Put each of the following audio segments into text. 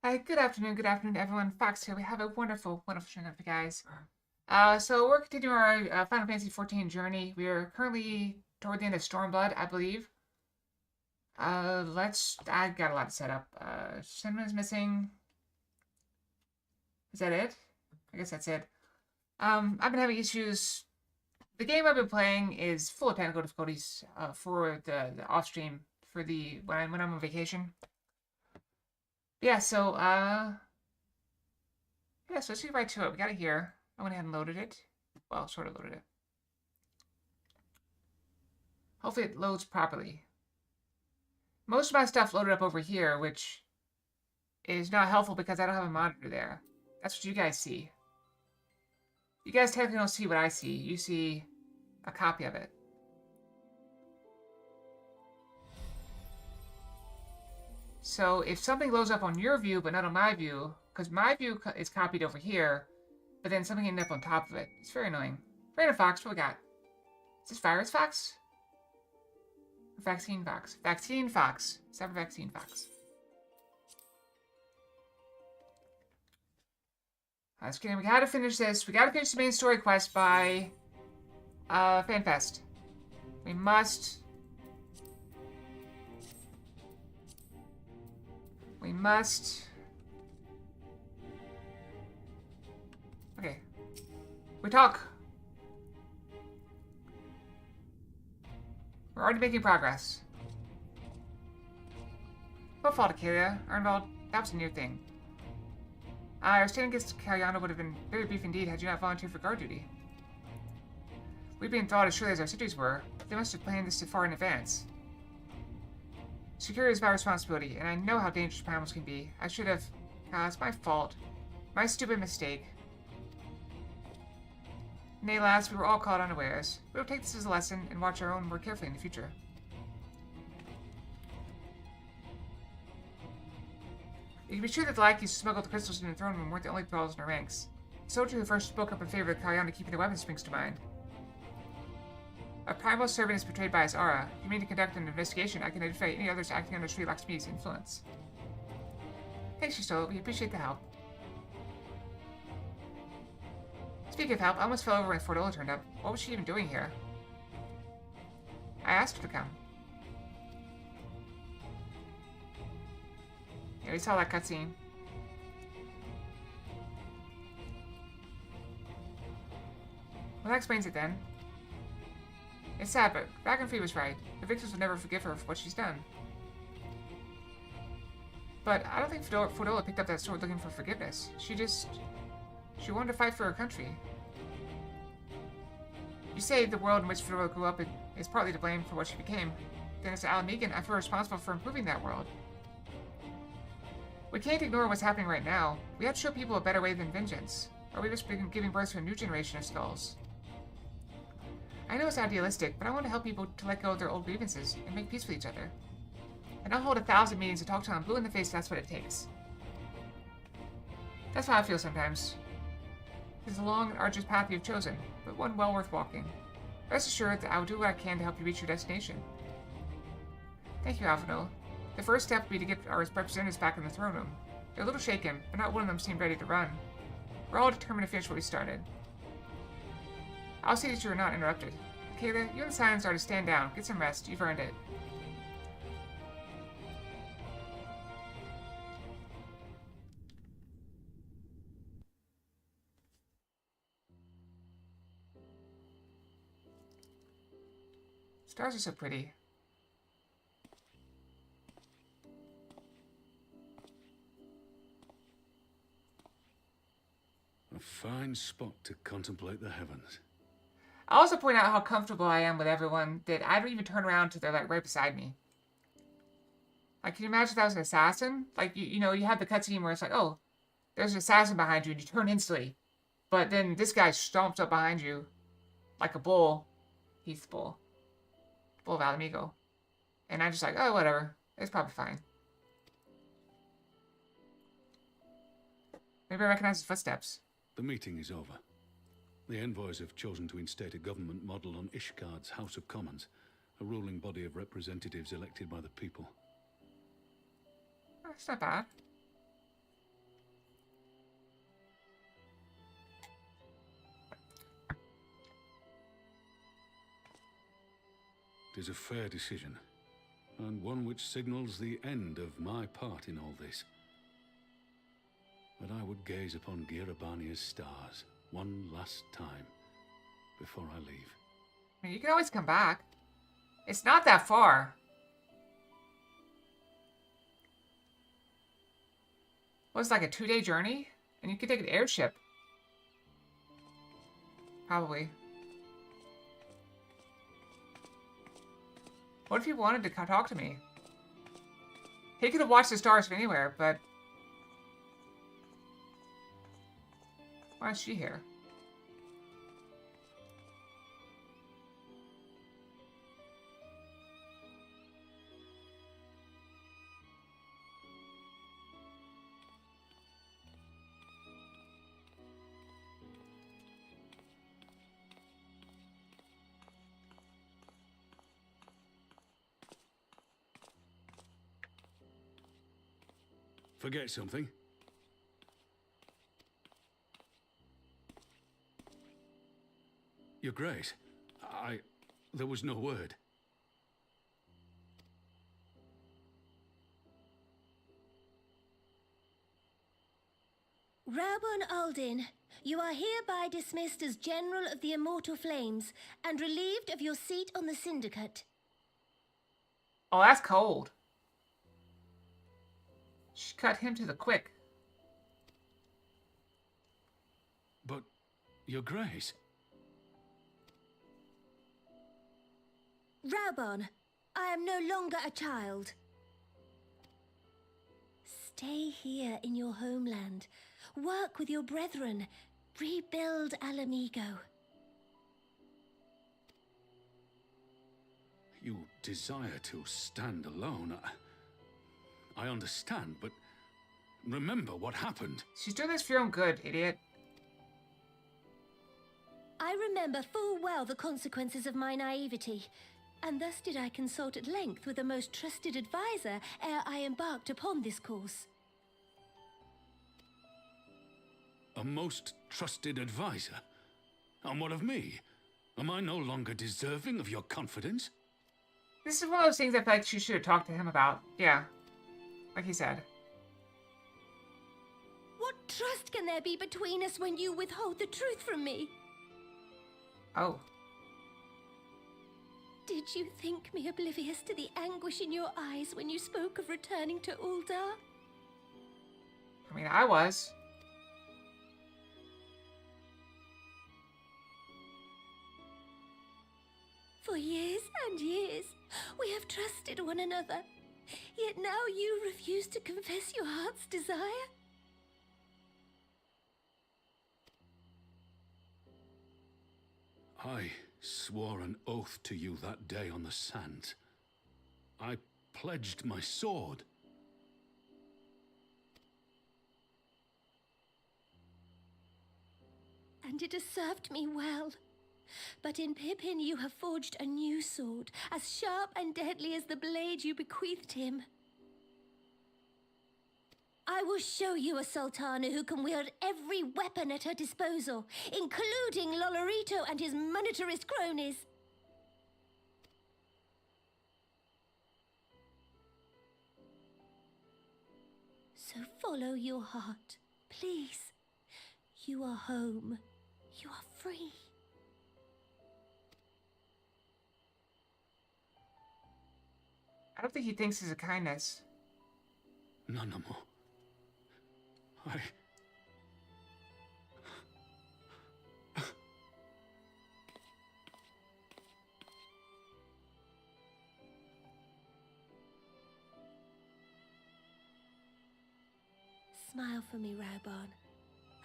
Hi, good afternoon, everyone. Fox here. We have a wonderful, wonderful show for you guys. So we're continuing our Final Fantasy XIV journey. We are currently toward the end of Stormblood, I believe. I got a lot to set up. Shinmon's missing. Is that it? I guess that's it. I've been having issues. The game I've been playing is full of technical difficulties for the off stream for the when I'm on vacation. Yeah, so let's get right to it. We got it here. I went ahead and loaded it. Well, sort of loaded it. Hopefully it loads properly. Most of my stuff loaded up over here, which is not helpful because I don't have a monitor there. That's what you guys see. You guys technically don't see what I see. You see a copy of it. So if something loads up on your view but not on my view, because my view is copied over here, but then something ended up on top of it. It's very annoying. Random Fox, what we got? Is this Virus Fox? Or Vaccine Fox? Vaccine Fox. Cyber Vaccine Fox. Let's get in. We gotta finish this. We gotta finish the main story quest by FanFest. We must. Okay. We talk. We're already making progress. No fault, Acalia. Arnvald, that was a new thing. Our stand against Caliano would have been very brief indeed had you not volunteered for guard duty. We'd been thawed as surely as our cities were. They must have planned this too far in advance. Security is my responsibility, and I know how dangerous primaries can be. I should have... it's my fault. My stupid mistake. Nay, lads, we were all caught unawares. We will take this as a lesson and watch our own more carefully in the future. You can be sure that the lackeys who smuggled the crystals in the throne room weren't the only thralls in our ranks. The soldier who first spoke up in favor of Caliano keeping the weapons springs to mind. A primal servant is betrayed by his aura. If you mean to conduct an investigation, I can identify any others acting under Sri Lakshmi's influence. Thanks, Yusto. We appreciate the help. Speaking of help, I almost fell over when Fordola turned up. What was she even doing here? I asked her to come. Yeah, we saw that cutscene. Well, that explains it then. It's sad, but Dragonfree was right. The victims will never forgive her for what she's done. But I don't think Fordola picked up that sword looking for forgiveness. She wanted to fight for her country. You say the world in which Fordola grew up is partly to blame for what she became. Then as Alan Megan, I feel responsible for improving that world. We can't ignore what's happening right now. We have to show people a better way than vengeance. Or we risk giving birth to a new generation of skulls. I know it's idealistic, but I want to help people to let go of their old grievances and make peace with each other. And I'll hold 1,000 meetings to talk to them blue in the face if that's what it takes. That's how I feel sometimes. It's a long and arduous path you've chosen, but one well worth walking. Rest assured that I will do what I can to help you reach your destination. Thank you, Alphino. The first step would be to get our representatives back in the throne room. They're a little shaken, but not one of them seemed ready to run. We're all determined to finish what we started. I'll see that you are not interrupted. Kayla, you and the Silence are to stand down. Get some rest. You've earned it. Stars are so pretty. A fine spot to contemplate the heavens. I'll also point out how comfortable I am with everyone that I don't even turn around till they're like right beside me. Like, can you imagine if that was an assassin? Like, you know, you have the cutscene where it's like, oh, there's an assassin behind you and you turn instantly. But then this guy stomps up behind you like a bull. Heath bull. Bull of Alamigo. And I'm just like, oh, whatever. It's probably fine. Maybe I recognize his footsteps. The meeting is over. The envoys have chosen to instate a government model on Ishgard's House of Commons, a ruling body of representatives elected by the people. That's not bad. is a fair decision, and one which signals the end of my part in all this. But I would gaze upon Girabania's stars one last time before I leave. I mean, you can always come back. It's not that far. Well, it's like a 2-day journey, and you could take an airship. Probably. What if he wanted to talk to me? He could have watched the stars from anywhere, but... why is she here? Forget something? Your Grace, there was no word. Raubon Aldin, you are hereby dismissed as General of the Immortal Flames and relieved of your seat on the Syndicate. Oh, that's cold. She cut him to the quick. But, Your Grace... Raubon, I am no longer a child. Stay here in your homeland. Work with your brethren. Rebuild Alamigo. You desire to stand alone. I understand, but remember what happened. She's doing this for your own good, idiot. I remember full well the consequences of my naivety, and thus did I consult at length with a most trusted advisor ere I embarked upon this course. A most trusted advisor? And what of me? Am I no longer deserving of your confidence? This is one of those things I feel like she should have talked to him about. Yeah. Like he said. What trust can there be between us when you withhold the truth from me? Oh. Did you think me oblivious to the anguish in your eyes when you spoke of returning to Uldar? I mean, I was. For years and years, we have trusted one another. Yet now you refuse to confess your heart's desire? I swore an oath to you that day on the sands. I pledged my sword. And it has served me well. But in Pippin you have forged a new sword, as sharp and deadly as the blade you bequeathed him. I will show you a Sultana who can wield every weapon at her disposal, including Lolorito and his monetarist cronies. So follow your heart, please. You are home. You are free. I don't think he thinks it's a kindness. None more. Smile for me, Raubon.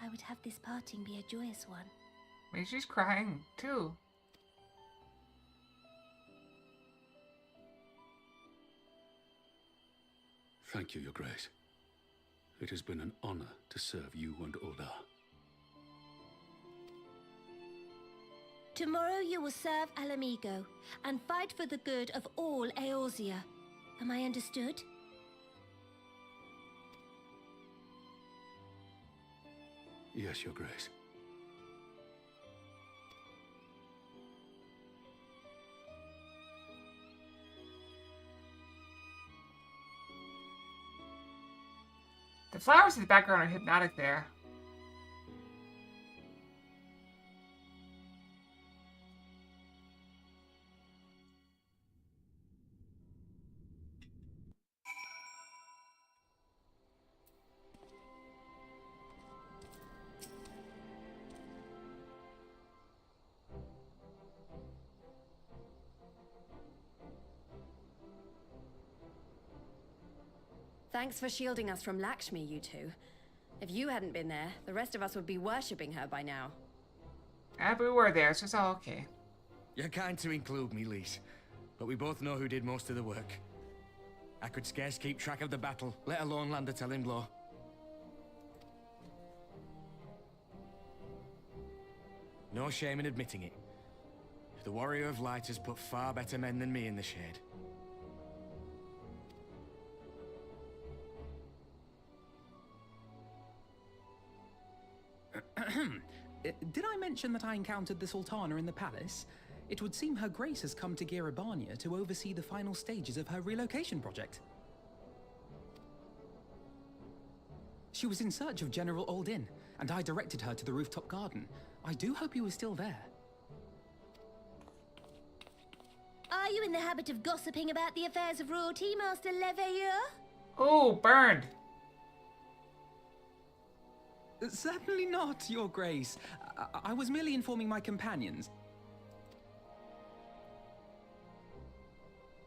I would have this parting be a joyous one. I mean, she's crying, too. Thank you, Your Grace. It has been an honor to serve you and Uldar. Tomorrow you will serve Alamigo and fight for the good of all Eorzea. Am I understood? Yes, Your Grace. The flowers in the background are hypnotic there. Thanks for shielding us from Lakshmi, you two. If you hadn't been there, the rest of us would be worshipping her by now. But we were there, so it's all okay. You're kind to include me, Lise, but we both know who did most of the work. I could scarce keep track of the battle, let alone land a telling blow. No shame in admitting it. The Warrior of Light has put far better men than me in the shade. Did I mention that I encountered the Sultana in the palace? It would seem Her Grace has come to Girabania to oversee the final stages of her relocation project. She was in search of General Oldin, and I directed her to the rooftop garden. I do hope he was still there. Are you in the habit of gossiping about the affairs of royalty, Master Leveilleur? Oh, burned. Certainly not, Your Grace. I was merely informing my companions.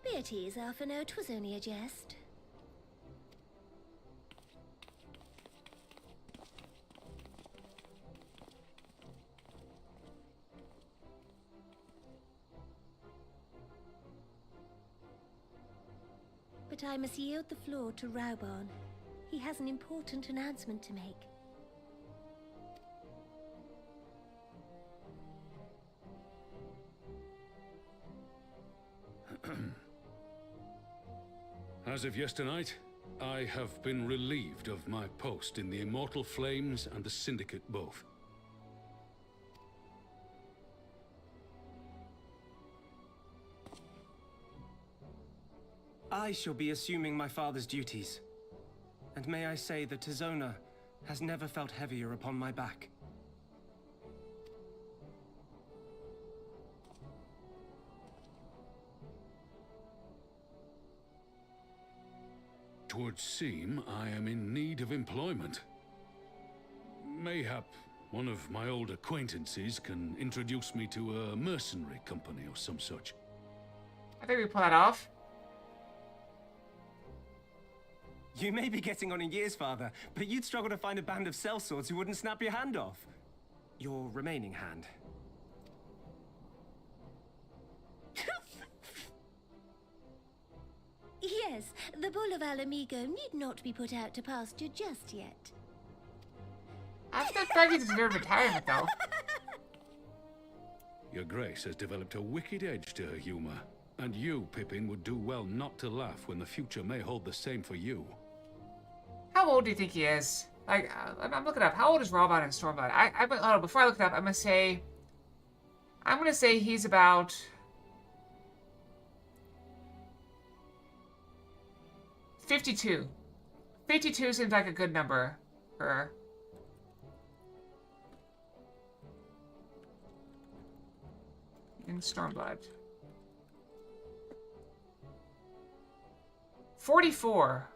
Be at ease, Alphino. 'Twas only a jest. But I must yield the floor to Rauban. He has an important announcement to make. As of yesternight, I have been relieved of my post in the Immortal Flames and the Syndicate both. I shall be assuming my father's duties. And may I say that Tizona has never felt heavier upon my back. Twould seem I am in need of employment. Mayhap one of my old acquaintances can introduce me to a mercenary company or some such. I think we pull that off. You may be getting on in years, father, but you'd struggle to find a band of sellswords who wouldn't snap your hand off. Your remaining hand. Yes, the bull of Alamigo need not be put out to pasture just yet. I think Becky deserved retirement, though. Your Grace has developed a wicked edge to her humor, and you, Pippin, would do well not to laugh when the future may hold the same for you. How old do you think he is? Like, I'm looking up. How old is Rauban in Stormblood? Hold on, before I look it up, I'm gonna say he's about 52. 52 seems like a good number for in Stormblood. 44.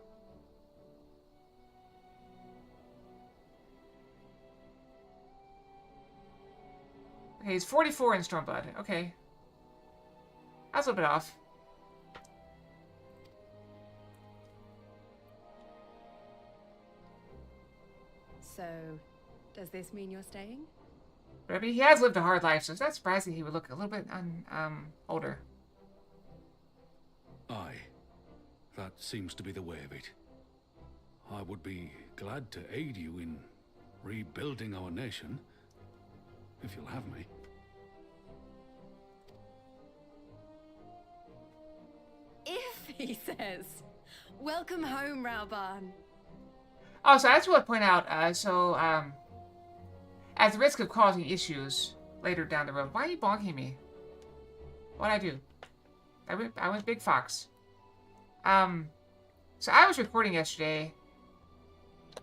Okay, he's 44 in Stormblood. Okay. That's a little bit off. So, does this mean you're staying? But I mean, he has lived a hard life, so it's not surprising he would look a little bit older. Aye. That seems to be the way of it. I would be glad to aid you in rebuilding our nation, if you'll have me. If, he says. Welcome home, Rauban. Also, I just want to point out, at the risk of causing issues later down the road, why are you bonking me? What'd I do? I went Big Fox. So I was reporting yesterday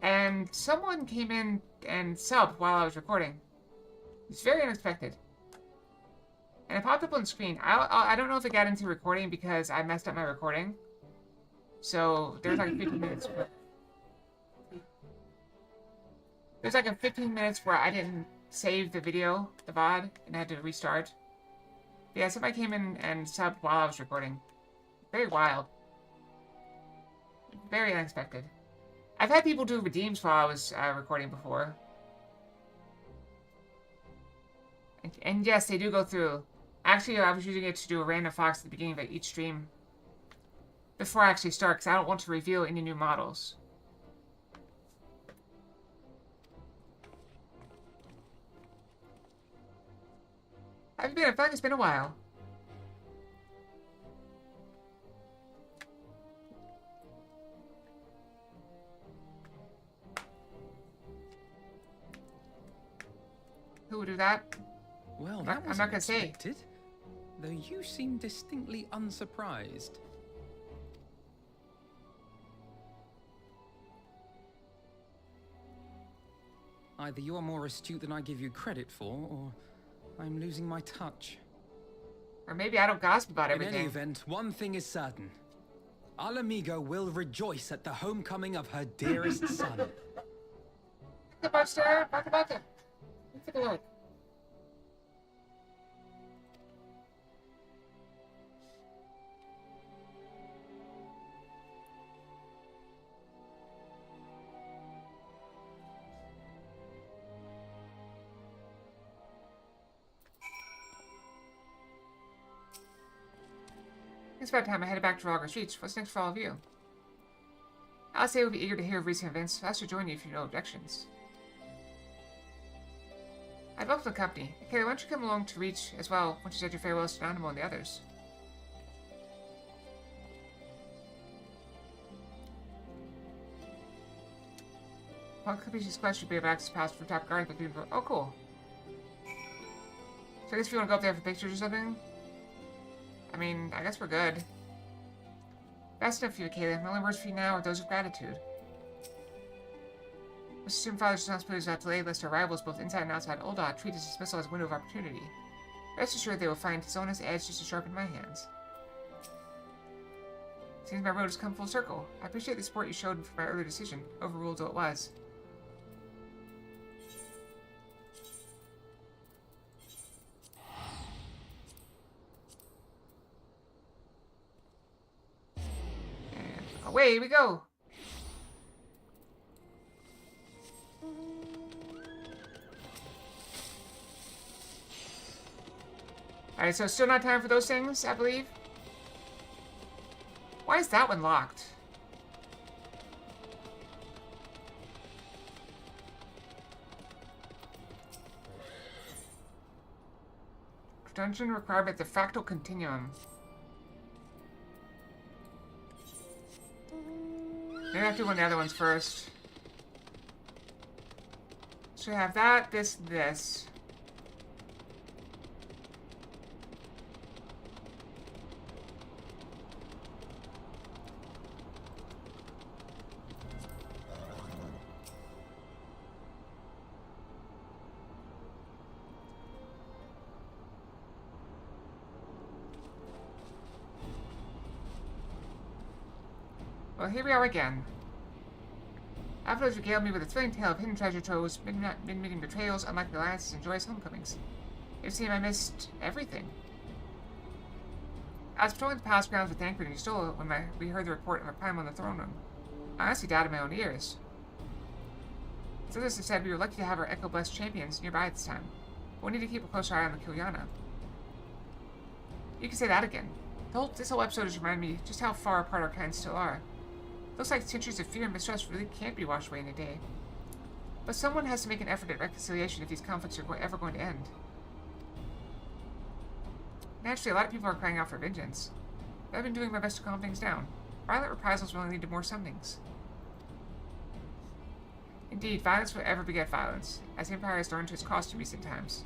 And someone came in and subbed while I was recording. It's very unexpected. And it popped up on the screen. I don't know if it got into recording because I messed up my recording. So there's like 15 minutes. There's like a 15 minutes where I didn't save the video, the VOD, and I had to restart. But yeah, somebody came in and subbed while I was recording. Very wild. Very unexpected. I've had people do redeems while I was recording before. And yes, they do go through. Actually, I was using it to do a random fox at the beginning of each stream. Before I actually start, because I don't want to reveal any new models. Have you been? I feel like it's been a while. Who would do that? Well, I'm that was not gonna say. unexpected. Though you seem distinctly unsurprised. Either you are more astute than I give you credit for, or I'm losing my touch. Or maybe I don't gossip about In everything. any event, one thing is certain. Al Amigo will rejoice at the homecoming of her dearest son. The Buster, back. Let's take a look. It's about time I headed back to Rogers Reach. What's next for all of you? I'll say we'll be eager to hear of recent events. I'll also join you if you have no objections. I'd welcome the company. Okay, why don't you come along to Reach as well once you said your farewells to Animo and the others? Upon completion this quest, you'll be able to access pass for top guard. Oh, cool. So I guess if you want to go up there for pictures or something? I mean, I guess we're good. That's enough for you, Kayla. My only words for you now are those of gratitude. Mr. Assume Father's responsibilities without delay, lest our rivals, both inside and outside Uldot, treat this dismissal as a window of opportunity. Rest assured they will find Zona's edge just to sharpen my hands. Seems my road has come full circle. I appreciate the support you showed for my earlier decision, overruled though it was. Away we go! Alright, so still not time for those things, I believe? Why is that one locked? Dungeon requirement, the fractal continuum. Maybe I have to do one of the other ones first. So we have that, this. Well, here we are again. Avalos regaled me with a thrilling tale of hidden treasure troves, mid-meeting betrayals, unlikely alliances, and joyous homecomings. It seemed I missed everything. I was patrolling the palace grounds with Thancred and Ustola when we heard the report of my climb on the throne room. I honestly doubted my own ears. As others have said, we were lucky to have our Echo-blessed champions nearby at this time, but we need to keep a closer eye on the Kilyana. You can say that again. This whole episode has reminded me just how far apart our kinds still are. Looks like centuries of fear and mistrust really can't be washed away in a day. But someone has to make an effort at reconciliation if these conflicts are ever going to end. Naturally, a lot of people are crying out for vengeance. But I've been doing my best to calm things down. Violent reprisals will only lead to more summonings. Indeed, violence will ever beget violence, as the Empire has learned to its cost in recent times.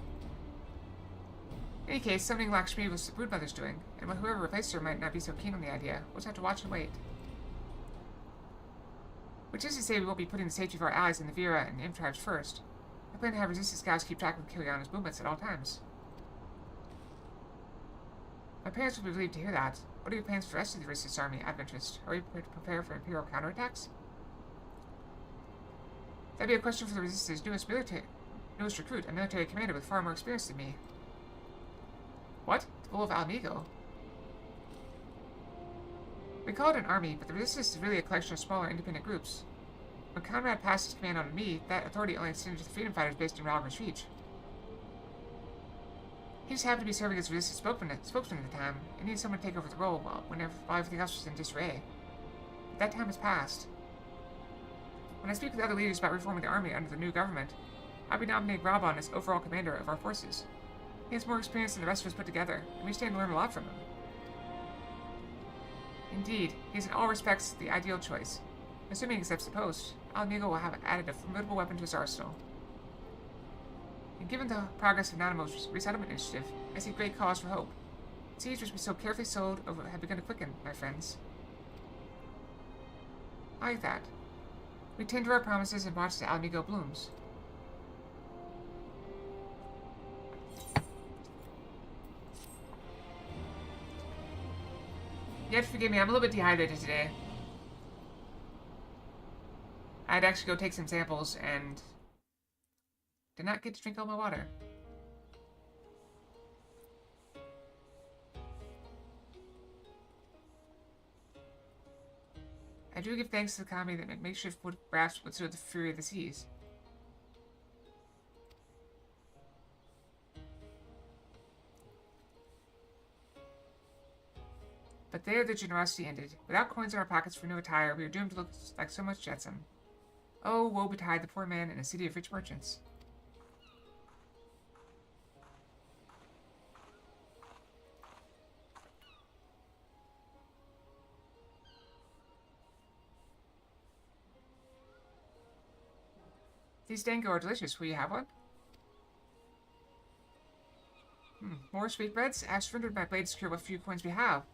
In any case, summoning Lakshmi was the Broodmother's doing, and whoever replaced her might not be so keen on the idea. We'll just have to watch and wait. Which is to say we won't be putting the safety of our allies in the Vera and Imp tribes first. I plan to have resistance scouts keep track of Kiliana's movements at all times. My parents will be relieved to hear that. What are your plans for the rest of the resistance army, Adventurist? Are we prepared to prepare for Imperial counterattacks? That'd be a question for the Resistance's newest recruit, a military commander with far more experience than me. What? The Bull of Alamigo? We call it an army, but the Resistance is really a collection of smaller, independent groups. When Conrad passed his command on to me, that authority only extended to the freedom fighters based in Ralgor's Reach. He just happened to be serving as Resistance spokesman at the time, and needed someone to take over the role while everything else was in disarray. But that time has passed. When I speak with other leaders about reforming the army under the new government, I'll be nominating Raban as overall commander of our forces. He has more experience than the rest of us put together, and we stand to learn a lot from him. Indeed, he is in all respects the ideal choice. Assuming he accepts the post, Alamigo will have added a formidable weapon to his arsenal. And given the progress of Nanamo's resettlement initiative, I see great cause for hope. The siege which we so carefully sowed have begun to quicken, my friends. I like that. We tend to our promises and watch the Alamigo blooms. You have to forgive me, I'm a little bit dehydrated today. I had to actually go take some samples and did not get to drink all my water. I do give thanks to the kami that make makeshift wood rafts withstood the fury of the seas. But there the generosity ended. Without coins in our pockets for new attire, we were doomed to look like so much jetsam. Oh, woe betide the poor man in a city of rich merchants. These dango are delicious. Will you have one? More sweetbreads? I've surrendered my blade to secure what few coins we have.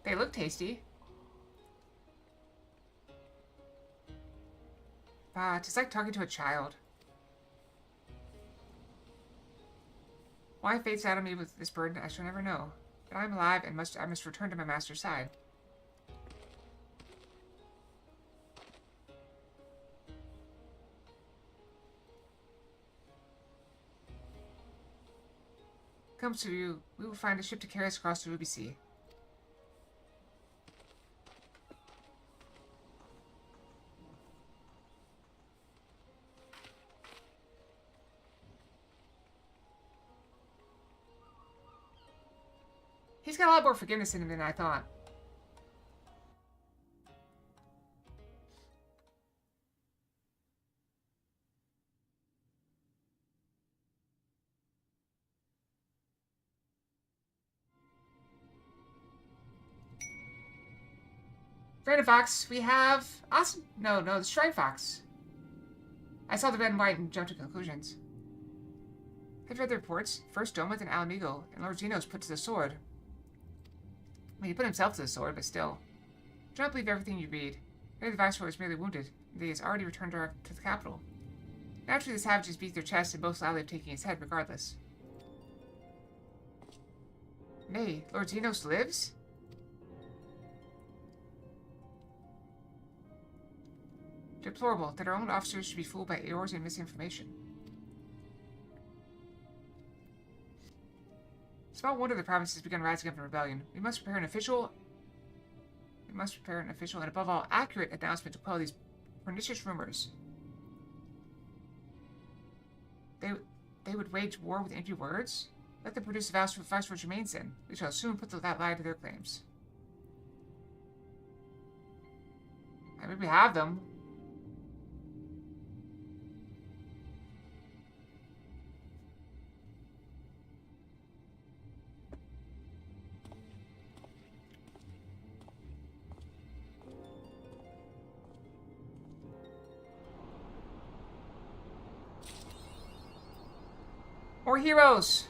They look tasty. It's like talking to a child. Why fate saddled me with this burden, I shall never know. But I am alive and I must return to my master's side. Comes to you, we will find a ship to carry us across the Ruby Sea. He's got a lot more forgiveness in him than I thought. Random Fox, we have... Awesome. No, the Shrine Fox. I saw the red and white and jumped to conclusions. I've read the reports. First Dometh and Alamigo, and Lord Zeno's put to the sword. Well, he put himself to the sword, but still. Do not believe everything you read. Maybe the Viceroy is merely wounded, and he has already returned to the capital. Naturally, the savages beat their chests and boast loudly of taking his head regardless. Nay, Lord Zenos lives? Deplorable that our own officers should be fooled by errors and misinformation. Small wonder the province has begun rising up in rebellion. We must prepare an official and above all accurate announcement to quell these pernicious rumors. They would wage war with empty words? Let them produce the Viceroy remains then. We shall soon put that lie to their claims. I mean, we have them. More heroes!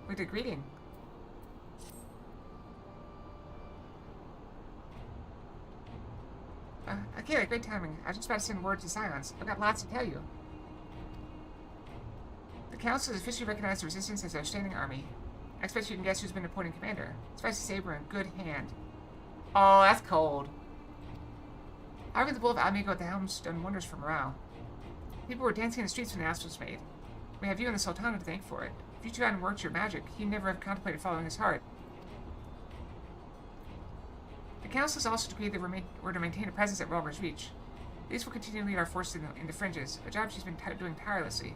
With a greeting. Okay, great timing. I was just about to send word to Scions. I've got lots to tell you. The Council has officially recognized the Resistance as an outstanding army. I expect you can guess who's been appointed commander. Spicy Saber in good hand. Oh, that's cold. Having the Bull of Amigo at the helm's done wonders for morale. People were dancing in the streets when the ass was made. We have you and the Sultana to thank for it. If you two hadn't worked your magic, he'd never have contemplated following his heart. The Council has also decreed that we're to maintain a presence at Relmer's Reach. These will continue to lead our forces in the fringes, a job she's been doing tirelessly.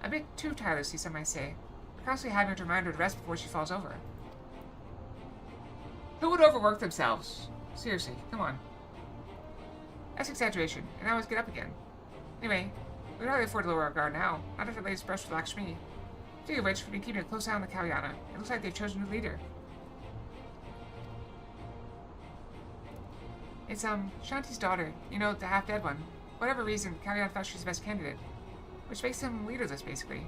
A bit too tirelessly, some might say. We're constantly having to remind her to rest before she falls over. Who would overwork themselves? Seriously, come on. That's exaggeration, and I always get up again. Anyway, we don't really afford to lower our guard now, not after the latest brush with Lakshmi. Speaking of which, we've been keeping a close eye on the Kalyana. It looks like they've chosen a new leader. It's, Shanti's daughter. You know, the half-dead one. For whatever reason, Kalyana thought she was the best candidate. Which makes him leaderless, basically.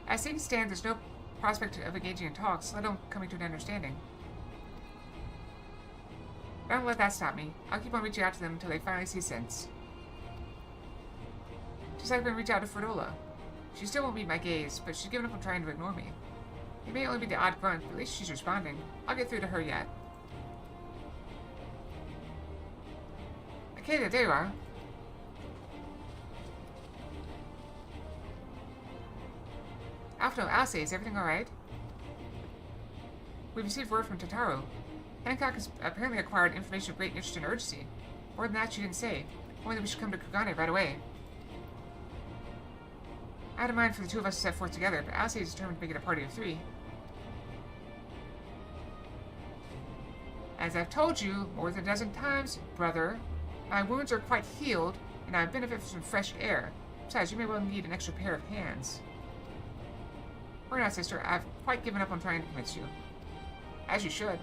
As things stand, there's no prospect of engaging in talks, let alone coming to an understanding. But don't let that stop me. I'll keep on reaching out to them until they finally see sense. Just like when I reach out to Fredola. She still won't meet my gaze, but she's given up on trying to ignore me. It may only be the odd grunt, but at least she's responding. I'll get through to her yet. Okay, there you are. Alce, is everything alright? We've received word from Tataru. Hancock has apparently acquired information of great interest and urgency. More than that, she didn't say. Only that we should come to Kugane right away. I had in mind for the two of us to set forth together, but Alce is determined to make it a party of 3. As I've told you more than a dozen times, brother, my wounds are quite healed, and I benefit from some fresh air. Besides, you may well need an extra pair of hands. Worry not, sister. I've quite given up on trying to convince you. As you should.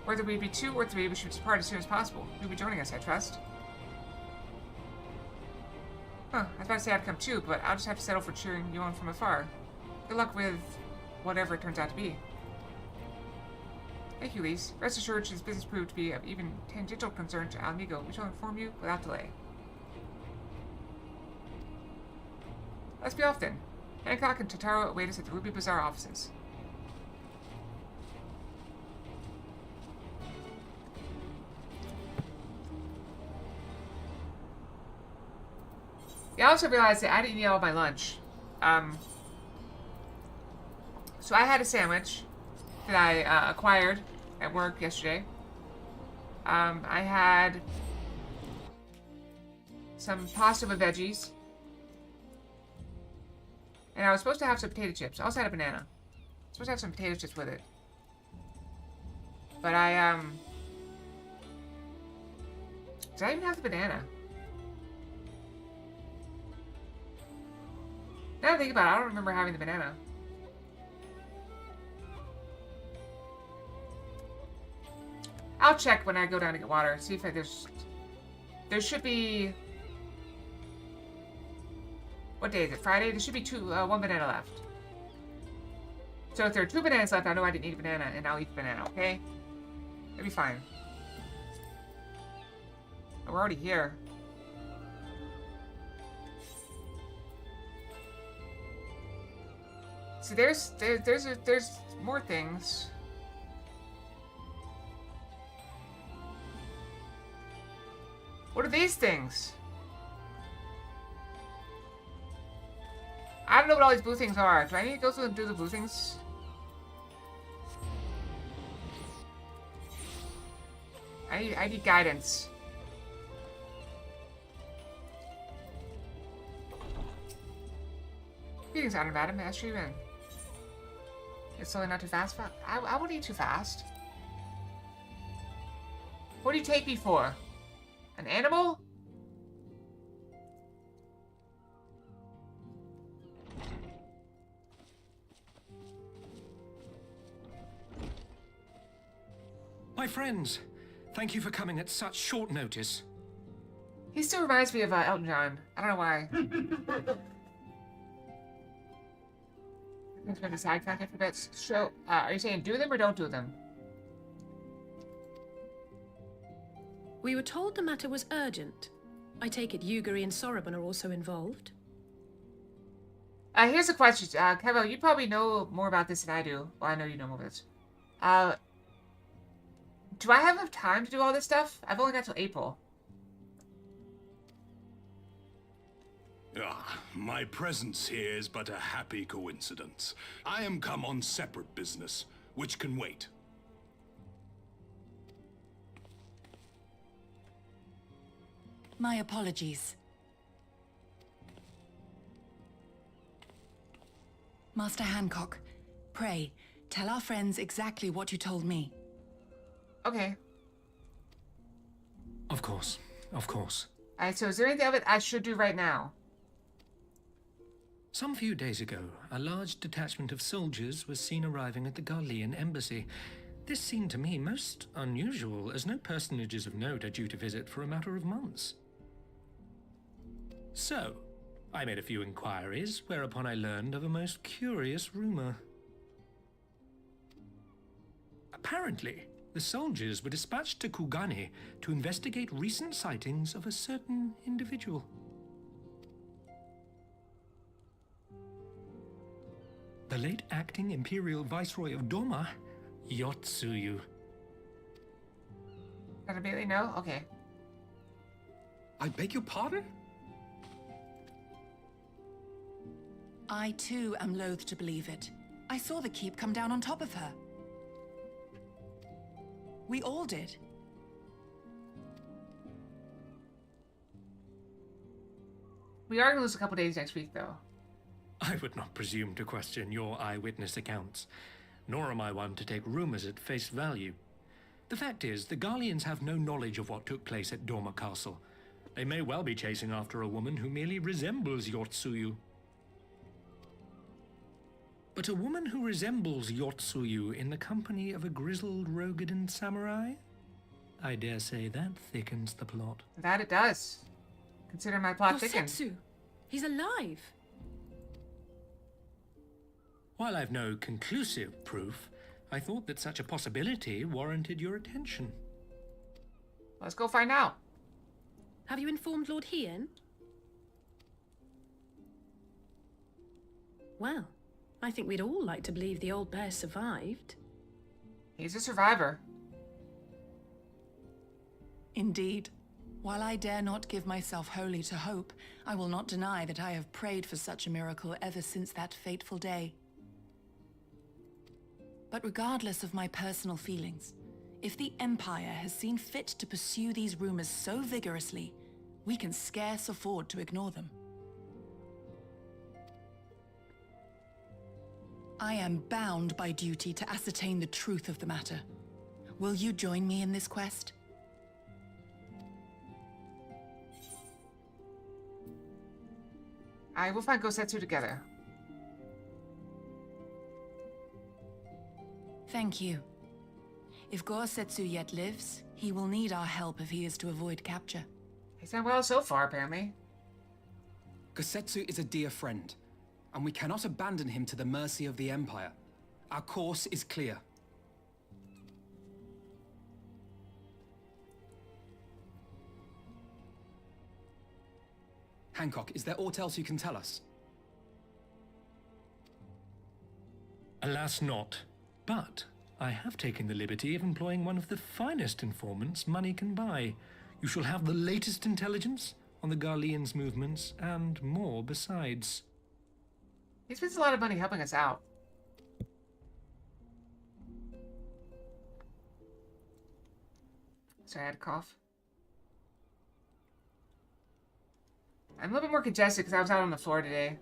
Whether we be 2 or 3, we should depart as soon as possible. You'll be joining us, I trust. Huh, I was about to say I'd come too, but I'll just have to settle for cheering you on from afar. Good luck with whatever it turns out to be. Thank you, Lise. Rest assured, should this business prove to be of even tangential concern to Almigo, we shall inform you without delay. Let's be off then. Hancock and Tataru await us at the Ruby Bazaar offices. Yeah, I also realized that I didn't eat all my lunch. So I had a sandwich that I acquired at work yesterday. I had some pasta with veggies. And I was supposed to have some potato chips. I also had a banana. I was supposed to have some potato chips with it. But did I even have the banana? Now that I think about it, I don't remember having the banana. I'll check when I go down to get water. See if there should be... What day is it? Friday? There should be 1 banana left. So if there are 2 bananas left, I know I didn't eat a banana, and I'll eat the banana, okay? It'll be fine. Oh, we're already here. See, there's more things. What are these things? I don't know what all these blue things are. Do I need to go through and do the blue things? I need guidance. Greetings, Honor Madam. May I usher you in? It's slowly not too fast. I won't eat too fast. What do you take me for? An animal? My friends, thank you for coming at such short notice. He still reminds me of Elton John. I don't know why. Thanks for the side content for that show. Are you saying do them or don't do them? We were told the matter was urgent. I take it Yugiri and Soroban are also involved. Here's a question. Kevo, you probably know more about this than I do. Well, I know you know more about this. Do I have enough time to do all this stuff? I've only got till April. My presence here is but a happy coincidence. I am come on separate business, which can wait. My apologies. Master Hancock, pray, tell our friends exactly what you told me. Okay. Of course, of course. Alright, so is there anything of it I should do right now? Some few days ago, a large detachment of soldiers was seen arriving at the Garlean embassy. This seemed to me most unusual, as no personages of note are due to visit for a matter of months. So, I made a few inquiries, whereupon I learned of a most curious rumor. Apparently, the soldiers were dispatched to Kugani to investigate recent sightings of a certain individual. The late acting Imperial Viceroy of Doma, Yotsuyu. Gotta immediately know? Okay. I beg your pardon? I too am loath to believe it. I saw the keep come down on top of her. We all did. We are gonna lose a couple days next week, though. I would not presume to question your eyewitness accounts, nor am I one to take rumors at face value. The fact is, the Garleans have no knowledge of what took place at Doma Castle. They may well be chasing after a woman who merely resembles Yotsuyu. But a woman who resembles Yotsuyu in the company of a grizzled Rogadan samurai? I dare say that thickens the plot. That it does. Consider my plot thickened. Yosetsu! He's alive! While I've no conclusive proof, I thought that such a possibility warranted your attention. Let's go find out. Have you informed Lord Hien? Well, I think we'd all like to believe the old bear survived. He's a survivor. Indeed. While I dare not give myself wholly to hope, I will not deny that I have prayed for such a miracle ever since that fateful day. But regardless of my personal feelings, if the Empire has seen fit to pursue these rumors so vigorously, we can scarce afford to ignore them. I am bound by duty to ascertain the truth of the matter. Will you join me in this quest? I will find Gosetsu together. Thank you. If Gosetsu yet lives, he will need our help if he is to avoid capture. He's done well so far, apparently. Gosetsu is a dear friend, and we cannot abandon him to the mercy of the Empire. Our course is clear. Hancock, is there aught else you can tell us? Alas not. But I have taken the liberty of employing one of the finest informants money can buy. You shall have the latest intelligence on the Garleans' movements, and more besides. He spends a lot of money helping us out. Sorry, I had a cough. I'm a little bit more congested because I was out on the floor today.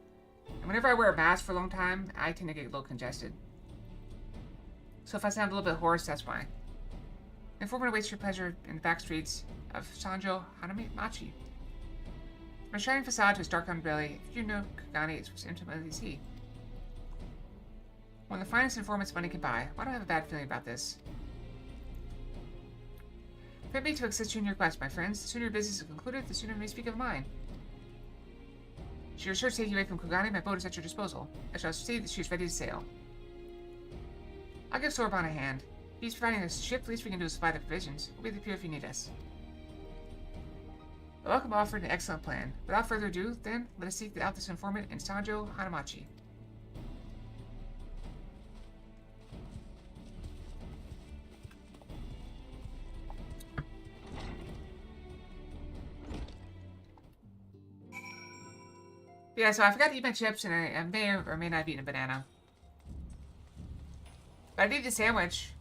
And whenever I wear a mask for a long time, I tend to get a little congested. So if I sound a little bit hoarse, that's why. Informant awaits your pleasure in the back streets of Sanjo Hanamachi. From a shining facade to its dark underbelly, if you know Kagane, it's intimately see. One of the finest informants money can buy. Why do I have a bad feeling about this? Permit me to assist you in your quest, my friends. The sooner your business is concluded, the sooner we may speak of mine. Should your search take you away from Kugane, my boat is at your disposal. I shall see that she is ready to sail. I'll give Sorbonne a hand. If he's providing us a ship, the least we can do is supply the provisions. We'll be at the pier if you need us. A welcome offer and an excellent plan. Without further ado, then, let us seek out this informant in Sanjo Hanamachi. Yeah, so I forgot to eat my chips, and I may or may not have eaten a banana. But I did the sandwich.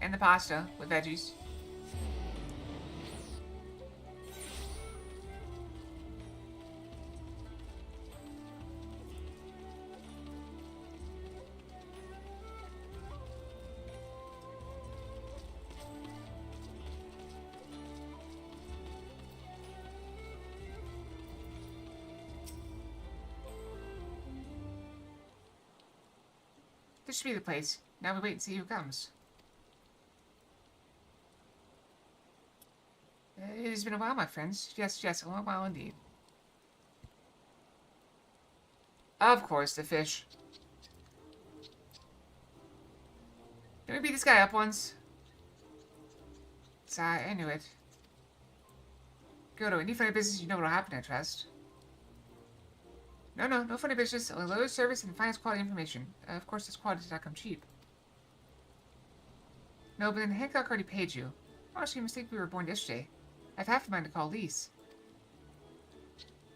And the pasta with veggies. This should be the place. Now we wait and see who comes. It has been a while, my friends. Yes, yes, a long while indeed. Of course, the fish. Did we beat this guy up once? I knew it. Goto, any funny business, you know what'll happen, I trust. No funny business. Only lowest service and finest quality information. Of course, this quality does not come cheap. No, but then Hancock already paid you. Honestly, you mistake we were born yesterday. I've half a mind to call Lise.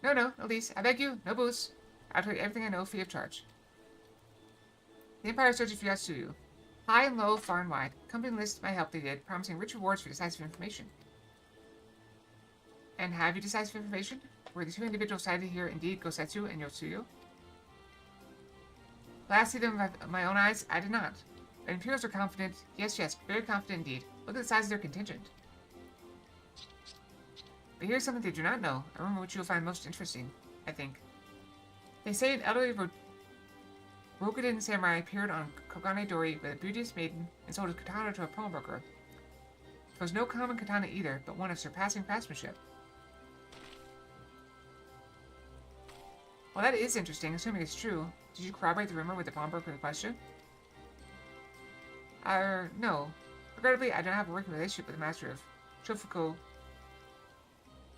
No, Lise. I beg you, no booze. I'll tell you everything I know free of charge. The Empire searches for Yatsuyu. High and low, far and wide. Company lists my help they did, promising rich rewards for decisive information. And have you decisive information? Were the two individuals cited here indeed Gosetsu and Yotsuyu? Last see them with my own eyes, I did not. The Imperials are confident. Yes, very confident indeed. Look at the size of their contingent. But here's something they do not know, a rumor which you will find most interesting, I think. They say an elderly Rokugan samurai appeared on Kogane Dori with a beauteous maiden and sold his katana to a pawnbroker. It was no common katana either, but one of surpassing craftsmanship. Well, that is interesting, assuming it's true. Did you corroborate the rumor with the pawnbroker in question? No. Regrettably, I don't have a working relationship with the master of Shofuko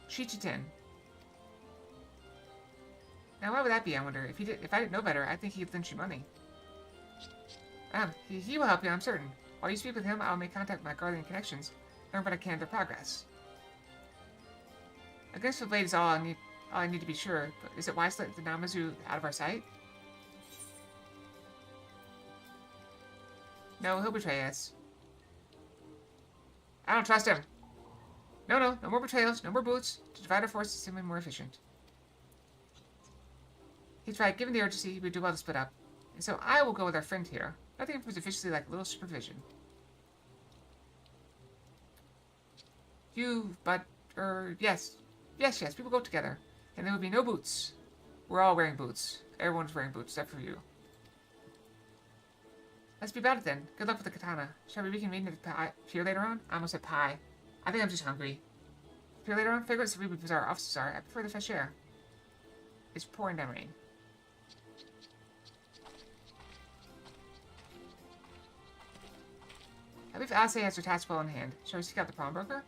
Shichiten. Now, why would that be, I wonder? If I didn't know better, I'd think he'd lend you money. He will help you, I'm certain. While you speak with him, I'll make contact with my guardian connections, learn what I can of their progress. Against the blade is all I need to be sure, but is it wise to let the Namazu out of our sight? No, he'll betray us. I don't trust him. No more betrayals, no more boots. To divide our forces is simply more efficient. He's right, given the urgency, we'd do well to split up. And so I will go with our friend here. Nothing improves efficiency like a little supervision. Yes, we will go together. And there will be no boots. We're all wearing boots. Everyone's wearing boots, except for you. Let's be about it then. Good luck with the katana. Shall we reconvene at the pier later on? I almost said pie. I think I'm just hungry. Pier later on? Figure out how bizarre our offices are. I prefer the fresh air. It's pouring down rain. I believe Ase has her task well in hand. Shall we seek out the pawnbroker?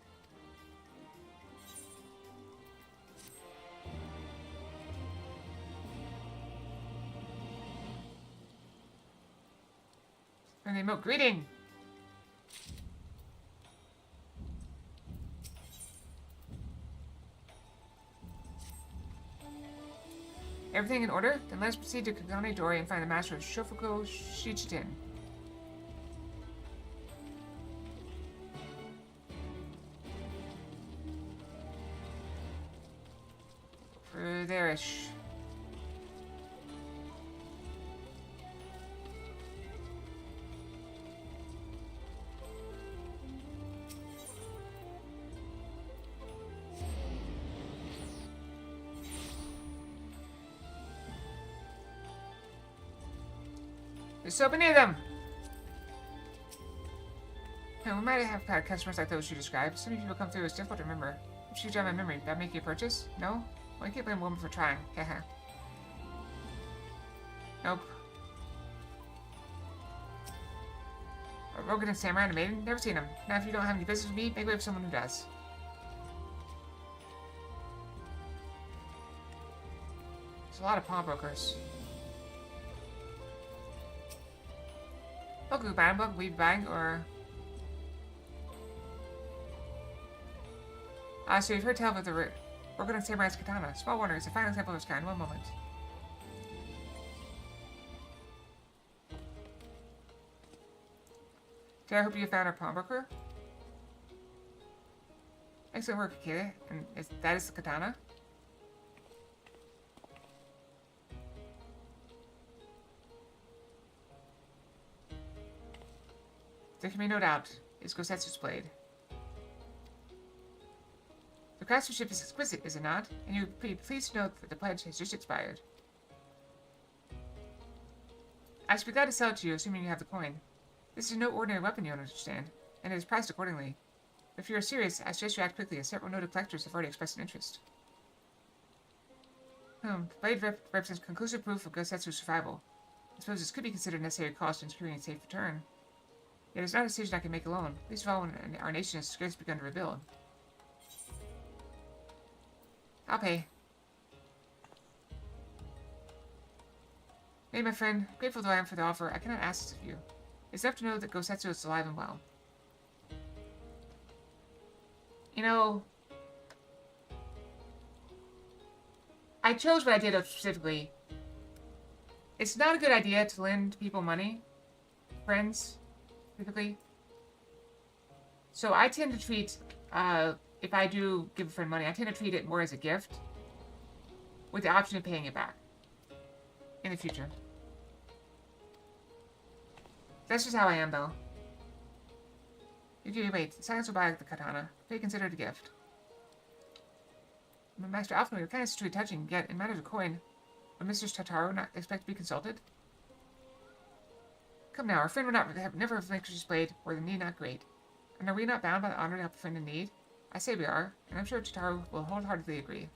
And they emote greeting! Everything in order? Then let us proceed to Kagane Dori and find the master of Shofuko Shichiten. For there-ish. There's so many of them! We might have had customers like those you described. So many people come through, it's difficult to remember. If you jog my memory, that make you a purchase? No? Well, you can't blame a woman for trying. Haha. Nope. A Rogan and Samurai and a maiden? Never seen them. Now, if you don't have any business with me, make way for someone who does. There's a lot of pawnbrokers. Look, we buy a book, we buying, or... So you've heard tell of the Rogan and Samurai's katana. Small wonder, it's a fine example of its kind. One moment. I hope you found our pawnbroker. Excellent work, Akira. And that is the katana? There can be no doubt. It's Gosetsu's blade. The craftsmanship is exquisite, is it not? And you'd be pleased to note that the pledge has just expired. I should be glad to sell it to you, assuming you have the coin. This is no ordinary weapon, you understand, and it is priced accordingly. If you are serious, I suggest you act quickly, as several noted collectors have already expressed an interest. The blade represents conclusive proof of Gosetsu's survival. I suppose this could be considered a necessary cost in securing a safe return. Yet it is not a decision I can make alone, least of all when our nation has scarce begun to rebuild. I'll pay. Hey, my friend, grateful though I am for the offer, I cannot ask this of you. It's enough to know that Gosetsu is alive and well. You know, I chose what I did specifically. It's not a good idea to lend people money. Friends, typically. So I tend to treat, if I do give a friend money, I tend to treat it more as a gift. With the option of paying it back. In the future. That's just how I am, though. Wait, silence will buy the katana. They consider it a gift. Master Alpha, your kindness is truly touching, yet in matters of coin, would Mr. Totaro not expect to be consulted? Come now, our friend would never have relinquished his blade, or the need not great. And are we not bound by the honor to help a friend in need? I say we are, and I'm sure Totaro will wholeheartedly agree.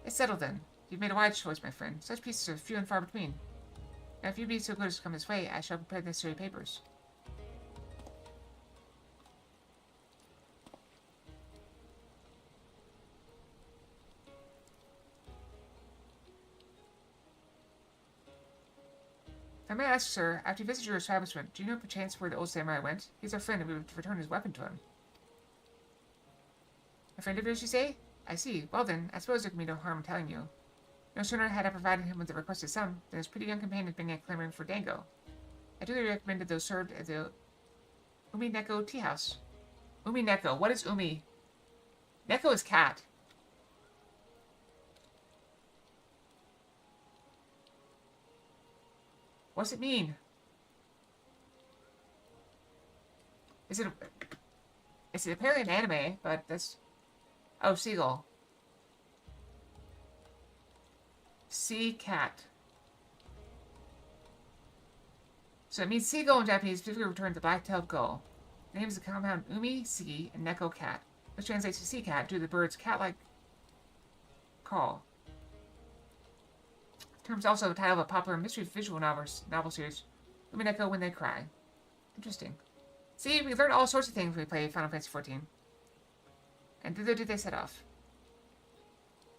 It's settled then. You've made a wise choice, my friend. Such pieces are few and far between. Now, if you be so good as to come this way, I shall prepare the necessary papers. If I may ask, sir, after you visited your establishment, do you know perchance where the old samurai went? He's our friend, and we would return his weapon to him. A friend of yours, you say? I see. Well then, I suppose there can be no harm in telling you. No sooner had I provided him with the requested sum than his pretty young companion began clamoring for dango. I duly recommended those served at the Umi Neko tea house. Umi Neko. What is Umi? Neko is cat. What's it mean? Is it apparently an anime, but that's... Oh, seagull. Sea cat. So it means seagull in Japanese, specifically returns the black-tailed gull. The name is the compound umi, sea, and neko cat, which translates to sea cat due to the bird's cat-like call. The term is also the title of a popular mystery visual novel series, Umi Neko When They Cry. Interesting. See, we learn all sorts of things when we play Final Fantasy XIV. And thither did they set off.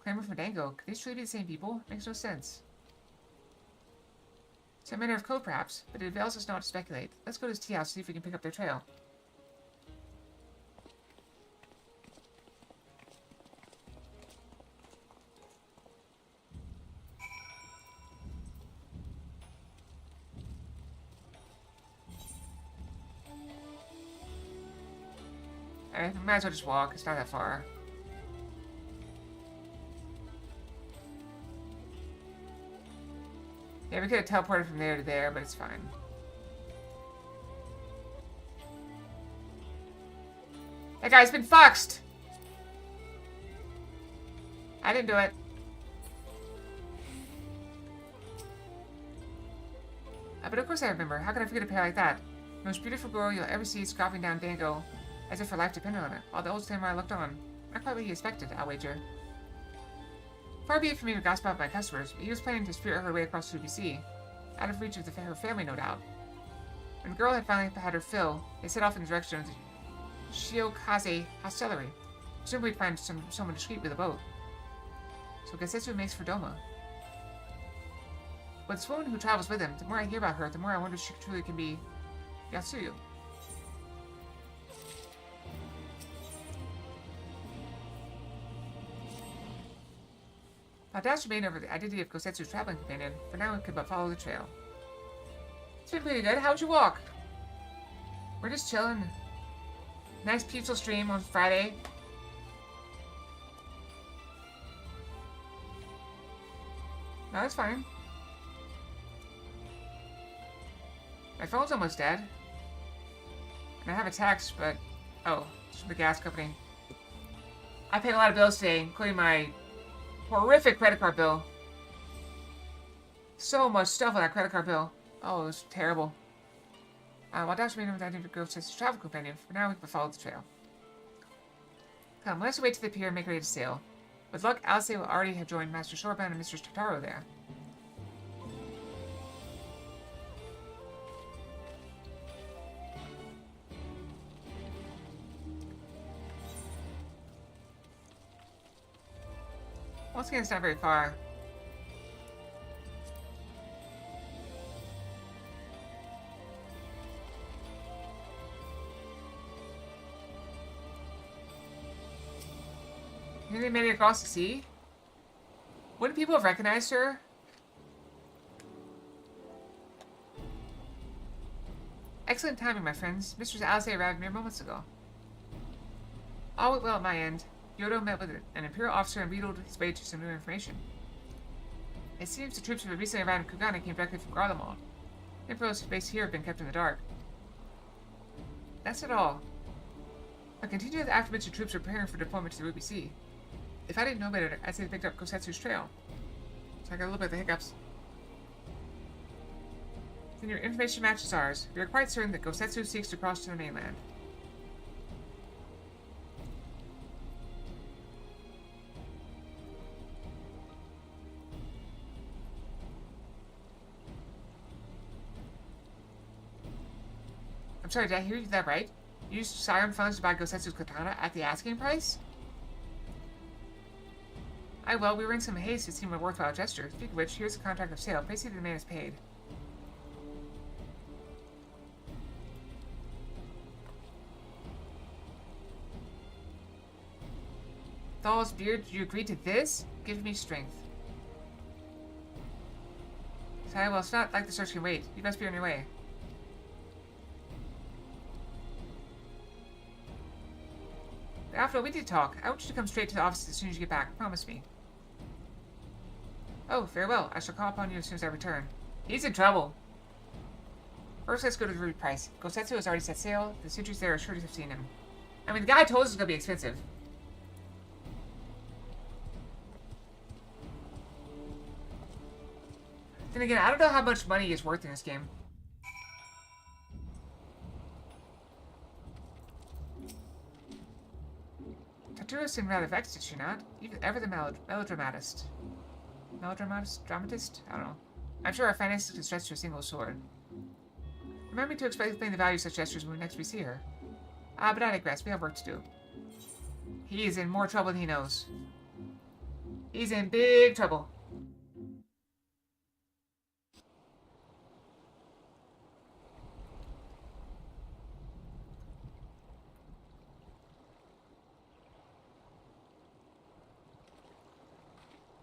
Clamor for dango. Could these truly be the same people? Makes no sense. Some manner of code, perhaps, but it avails us not to speculate. Let's go to his tea house and see if we can pick up their trail. Alright, we might as well just walk. It's not that far. Yeah, we could have teleported from there to there, but it's fine. That guy's been fuxed! I didn't do it. But of course I remember. How could I forget a pair like that? The most beautiful girl you'll ever see scarfing down Dango as if her life depended on it, while the old samurai looked on. Not quite what he expected, I'll wager. Far be it for me to gossip about my customers, but he was planning to spirit her way across the Ruby Sea, out of reach of her family, no doubt. When the girl had finally had her fill, they set off in the direction of the Shiokaze hostelry, presumably to find someone discreet with a boat. So Gosetsu makes for Doma. With this woman who travels with him, the more I hear about her, the more I wonder if she truly can be Yasuyu. While doubts remain over the identity of Gosetsu's traveling companion, for now we could but follow the trail. It's been pretty good. How'd you walk? We're just chilling. Nice peaceful stream on Friday. No, that's fine. My phone's almost dead. And I have a text, but... Oh, it's from the gas company. I paid a lot of bills today, including my horrific credit card bill. So much stuff on that credit card bill. Oh, it was terrible. While Dr. Mino and I didn't go to his travel companion, for now we can follow the trail. Come, let's wait to the pier and make ready to sail. With luck, Alice will already have joined Master Shorban and Mr. Totaro there. Once again, it's not very far. Nearly made it across the sea? Wouldn't people have recognized her? Excellent timing, my friends. Mistress Alice arrived mere moments ago. All went well at my end. Yodo met with an Imperial officer and wheedled his way to some new information. It seems the troops who had recently arrived in Kugane came directly from Garlemald. The Imperial's base here have been kept in the dark. That's not all. I continue the aforementioned troops are preparing for deployment to the Ruby Sea. If I didn't know better, I'd say they picked up Gosetsu's trail. So I got a little bit of the hiccups. Then your information matches ours. We are quite certain that Gosetsu seeks to cross to the mainland. I'm sorry, did I hear that right? You used Scion funds to buy Gosetsu's katana at the asking price? Aye, well, we were in some haste to seem a worthwhile gesture. Speaking of which, here's the contract of sale. Please see that the man is paid. Thal's beard, you agree to this? Give me strength. Sorry, well, it's not like the search can wait. You best be on your way. After all, we did talk. I want you to come straight to the office as soon as you get back. Promise me. Oh, very well. I shall call upon you as soon as I return. He's in trouble. First, let's go to the Ruby price. Gosetsu has already set sail. The sentries there are sure to have seen him. I mean, the guy told us it's going to be expensive. Then again, I don't know how much money is worth in this game. Taturo seemed rather vexed, did she not? Ever the melodramatist. Dramatist? I don't know. I'm sure our finances can stretch to a single sword. Remind me to explain the value of such gestures when next we see her. But I digress. We have work to do. He is in more trouble than he knows. He's in big trouble.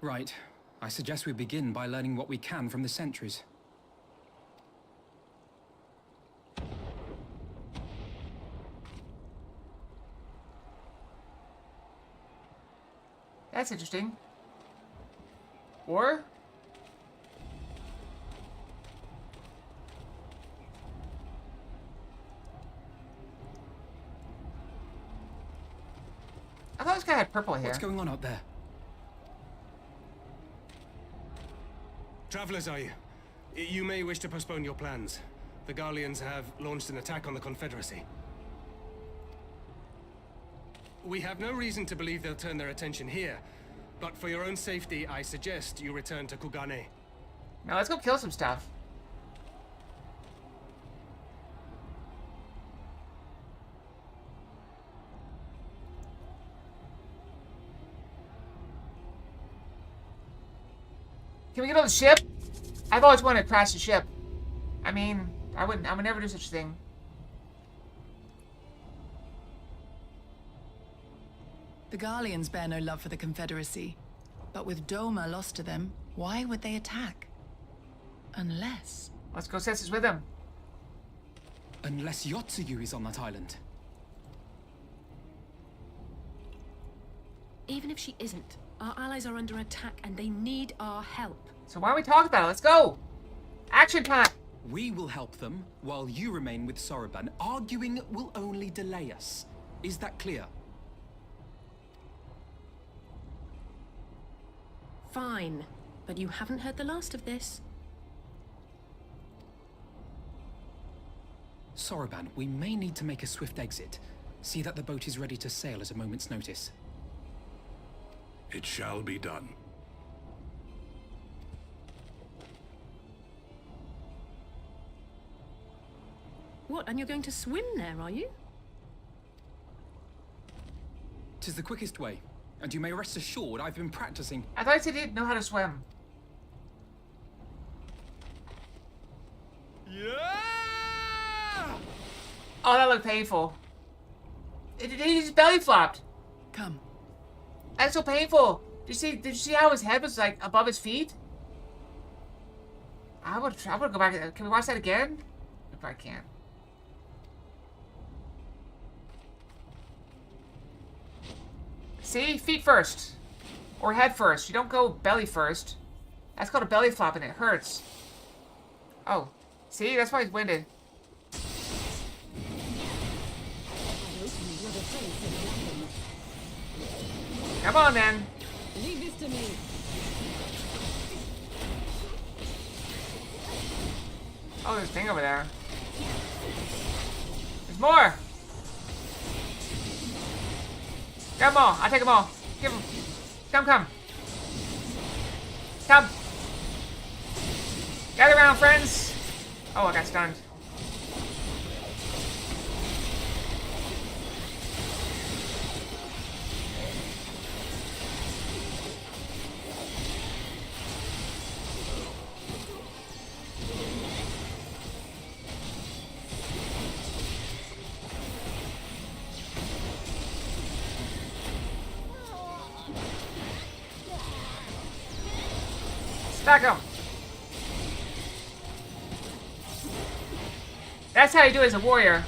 Right. I suggest we begin by learning what we can from the sentries. That's interesting. Or? I thought this guy had purple hair. What's going on out there? Travelers, are you? You may wish to postpone your plans. The Garleans have launched an attack on the Confederacy. We have no reason to believe they'll turn their attention here, but for your own safety, I suggest you return to Kugane. Now let's go kill some stuff. Can we get on the ship? I've always wanted to crash the ship. I mean, I would never do such a thing. The Garleans bear no love for the Confederacy. But with Doma lost to them, why would they attack? Unless... Let's go Setsu's with them. Unless Yotsuyu is on that island. Even if she isn't, our allies are under attack and they need our help. So why don't we talk about it? Let's go! Action time! We will help them, while you remain with Soroban. Arguing will only delay us. Is that clear? Fine, but you haven't heard the last of this. Soroban, we may need to make a swift exit. See that the boat is ready to sail at a moment's notice. It shall be done. What, and you're going to swim there, are you? 'Tis the quickest way, and you may rest assured I've been practicing. I thought you didn't know how to swim. Yeah! Oh, that looked painful. He just belly flopped. Come. That's so painful. Did you see how his head was like above his feet? I would go back. Can we watch that again? If I can. See? Feet first. Or head first. You don't go belly first. That's called a belly flop and it hurts. Oh. See? That's why he's winded. Come on, then. Leave this to me. Oh, there's a thing over there. There's more. Grab them all. I'll take them all. Give them. Come. Come. Gather around, friends. Oh, I got stunned. Stack him. That's how you do it as a warrior.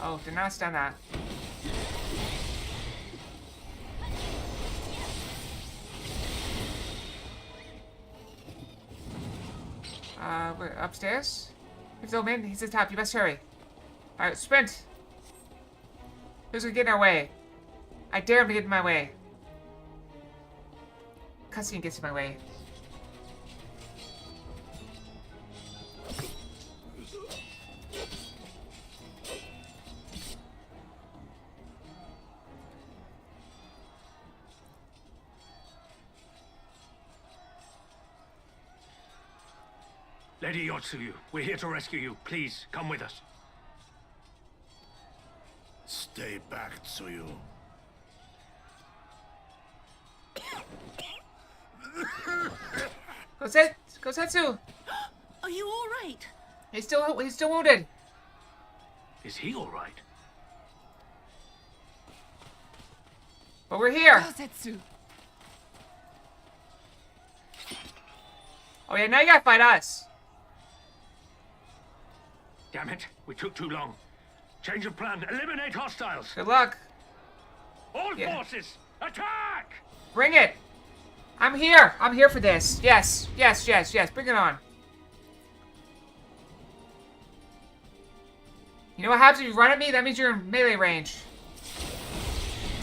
Oh, did not stun that. We're upstairs? He's over in. He's at the top. You best hurry. Alright, sprint. Who's gonna get in our way? I dare him to get in my way. Cutscene gets in my way. Lady Yotsuyu, we're here to rescue you. Please, come with us. Stay back, Tsuyu. Kosetsu! Are you all right? He's still wounded. Is he all right? But we're here. Kosetsu. Oh yeah, now you gotta fight us. Damn it, we took too long. Change of plan. Eliminate hostiles. Good luck. All Yeah. forces, attack! Bring it. I'm here. I'm here for this. Yes. Bring it on. You know what happens if you run at me? That means you're in melee range.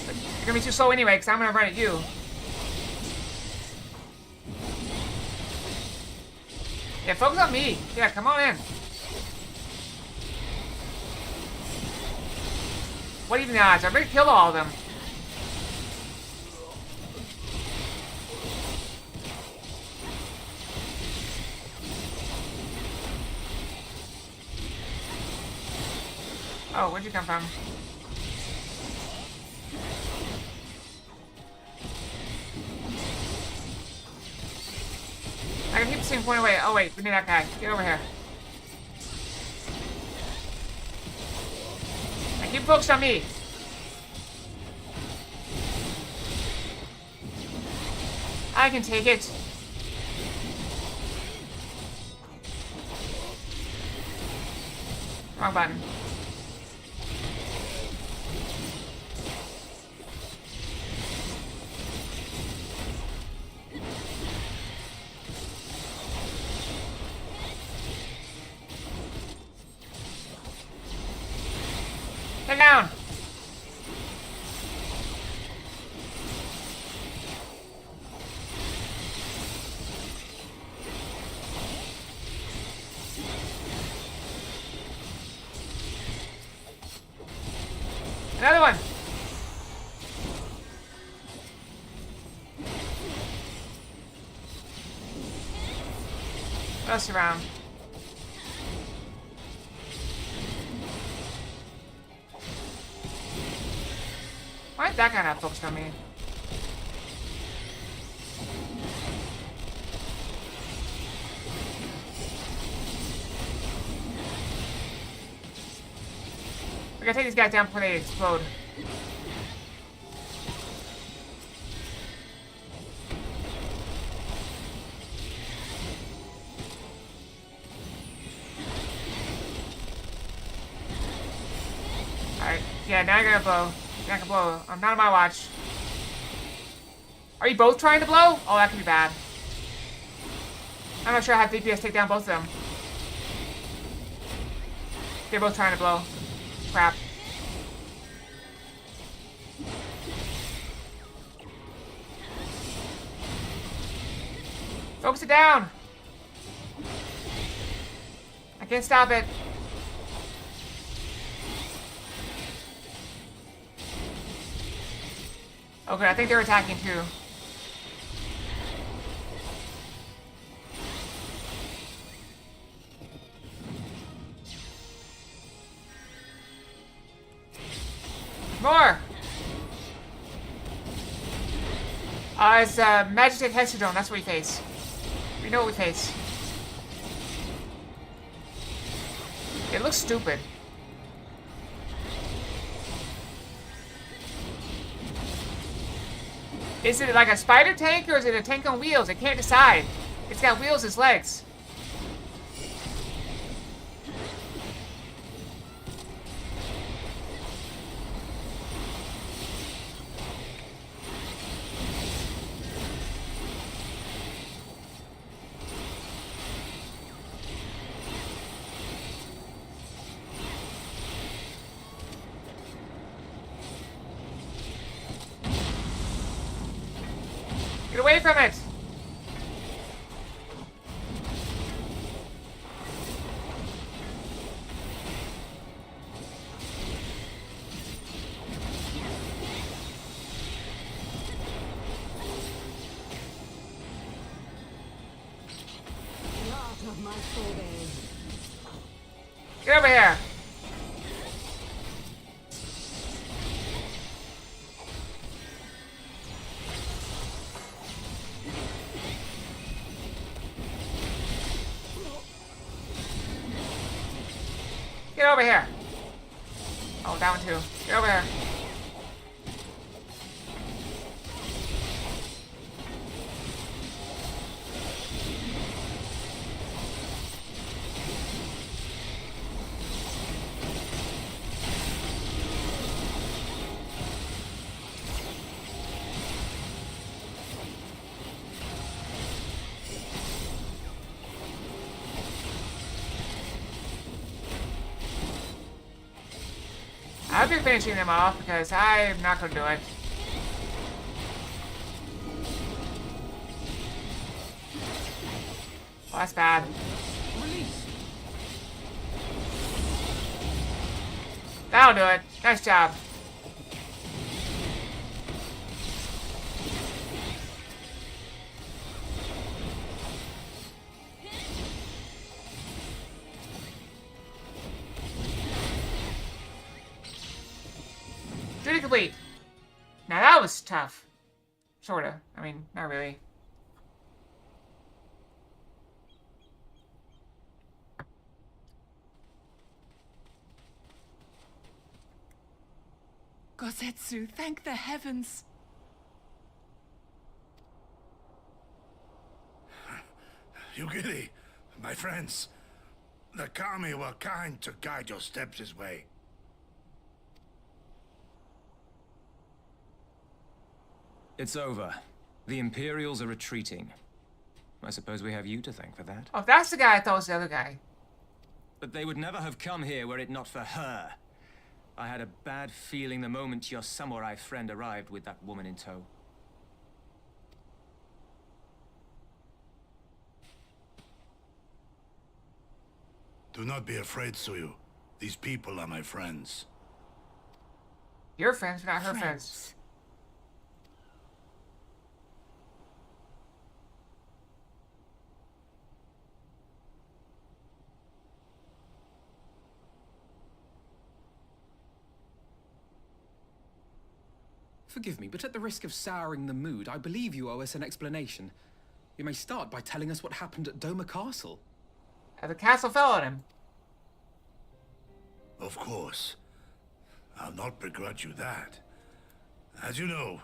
But you're gonna be too slow anyway, because I'm gonna run at you. Yeah, focus on me. Yeah, come on in. What even the odds? I've already killed all of them. Oh, where'd you come from? I can keep seeing point away. Oh wait, we need that guy. Get over here. I keep focused on me. I can take it. Wrong button. Get down. Another one. What else around? Why is that guy not focused on me? We gotta take these guys down before they explode. Alright, yeah, now you're gonna blow. You're not gonna blow. I'm not on my watch. Are you both trying to blow? Oh, that could be bad. I'm not sure I have DPS take down both of them. They're both trying to blow. Crap. Focus it down. I can't stop it. Okay, I think they're attacking too. More! It's Magitek Hexadrome, that's what we face. We know what we face. It looks stupid. Is it like a spider tank or is it a tank on wheels? I can't decide. It's got wheels as legs. Get away from it! Get over here! Get over here. Oh, that one too. Get over here. I'll be finishing them off because I'm not going to do it. Oh, that's bad. That'll do it. Nice job. Duty complete. Now that was tough. Sorta. I mean, not really. Gosetsu, thank the heavens. Yugiri, my friends, the Kami were kind to guide your steps this way. It's over. The Imperials are retreating. I suppose we have you to thank for that. Oh, if that's the guy, I thought it was the other guy. But they would never have come here were it not for her. I had a bad feeling the moment your samurai friend arrived with that woman in tow. Do not be afraid, Suyu. These people are my friends. Your friends, not her friends. Forgive me, but at the risk of souring the mood, I believe you owe us an explanation. You may start by telling us what happened at Doma Castle. The castle fell on him. Of course. I'll not begrudge you that. As you know,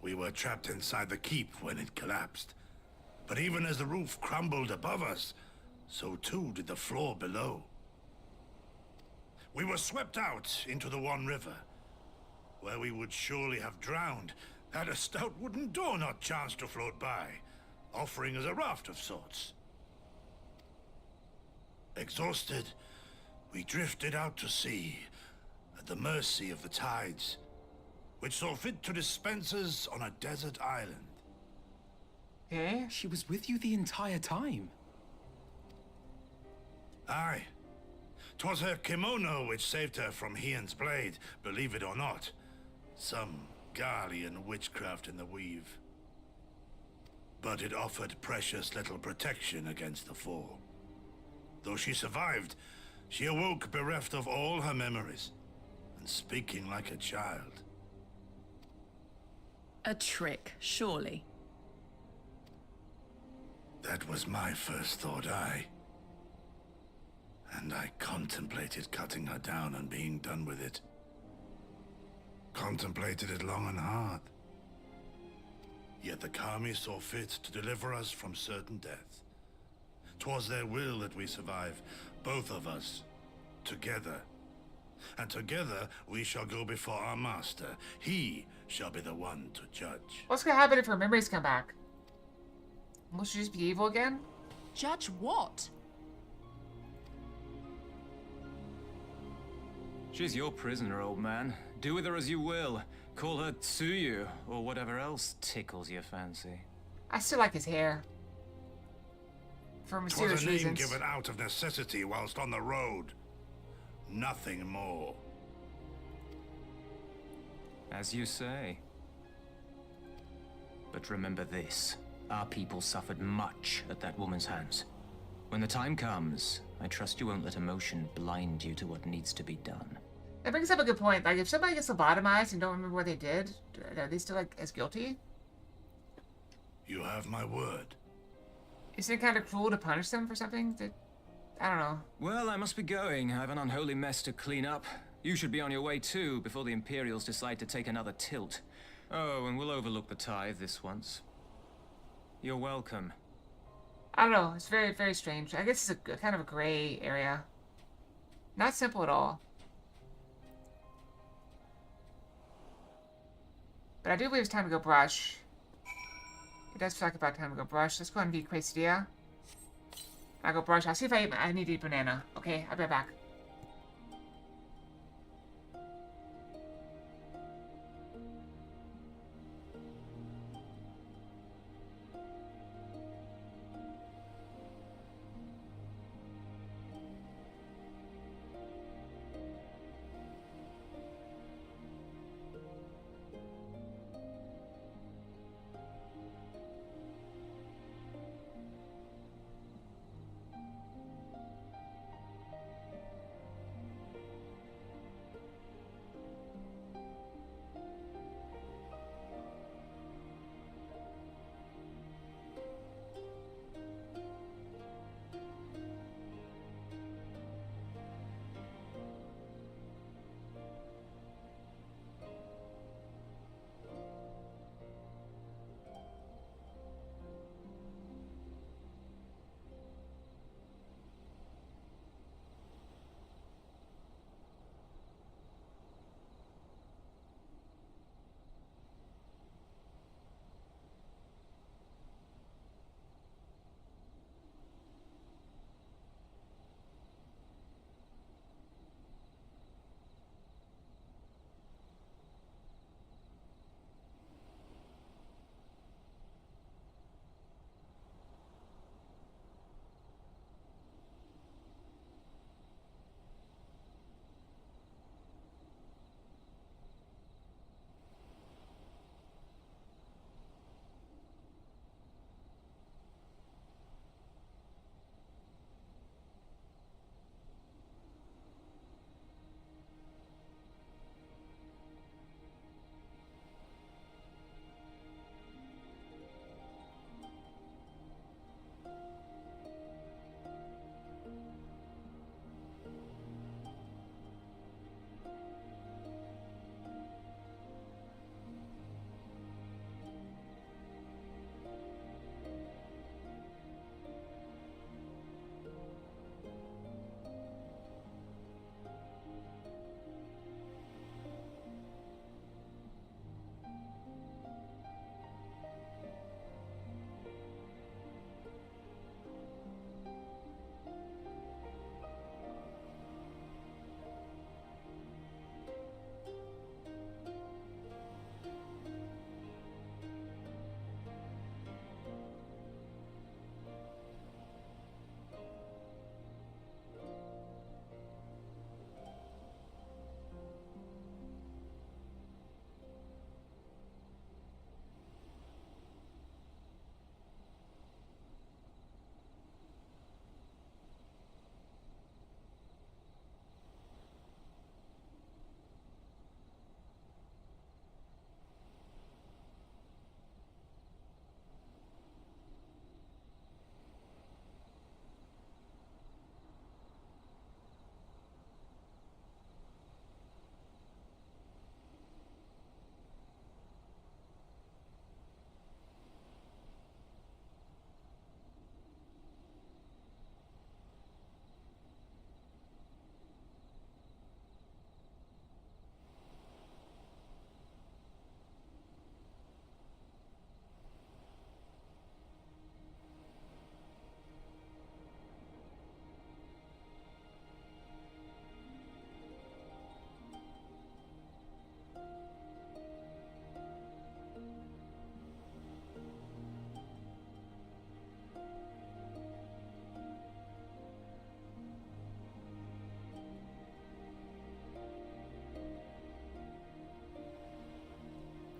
we were trapped inside the keep when it collapsed. But even as the roof crumbled above us, so too did the floor below. We were swept out into the One River, where we would surely have drowned had a stout wooden door not chanced to float by, offering us a raft of sorts. Exhausted, we drifted out to sea, at the mercy of the tides, which saw fit to dispense us on a desert island. Eh? She was with you the entire time. Aye. 'Twas her kimono which saved her from Hien's blade, believe it or not. Some Garlean witchcraft in the weave. But it offered precious little protection against the fall. Though she survived, she awoke bereft of all her memories, and speaking like a child. A trick, surely. That was my first thought, aye. And I contemplated cutting her down and being done with it. Contemplated it long and hard. Yet the Kami saw fit to deliver us from certain death. 'Twas their will that we survive, both of us, together. And together we shall go before our master. He shall be the one to judge. What's gonna happen if her memories come back? Will she just be evil again? Judge what? She's your prisoner, old man. Do with her as you will. Call her Tsuyu, or whatever else tickles your fancy. I still like his hair. For 'Twas mysterious a name reasons. given out of necessity whilst on the road. Nothing more. As you say. But remember this. Our people suffered much at that woman's hands. When the time comes, I trust you won't let emotion blind you to what needs to be done. That brings up a good point. Like, if somebody gets lobotomized and don't remember what they did, are they still, like, as guilty? You have my word. Isn't it kind of cruel to punish them for something that... I don't know. Well, I must be going. I have an unholy mess to clean up. You should be on your way too, before the Imperials decide to take another tilt. Oh, and we'll overlook the tithe this once. You're welcome. I don't know. It's very, very strange. I guess it's a kind of a gray area. Not simple at all. But I do believe it's time to go brush. It does feel like about time to go brush. Let's go ahead and eat quesadilla. I'll go brush. I'll see if I need to eat banana. Okay, I'll be right back.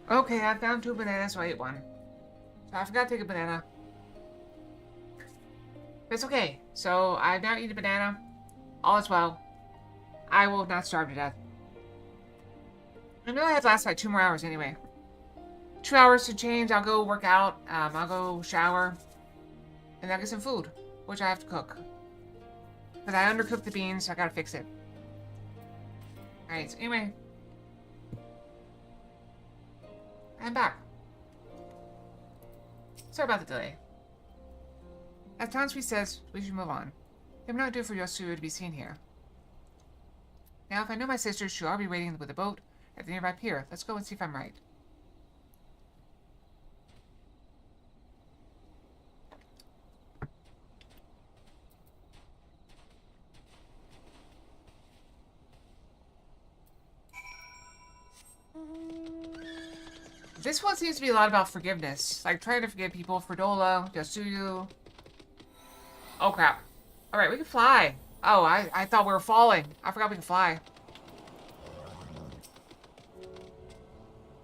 Okay, I found 2 bananas, so I ate 1. So I forgot to take a banana. But it's okay. So I've now eaten a banana. All is well. I will not starve to death. I know I have to last like 2 more hours anyway. 2 hours to change. I'll go work out. I'll go shower. And then I'll get some food, which I have to cook. Because I undercooked the beans, so I gotta fix it. Alright, so anyway. I'm back. Sorry about the delay. As Tansui says, we should move on. It would not do for Yosuyu to be seen here. Now, if I know my sisters, she'll all be waiting with a boat at the nearby pier. Let's go and see if I'm right. This one seems to be a lot about forgiveness. Like, trying to forgive people. Fordola, Yosuyu. Oh, crap. Alright, we can fly. Oh, I thought we were falling. I forgot we can fly.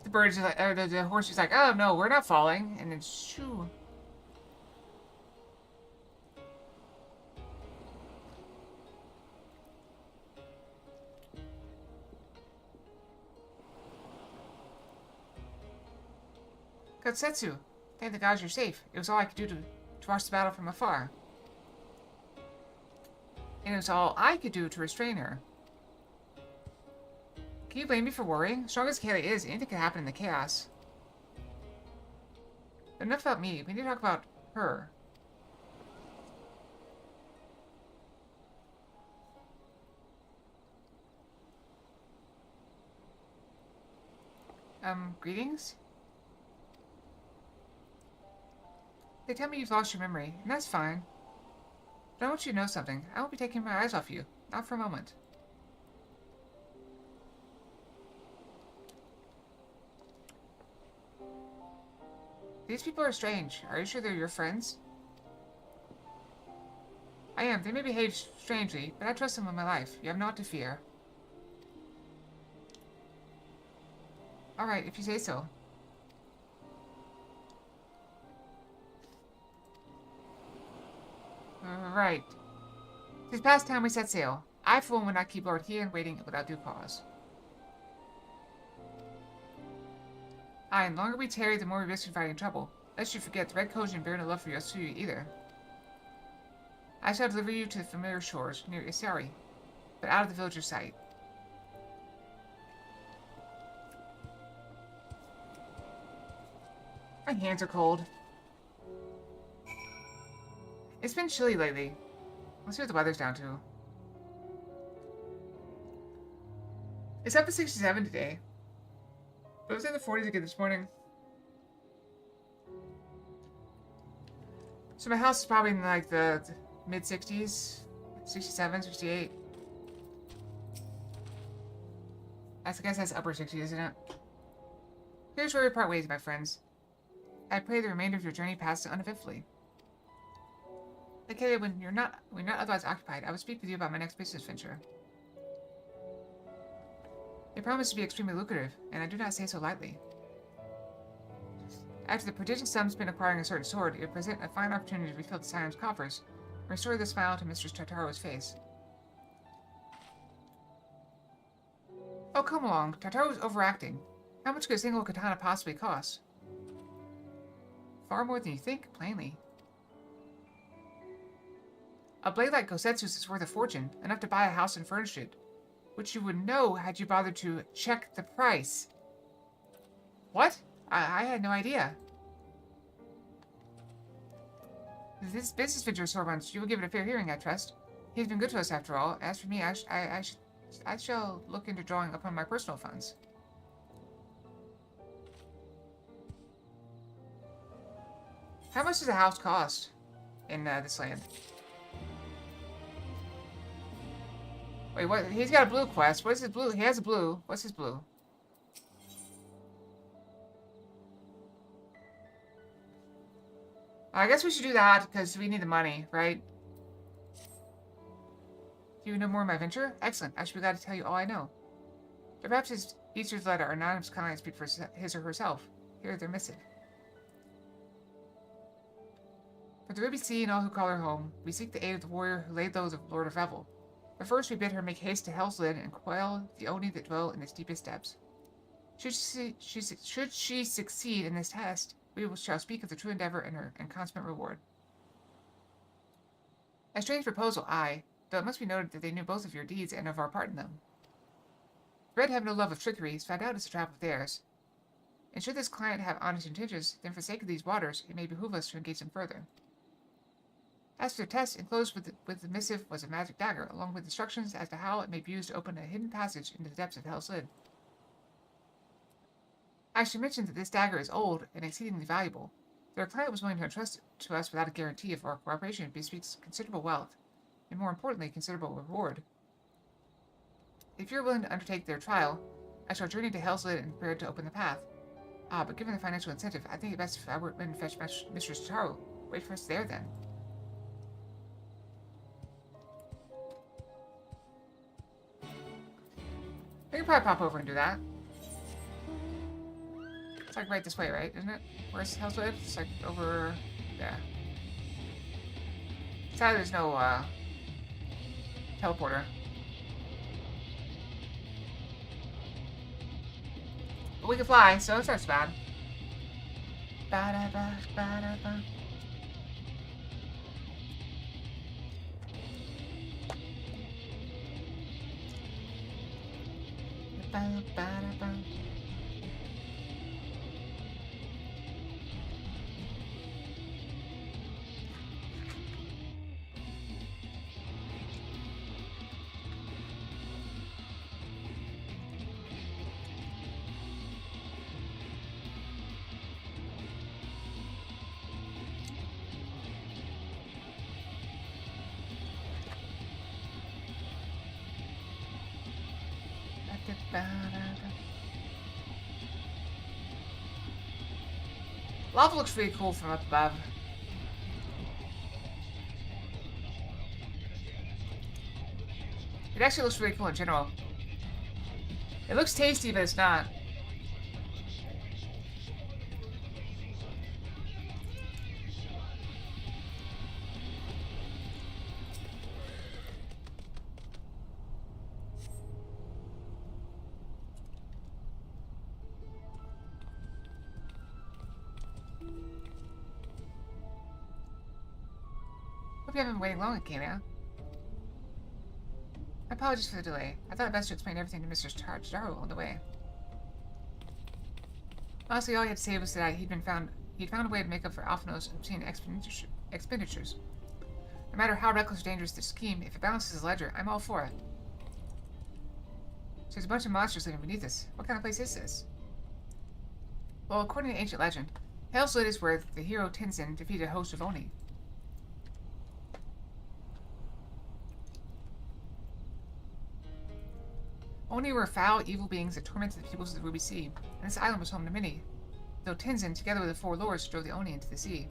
The bird is like, the horse is like, oh, no, we're not falling. And then, shoo. Kotsetsu, thank the gods you're safe. It was all I could do to watch the battle from afar. And it was all I could do to restrain her. Can you blame me for worrying? Strong as Kaylee is, anything can happen in the chaos. But enough about me. We need to talk about her. Greetings? They tell me you've lost your memory, and that's fine. But I want you to know something. I won't be taking my eyes off you. Not for a moment. These people are strange. Are you sure they're your friends? I am. They may behave strangely, but I trust them with my life. You have naught to fear. Alright, if you say so. Right. It is past time we set sail. I, for one, would not keep Lord Heian waiting without due cause. Aye, and the longer we tarry, the more we risk inviting trouble. Lest you forget, the Red Kojin bear no love for Yosuyu either. I shall deliver you to the familiar shores, near Isari, but out of the villager's sight. My hands are cold. It's been chilly lately. Let's see what the weather's down to. It's up to 67 today. But it was in the 40s again this morning. So my house is probably in like the mid-60s. 67, 68. I guess that's upper 60s, isn't it? Here's where we part ways, my friends. I pray the remainder of your journey passes uneventfully. Okay, when you're not otherwise occupied, I will speak with you about my next business venture. It promises to be extremely lucrative, and I do not say so lightly. After the prodigious sum spent acquiring a certain sword, it would present a fine opportunity to refill the Scion's coffers, and restore the smile to Mistress Tartaro's face. Oh, come along. Tartaro's overacting. How much could a single katana possibly cost? Far more than you think, plainly. A blade like Kosetsu's is worth a fortune, enough to buy a house and furnish it, which you would know had you bothered to check the price. What? I had no idea. This business venture of Sorbonne's, you will give it a fair hearing, I trust. He's been good to us after all. As for me, I shall look into drawing upon my personal funds. How much does a house cost in this land? Wait, what? He's got a blue quest. What is his blue? He has a blue. What's his blue? I guess we should do that because we need the money, right? Do you know more of my venture? Excellent. I should be glad to tell you all I know. But perhaps Easter's letter, our anonymous client speak for his or herself. Here their missive. For the Ruby Sea and all who call her home, we seek the aid of the warrior who laid low the Lord of Revel. But first we bid her make haste to Hell's Lid and quell the Oni that dwell in its deepest depths. Should she succeed in this test, we shall speak of the true endeavor and consummate reward. A strange proposal, aye, though it must be noted that they knew both of your deeds and of our part in them. The Red have no love of trickery, is found out as a trap of theirs. And should this client have honest intentions, then for sake of these waters, it may behoove us to engage them further. As for the test, enclosed with the missive was a magic dagger, along with instructions as to how it may be used to open a hidden passage into the depths of Hell's Lid. I should mention that this dagger is old and exceedingly valuable. Their client was willing to entrust it to us without a guarantee of our cooperation bespeaks considerable wealth, and more importantly, considerable reward. If you're willing to undertake their trial, I shall journey to Hell's Lid and prepare to open the path. Ah, but given the financial incentive, I think it best if I were to fetch Mistress Taro. Wait for us there, then. We can probably pop over and do that. It's like right this way, right? Isn't it? Where's Hell's Lid? It's like over there. Sadly, there's no teleporter. But we can fly, so it's not so bad. Ba-da-ba, ba-da-ba. Ba-da-ba. Lava looks really cool from up above. It actually looks really cool in general. It looks tasty, but it's not. Hope you haven't been waiting long, Akemia. My apologies for the delay. I thought it best to explain everything to Mr. Taro on the way. Honestly, all he had to say was that he'd found a way to make up for Alphino's obscene expenditures. No matter how reckless or dangerous the scheme, if it balances his ledger, I'm all for it. So there's a bunch of monsters living beneath us. What kind of place is this? Well, according to ancient legend, Hell's Lid is where the hero Tenzin defeated a host of Oni. Oni were foul, evil beings that tormented the peoples of the Ruby Sea, and this island was home to many, though Tenzin, together with the four lords, drove the Oni into the sea.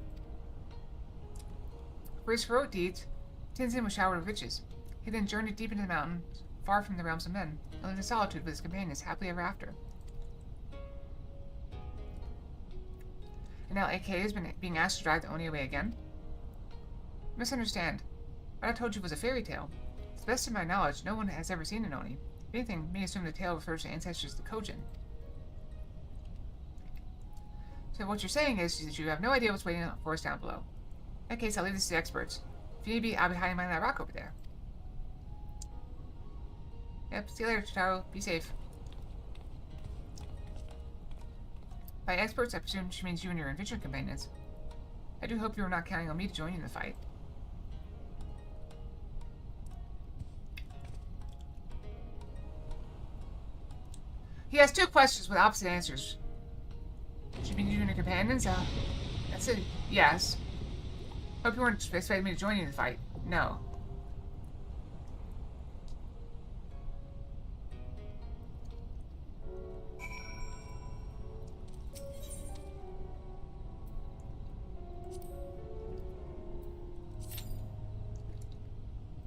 For his heroic deeds, Tenzin was showered with riches. He then journeyed deep into the mountains, far from the realms of men, and lived in solitude with his companions happily ever after. And now AK has been being asked to drive the Oni away again? Misunderstand. What I told you was a fairy tale. To the best of my knowledge, no one has ever seen an Oni. If anything, many assume the tale refers to ancestors of the Kojin. So what you're saying is that you have no idea what's waiting for us down below. In that case, I'll leave this to the experts. If you need me, I'll be hiding behind that rock over there. Yep, see you later, Taro. Be safe. By experts, I presume she means you and your adventure companions. I do hope you are not counting on me to join you in the fight. He has two questions with opposite answers. Should be you and your companions? That's a yes. Hope you weren't expecting me to join you in the fight. No.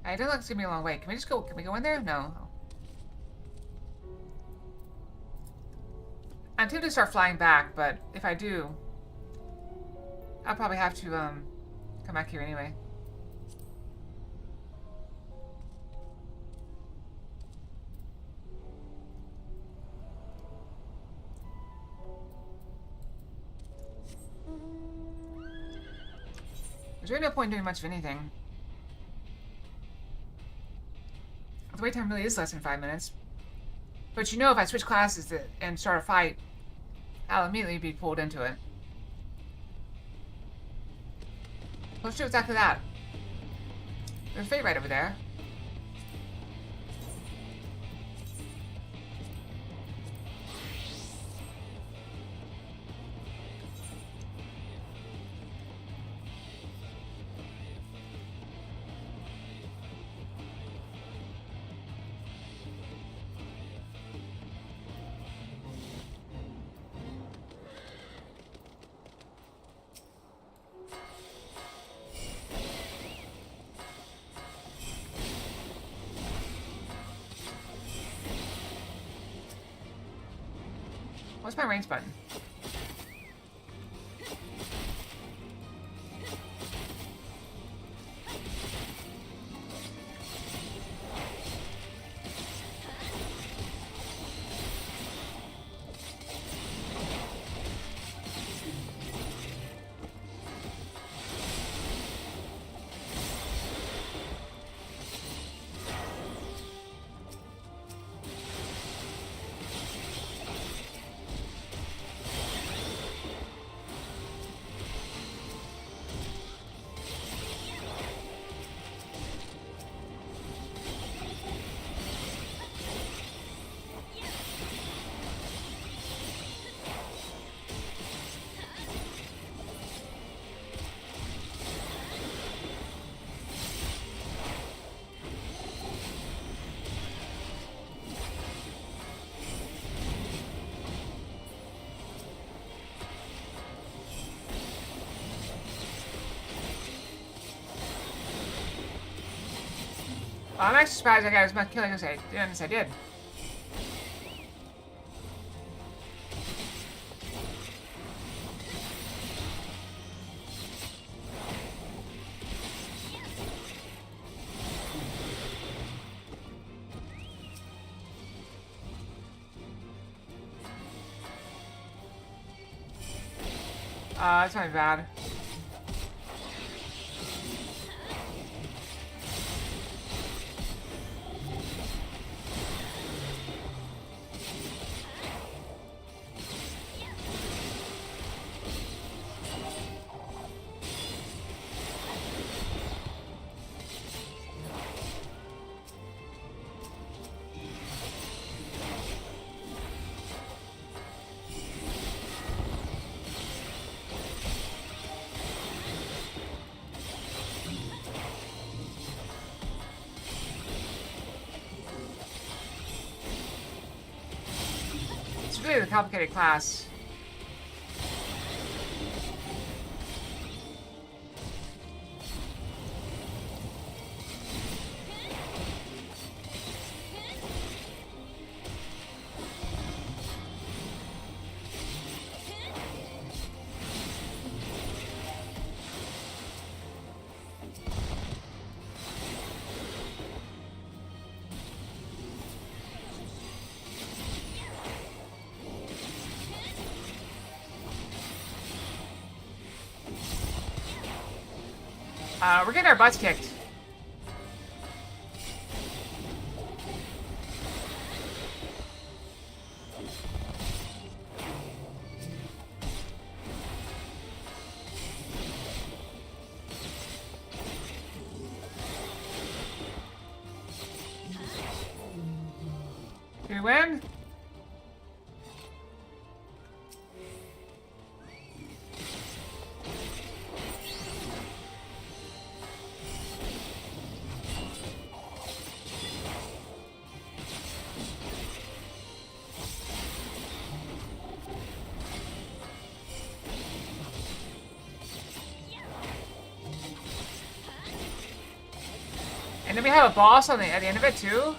It doesn't look like it's gonna be a long way. Can we go in there? No. I'm tempted to start flying back, but if I do, I'll probably have to come back here anyway. There's really no point in doing much of anything. The wait time really is less than 5 minutes. But you know, if I switch classes and start a fight, I'll immediately be pulled into it. Let's do exactly that. There's Fate right over there. What's my range button? Well, I'm actually surprised I got as much killing as I did. That's not bad. It's really a complicated class. We're getting our butts kicked. Did we win? And then we have a boss at the end of it too.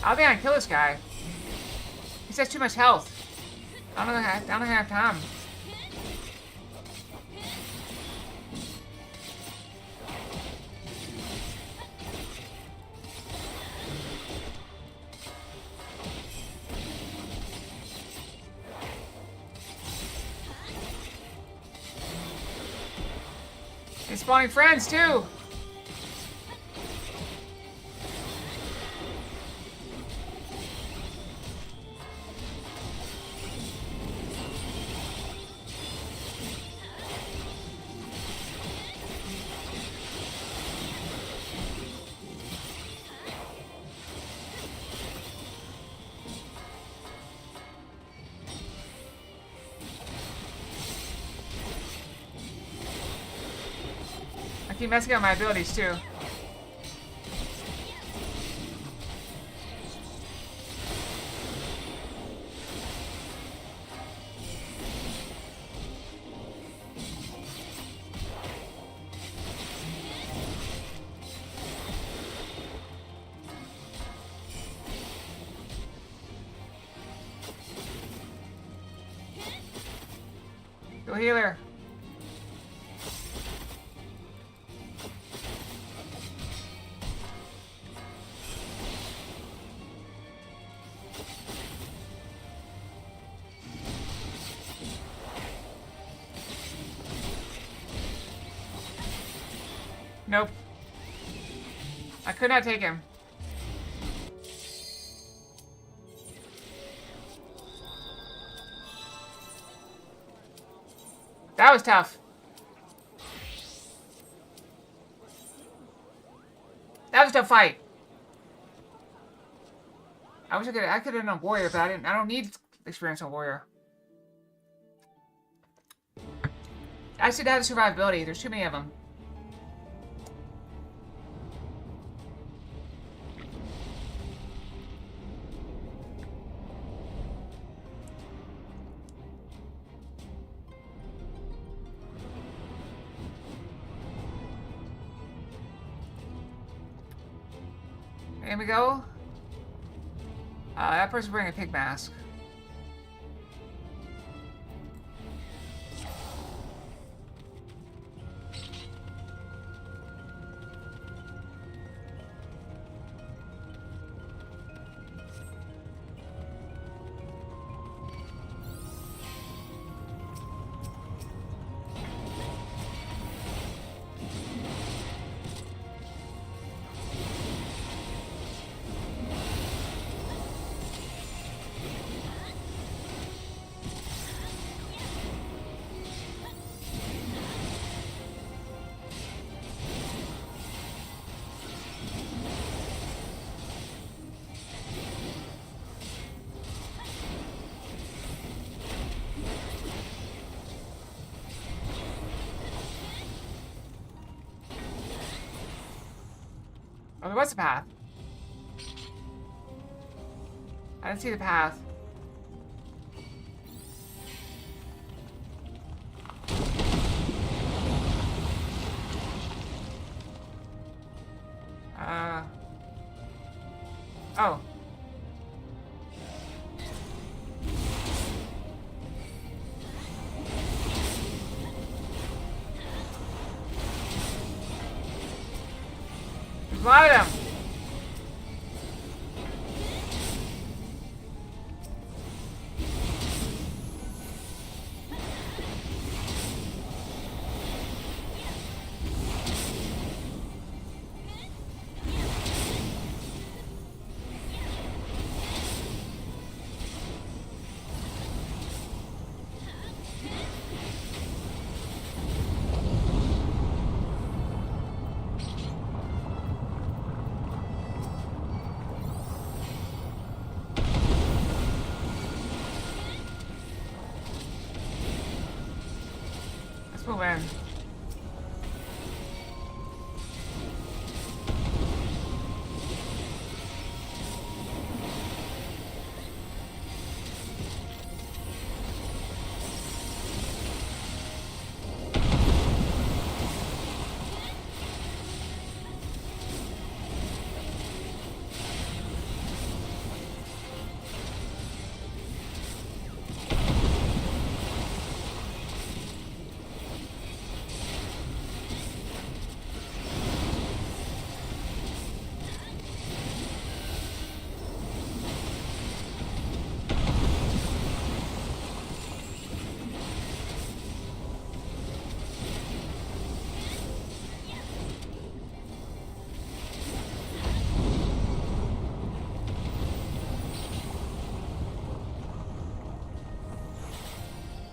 I don't think I can kill this guy. He says too much health. I don't think I have time. He's spawning friends too. I keep messing up my abilities too. Go healer. Nope. I could not take him. That was tough. That was a tough fight. I wish I could have done a warrior, but I don't need experience on warrior. I should have the survivability. There's too many of them. Here we go. That person's wearing a pig mask. Oh, there was a path. I didn't see the path. Oh. There's a lot of them. Let's move in.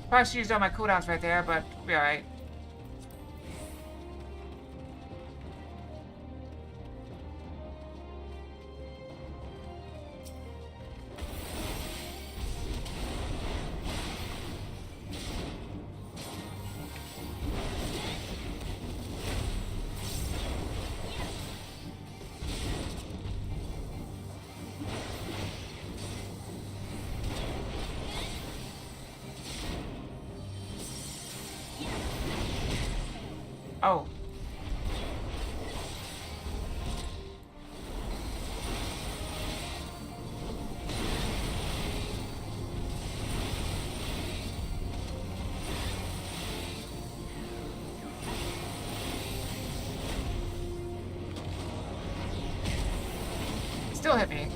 Probably should use all my cooldowns right there, but we'll be alright. Oh. Still hit me.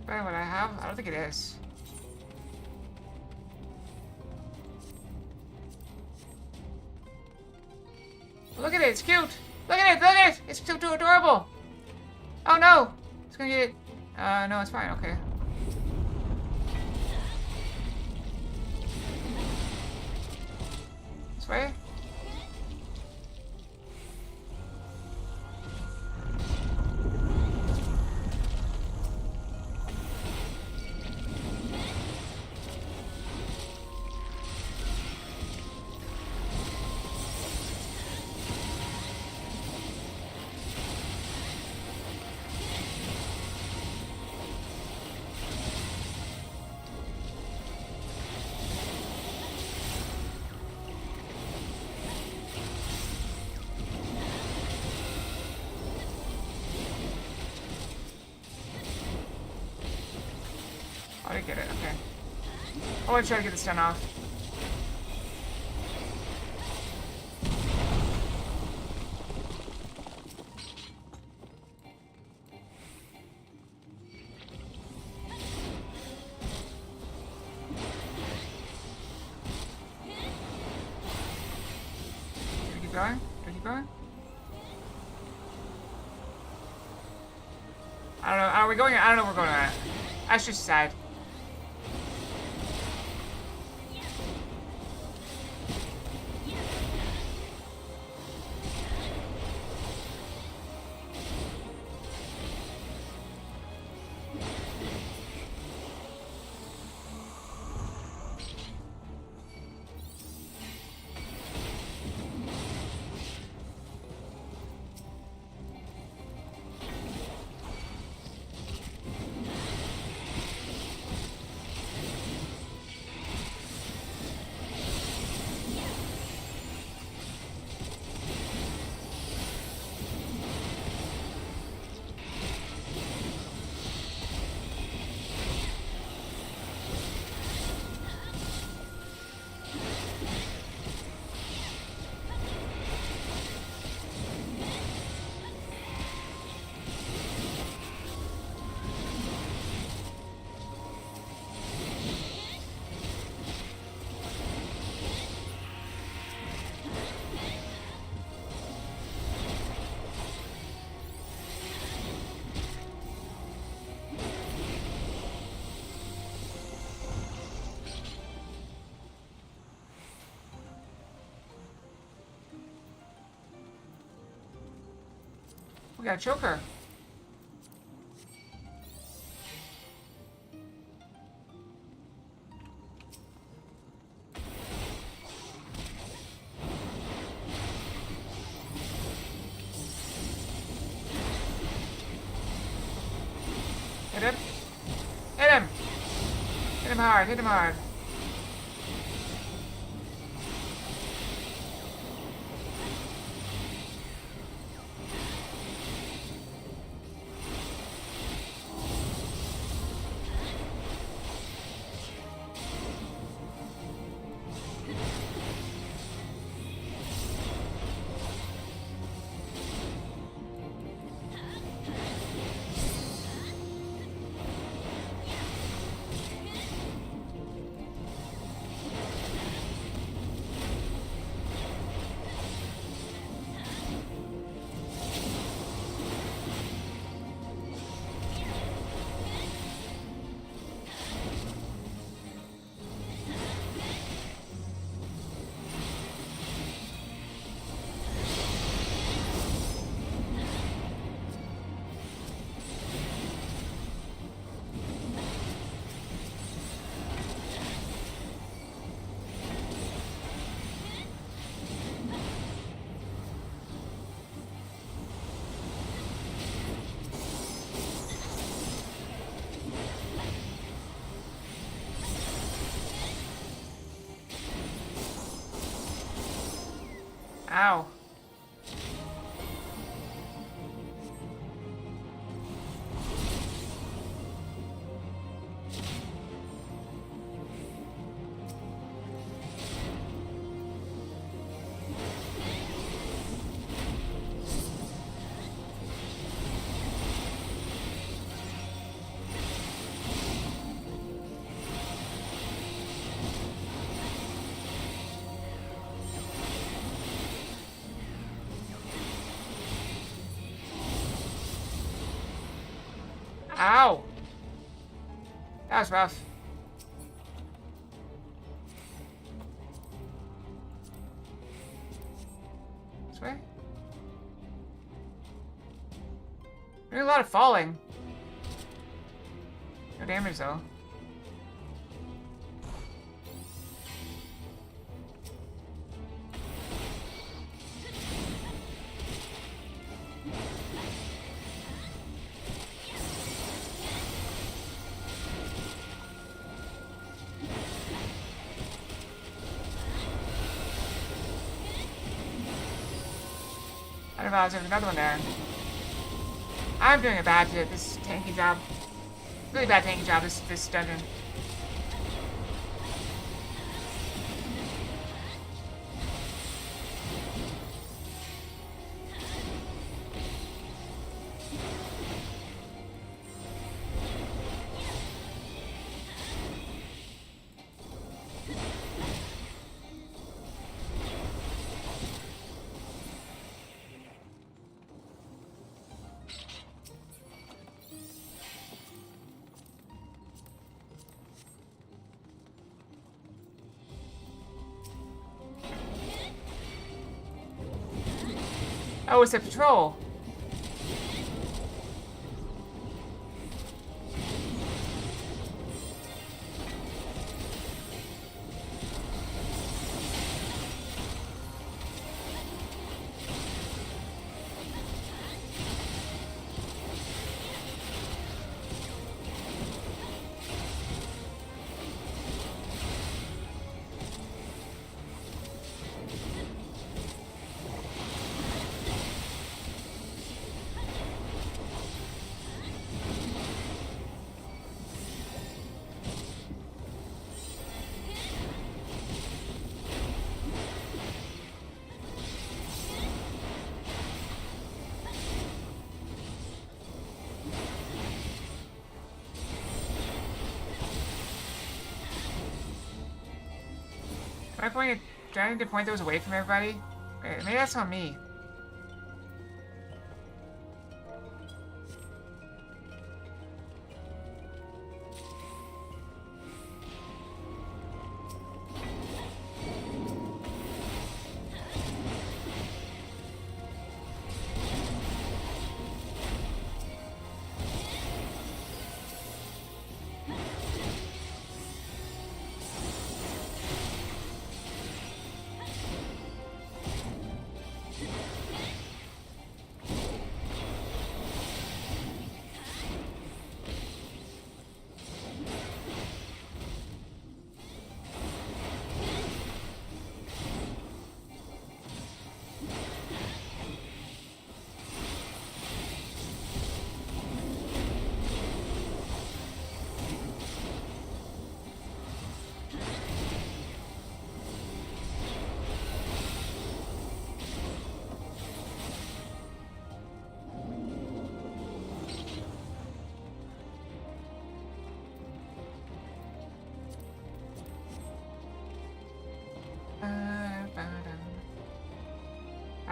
Better what I have? I don't think it is. Look at it, it's cute! Look at it, look at it! It's too adorable! Oh no! It's gonna get it. No, it's fine, okay. This way? Oh, I get it, okay. I want to try to get this done off. Do we keep going? Do we keep going? I don't know. Are we going? I don't know where we're going at. I should decide. we gotta choke her. Hit him. Hit him. Hit him hard. Hit him hard. Ow. Ow! That was rough. This way? Doing a lot of falling. No damage though. I didn't realize there was another one there. I'm doing a bad at this tanky job. Really bad tanky job this dungeon. Oh, it's a patrol. Do I need to point those away from everybody? Maybe that's on me.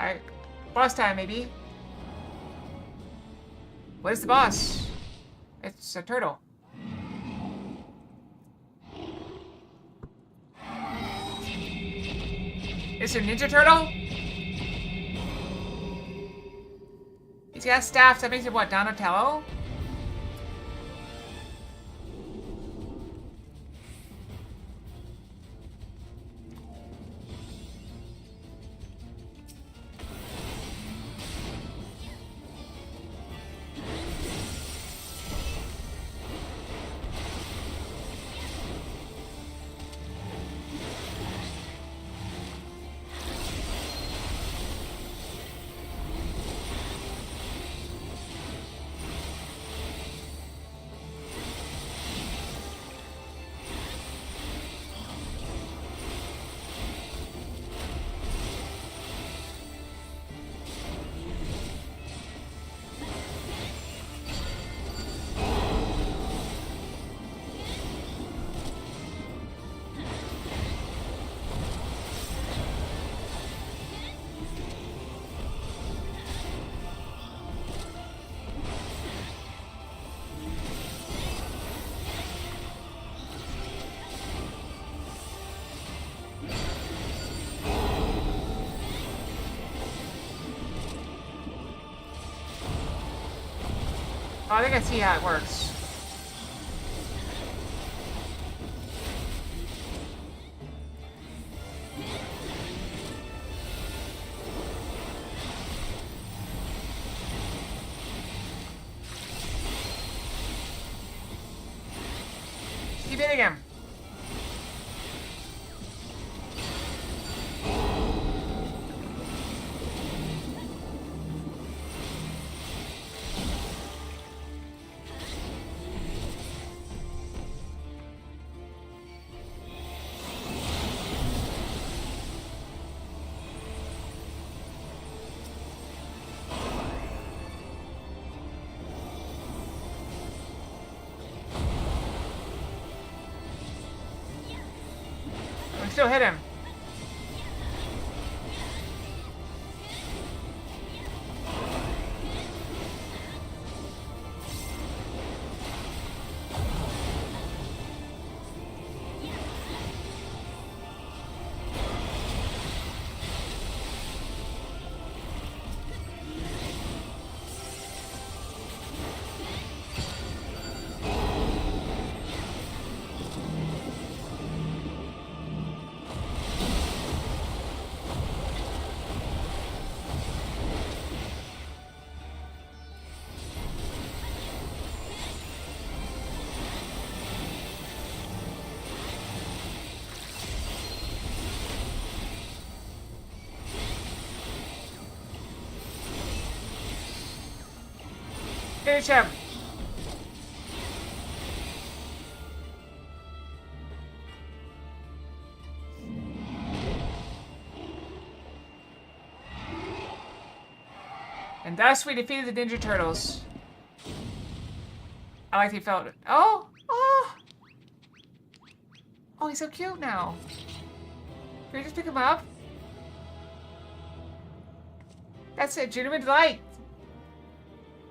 Alright. Boss time, maybe. What is the boss? It's a turtle. It's a Ninja Turtle? He's got staff, that makes him what, Donatello? Oh, I think I see how it works. Keep hitting him. Still hit him. Finish him. And thus we defeated the Ninja Turtles. I like he felt it. Oh! Oh! Oh, he's so cute now. Can we just pick him up? That's a genuine delight.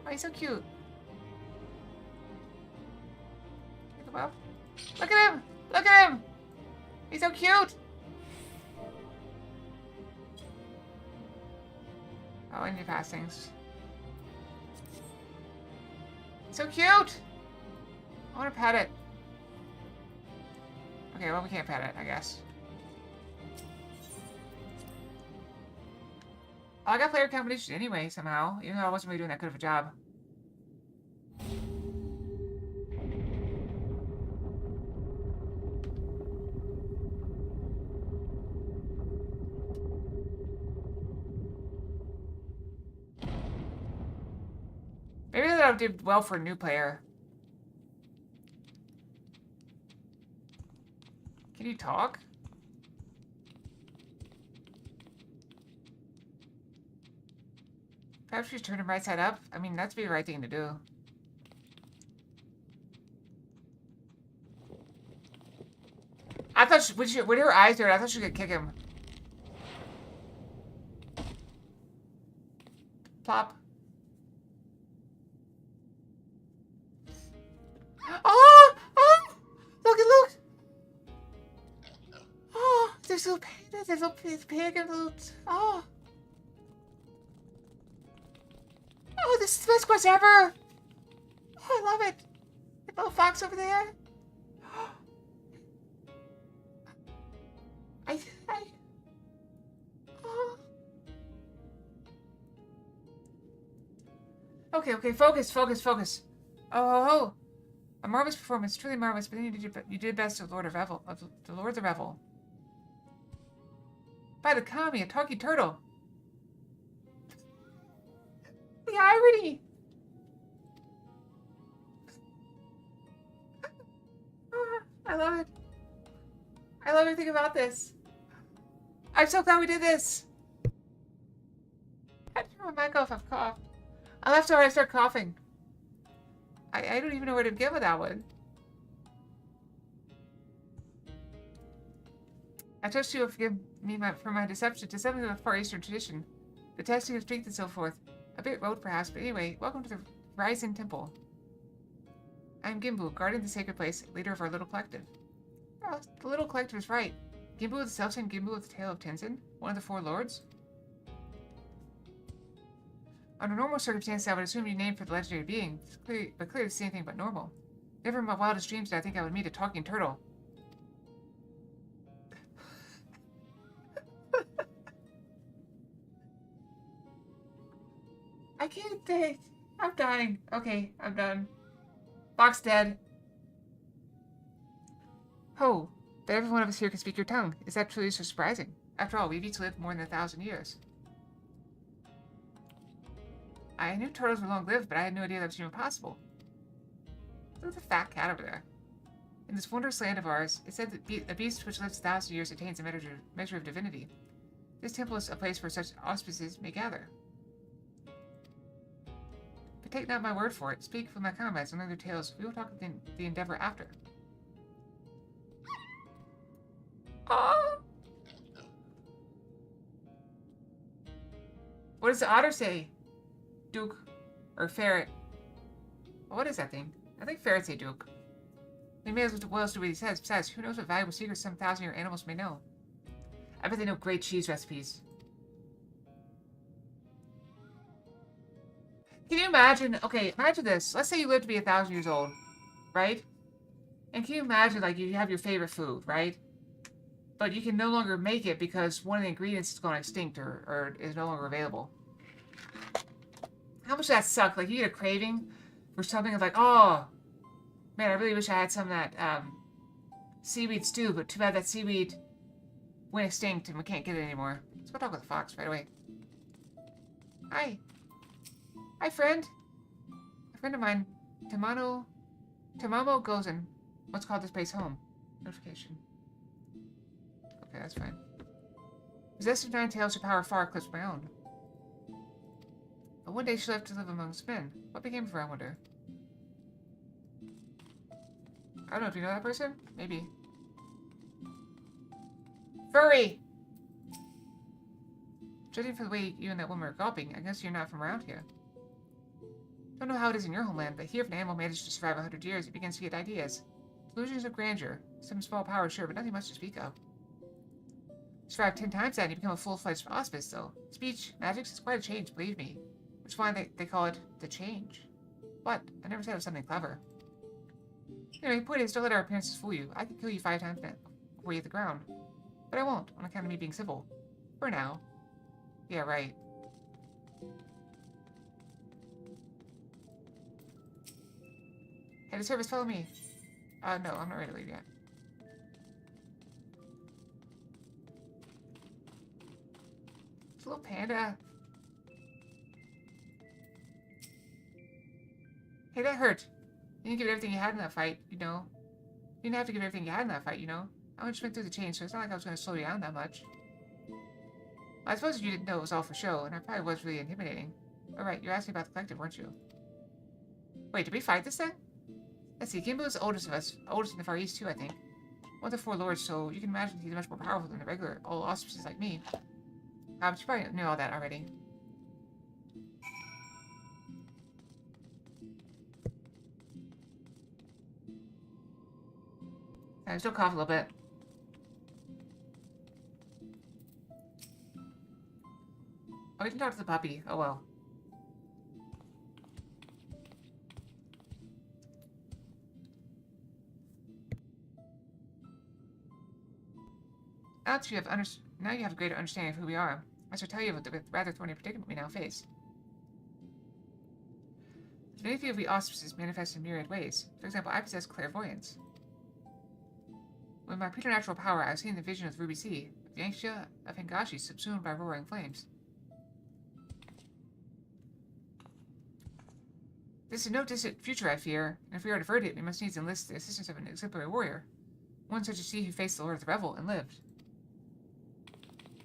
Oh, he's so cute. Pick him up. Look at him! Look at him! He's so cute! Oh, I need to pass things. So cute! I want to pet it. Okay, well, we can't pet it, I guess. Oh, I got player combinations anyway, somehow. Even though I wasn't really doing that good of a job. Maybe that did well for a new player. Can you talk? Perhaps she's turned him right side up? I mean, that'd be the right thing to do. I thought when her eyes were, I thought she could kick him. Plop. Oh! Oh! Look! Oh, there's little panda, there's little pig and little... Oh! Oh, this is the best quest ever! Oh, I love it! The little fox over there. Oh. Okay, focus. Oh. A marvelous performance, truly marvelous, but then you did best of the Lord of the Revel. By the kami, a talking turtle. The irony! I love it. I love everything about this. I'm so glad we did this. I turn my mic off, I've coughed. I left when I start coughing. I don't even know where to begin with that one. I trust you will forgive me for my deception to something of the Far Eastern tradition. The testing of strength and so forth. A bit rote perhaps, but anyway, welcome to the Rising Temple. I'm Gimbu, guardian of the sacred place, leader of our little collective. Oh, the little collective is right. Gimbu is the self-same Gimbu of the Tale of Tenzin, one of the four lords. Under normal circumstances, I would assume you named for the legendary being, but clearly it's anything but normal. Never in my wildest dreams did I think I would meet a talking turtle. I can't think. I'm dying. Okay, I'm done. Fox dead. Ho, that every one of us here can speak your tongue. Is that truly so surprising? After all, we've each lived more than 1,000 years. I knew turtles were long-lived, but I had no idea that was even possible. Look at the fat cat over there. In this wondrous land of ours, it said that a beast which lives 1,000 years attains a measure of divinity. This temple is a place where such auspices may gather. But take not my word for it. Speak with my comrades and learn their tales. We will talk of the endeavor after. Oh! What does the otter say? Duke. Or ferret. What is that thing? I think ferrets say Duke. They may as well do what he says. Besides, who knows what valuable secrets some 1,000-year animals may know? I bet they know great cheese recipes. Can you imagine? Okay, imagine this. Let's say you live to be 1,000 years old, right? And can you imagine, like, you have your favorite food, right? But you can no longer make it because one of the ingredients is going extinct or is no longer available. How much does that suck? Like, you get a craving for something of like, oh, man, I really wish I had some of that seaweed stew, but too bad that seaweed went extinct and we can't get it anymore. Let's go talk with the fox right away. Hi. Hi, friend. A friend of mine, Tamamo Gozen, once called this place home. Notification. Okay, that's fine. Possessed of 9 tails, her power far eclipsed my own. But one day she left to live amongst men. What became of her, I wonder? I don't know, do you know that person? Maybe. Furry! Judging from the way you and that woman are gawping, I guess you're not from around here. Don't know how it is in your homeland, but here if an animal managed to survive 100 years, it begins to get ideas. Delusions of grandeur. Some small power, sure, but nothing much to speak of. Survive 10 times that and you become a full-fledged auspice, though. Speech, magic is quite a change, believe me. Which is why they call it the change. What? I never said it was something clever. Anyway, the point is, don't let our appearances fool you. I could kill you 5 times before you hit the ground. But I won't, on account of me being civil. For now. Yeah, right. Head of service, follow me. No, I'm not ready to leave yet. It's a little panda. Hey, that hurt. You didn't give it everything you had in that fight, you know. You didn't have to give everything you had in that fight, you know. I just went through the change, so it's not like I was going to slow you down that much. Well, I suppose you didn't know it was all for show, and I probably was really intimidating. Alright, you were asking about the collective, weren't you? Wait, did we fight this thing? Let's see, Gimbu is the oldest of us. Oldest in the Far East, too, I think. One of the 4 lords, so you can imagine he's much more powerful than the regular old auspices like me. But you probably knew all that already. I still cough a little bit. Oh, we can talk to the puppy. Oh well. Now you have a greater understanding of who we are. I shall tell you about the rather thorny predicament we now face. The divinity of the auspices manifests in myriad ways. For example, I possess clairvoyance. With my preternatural power, I have seen the vision of the Ruby Sea, of Yangsha of Hingashi subsumed by roaring flames. This is no distant future, I fear, and if we are to avert it, we must needs enlist the assistance of an exemplary warrior. One such as he who faced the Lord of the Revel and lived.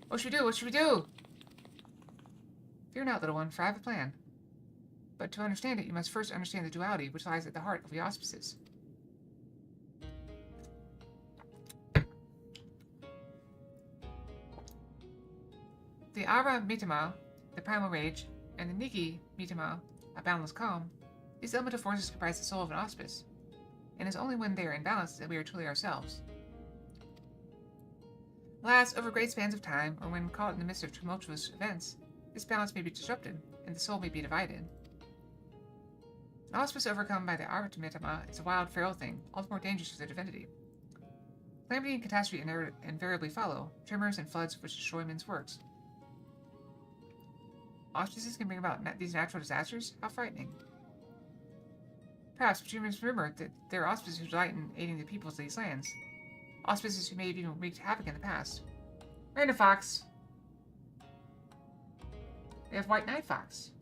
What should we do? What should we do? Fear not, little one, for I have a plan. But to understand it, you must first understand the duality which lies at the heart of the auspices. The Ara Mitama, the primal rage, and the Niki Mitama, a boundless calm, these elemental forces comprise the soul of an auspice, and it is only when they are in balance that we are truly ourselves. Alas, over great spans of time, or when caught in the midst of tumultuous events, this balance may be disrupted, and the soul may be divided. An auspice overcome by the Artemitama is a wild, feral thing, all the more dangerous to their divinity. Calamity and catastrophe invariably follow, tremors and floods which destroy men's works. Auspices can bring about these natural disasters? How frightening. Perhaps, but humans remember that there are auspices who delight in aiding the peoples of these lands. Auspices who may have even wreaked havoc in the past. Random fox. They have white night fox.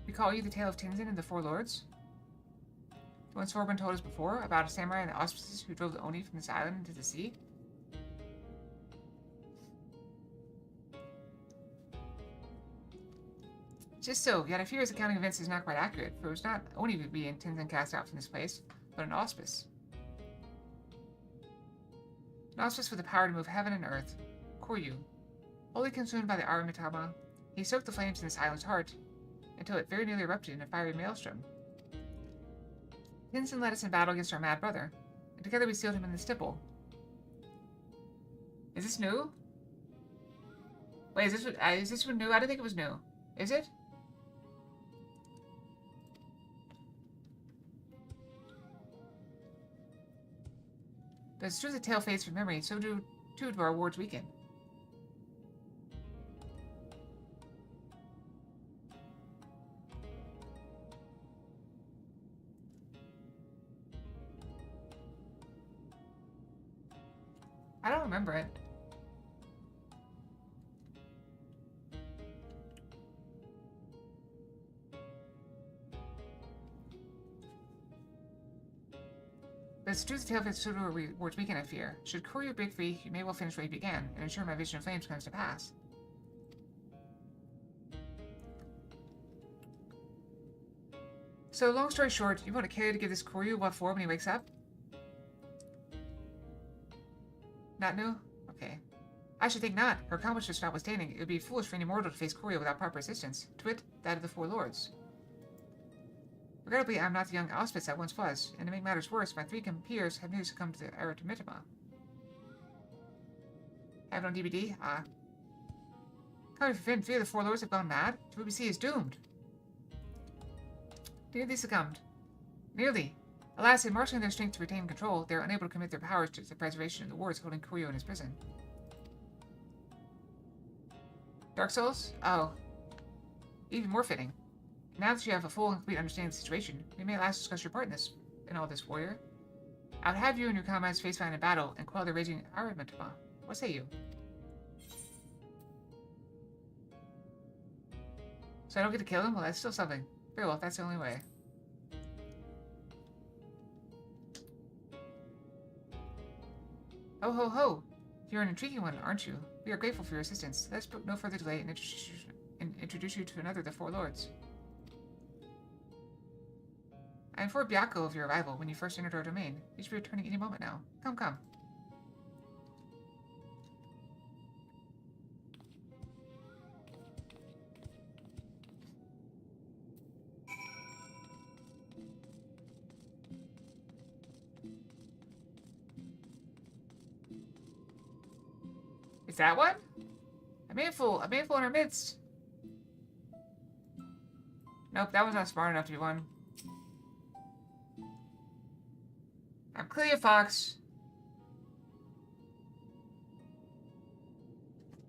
Recall you the tale of Tinzin and the Four Lords? The one Sorbin told us before about a samurai and the auspices who drove the Oni from this island into the sea? Just so, yet I fear his accounting of events is not quite accurate, for it was not Oni we and Tinzin cast out from this place, but an auspice. An auspice with the power to move heaven and earth. Koryu. Wholly consumed by the Aramitama, he soaked the flames in this island's heart, until it very nearly erupted in a fiery maelstrom. Tinzin led us in battle against our mad brother, and together we sealed him in the stipple. Is this new? Wait, is this one new? I don't think it was new. Is it? But as true as the tale fades from memory, so too do our awards weaken. I don't remember it. But it's true the tale fits our rewards weekend, I fear. Should Koryu break free, you may well finish where he began, and ensure my vision of flames comes to pass. So, long story short, you want a carry to give this Koryu what for when he wakes up? Not new? Okay. I should think not. Her accomplishments notwithstanding, it would be foolish for any mortal to face Koryu without proper assistance. To wit, that of the Four Lords. Regrettably, I am not the young auspice I once was, and to make matters worse, my three compeers have nearly succumbed to the Artemitama. Have it on DVD? Ah. Coming for Finn, 3 of the Four Lords have gone mad? The Ruby Sea is doomed. Nearly succumbed. Nearly. Alas, in marshalling their strength to retain control, they are unable to commit their powers to the preservation of the wards holding Koryu in his prison. Dark Souls? Oh. Even more fitting. Now that you have a full and complete understanding of the situation, we may at last discuss your part in all this, warrior. I would have you and your comrades face down in battle and quell the raging Aramitama. What say you? So I don't get to kill him? Well, that's still something. Very well, if that's the only way. Ho ho ho! You're an intriguing one, aren't you? We are grateful for your assistance. Let's put no further delay and introduce you to another of the Four Lords. I informed Byakko of your arrival when you first entered our domain. You should be returning any moment now. Come, come. that one? A manful in our midst. Nope, that one's not smart enough to be one. I'm clearly a fox.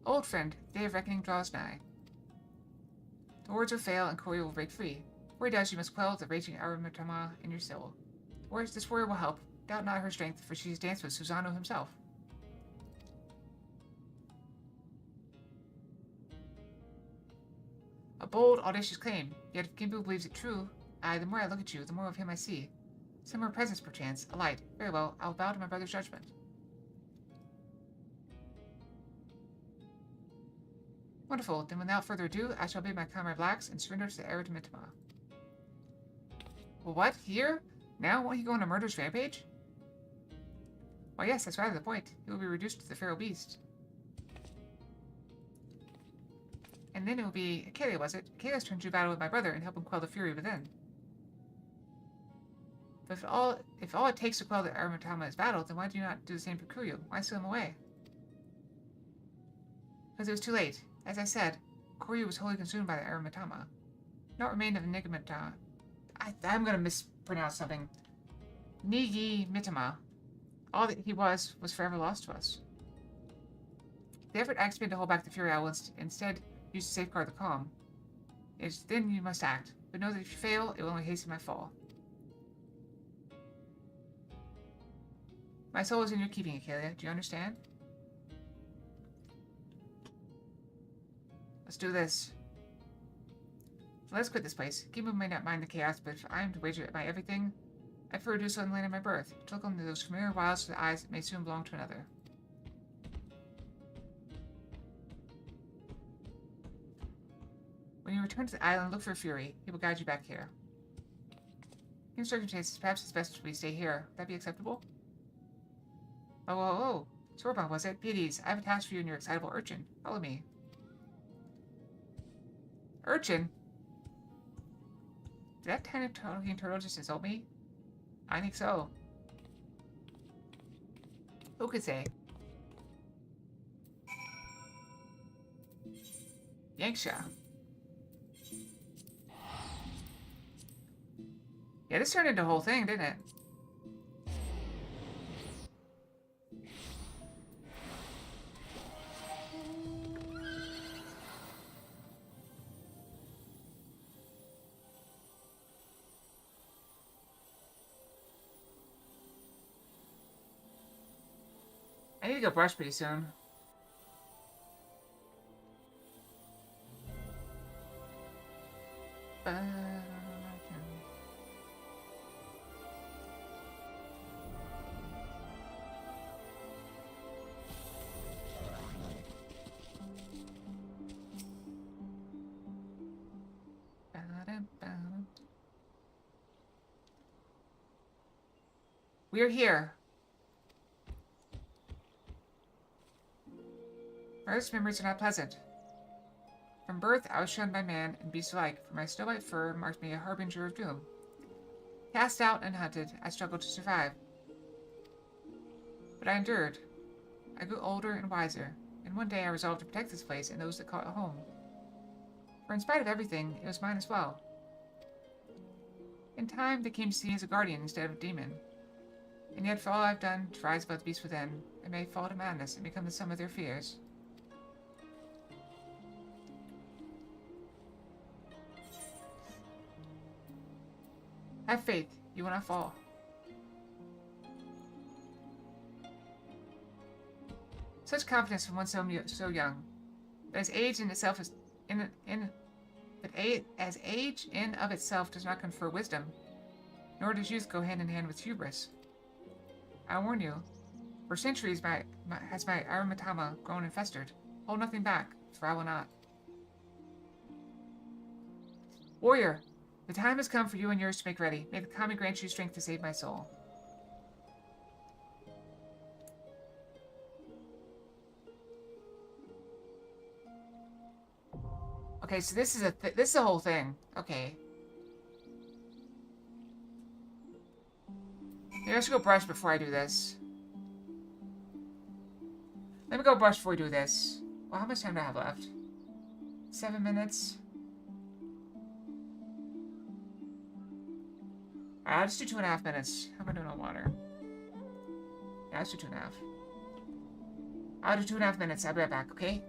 Old friend, the day of reckoning draws nigh. The words will fail and Corey will break free. Before he does, you must quell the raging aromatama in your soul. This warrior will help. Doubt not her strength, for she has danced with Susano himself. A bold, audacious claim. Yet if Gimbu believes it true, the more I look at you, the more of him I see. Some more presence, perchance, a light. Very well, I'll bow to my brother's judgment. Wonderful. Then without further ado, I shall bid my comrade relax and surrender to the Eruditama. Well, what? Here? Now? Won't he go on a murderous rampage? Why, yes, that's rather the point. He will be reduced to the feral beast. And then it will be Akelia, was it? Akelia's turn to battle with my brother and help him quell the fury within. But if all it takes to quell the Aromatama is battle, then why do you not do the same for Kuryu? Why seal him away? Because it was too late. As I said, Kuryu was wholly consumed by the Aromatama. Naught remained of the Nigamata. I'm gonna mispronounce something. Nigi Mitama. All that he was forever lost to us. The effort I expend to hold back the fury I will instead use to safeguard the calm. It is then you must act, but know that if you fail, it will only hasten my fall. My soul is in your keeping, Akelia. Do you understand? Let's do this. So let's quit this place. Gimbu may not mind the chaos, but if I am to wager my everything, I prefer to do so in the land of my birth. To look on those familiar wilds to the eyes that may soon belong to another. When you return to the island, look for Fury. He will guide you back here. In circumstances, perhaps it's best if we stay here. Would that be acceptable? Oh. Sorba, was it? Be at ease. I have a task for you and your excitable urchin. Follow me. Urchin? Did that tiny talking turtle just insult me? I think so. Who could say? Yanksha. Yeah, this turned into a whole thing, didn't it? I need to go brush pretty soon. We're here. My earliest memories are not pleasant. From birth, I was shunned by man and beast alike, for my snow-white fur marked me a harbinger of doom. Cast out and hunted, I struggled to survive. But I endured. I grew older and wiser, and one day I resolved to protect this place and those that call it home. For in spite of everything, it was mine as well. In time, they came to see me as a guardian instead of a demon. And yet, for all I've done to rise above the beast within, I may fall to madness and become the sum of their fears. Have faith, you will not fall. Such confidence from one so young. But as age in itself is as age in of itself does not confer wisdom, nor does youth go hand in hand with hubris. I warn you, for centuries has my Aromatama grown and festered. Hold nothing back, for I will not. Warrior, the time has come for you and yours to make ready. May the Kami grant you strength to save my soul. Okay, so this is a whole thing. Okay. Maybe I should go brush before I do this. Let me go brush before we do this. Well, how much time do I have left? 7 minutes. Alright, I'll just do 2.5 minutes. How am I doing on water? Yeah, let's do 2.5. I'll do 2.5 minutes. I'll be right back, okay?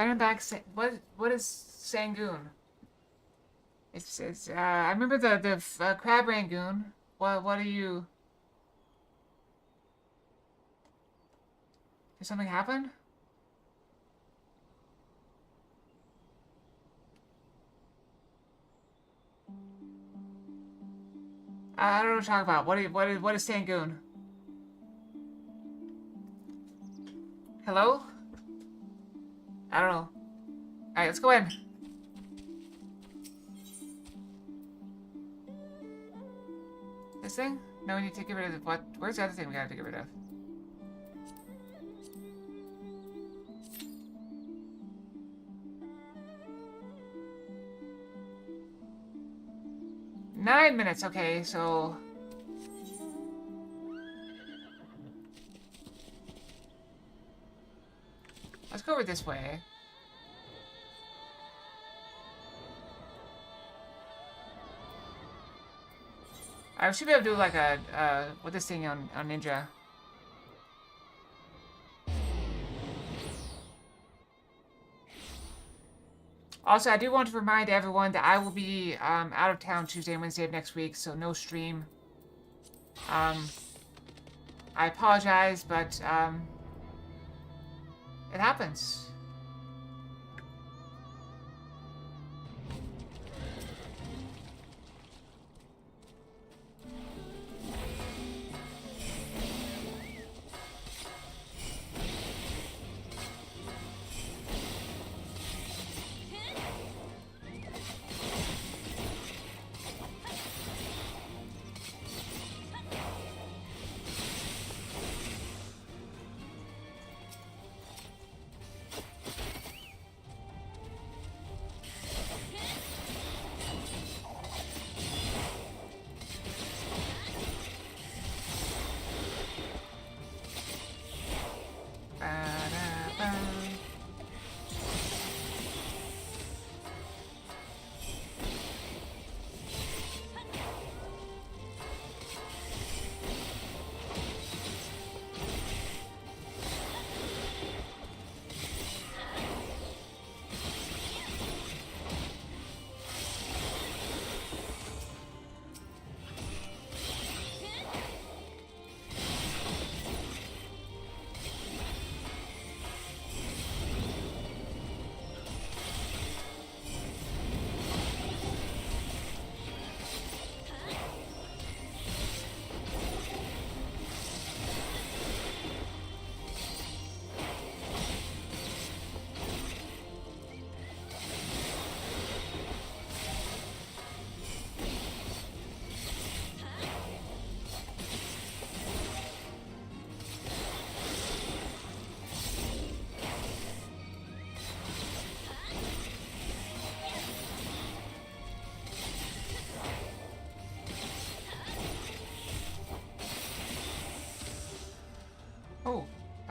I'm back. What is Sangoon? It's I remember the crab rangoon. What are you? Did something happen? I don't know what to talk about. What is Sangoon? Hello? I don't know. Alright, let's go in. This thing? No, we need to get rid of what? Where's the other thing we gotta get rid of? Nine minutes, okay, so... Let's go over this way. I should be able to do like a with this thing on Ninja. Also, I do want to remind everyone that I will be out of town Tuesday and Wednesday of next week, so no stream. I apologize, but it happens.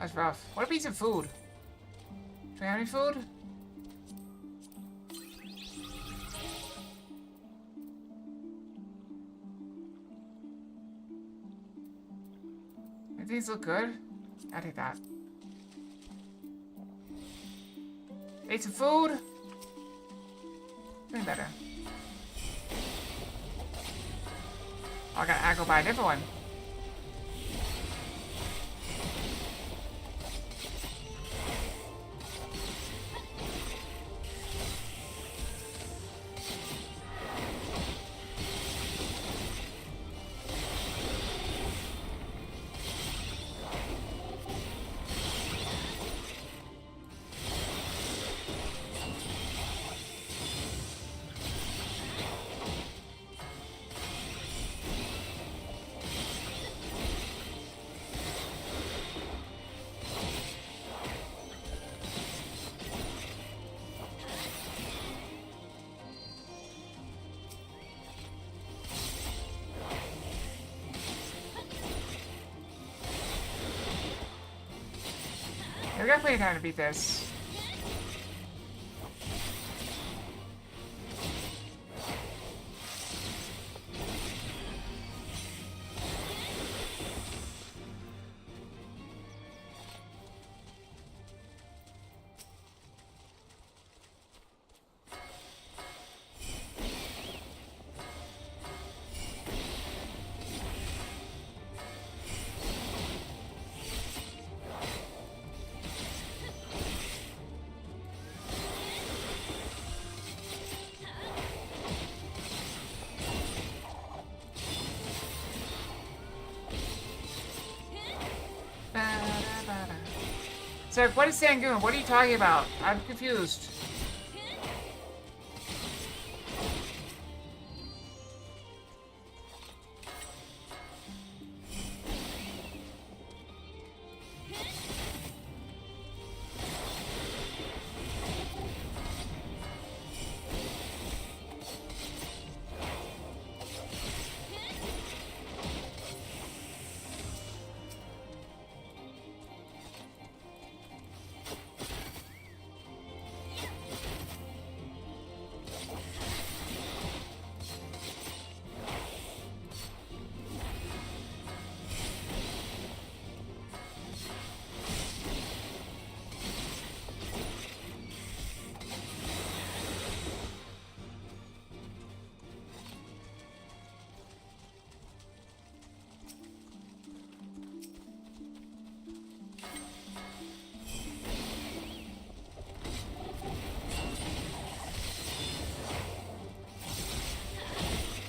That's rough. What a piece of food. Do we have any food? These look good. I'll take that. Ate some food. Doing better. Oh, I gotta go buy a different one. We got plenty of time to beat this. So, what is Sangoon? What are you talking about? I'm confused.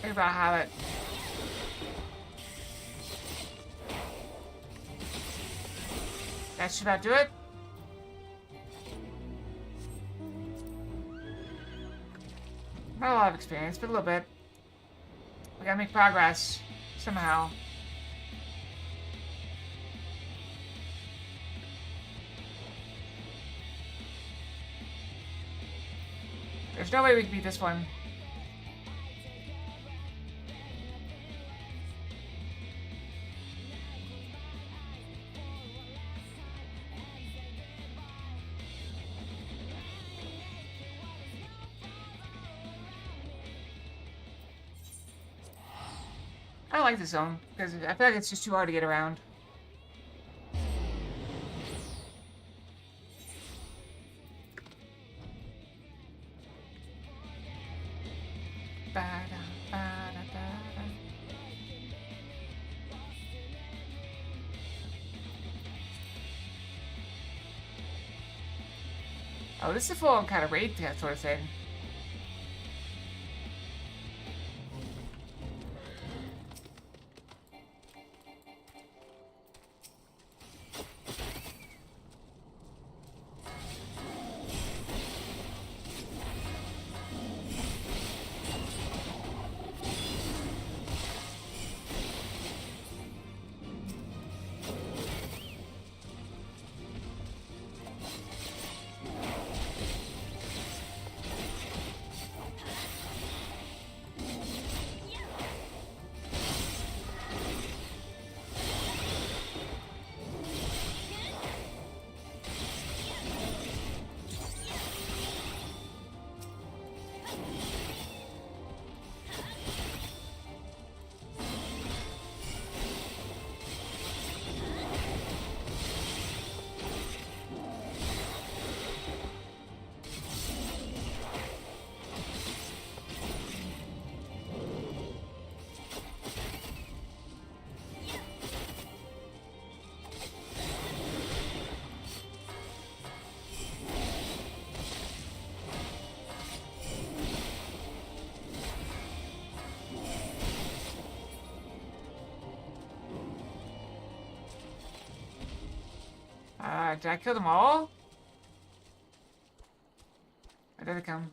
Think about how it. That should about do it. Not a lot of experience, but a little bit. We gotta make progress somehow. There's no way we can beat this one. I don't like this zone, because I feel like it's just too hard to get around. Oh, this is a full kind of raid sort of thing. Did I kill them all? Or did they come?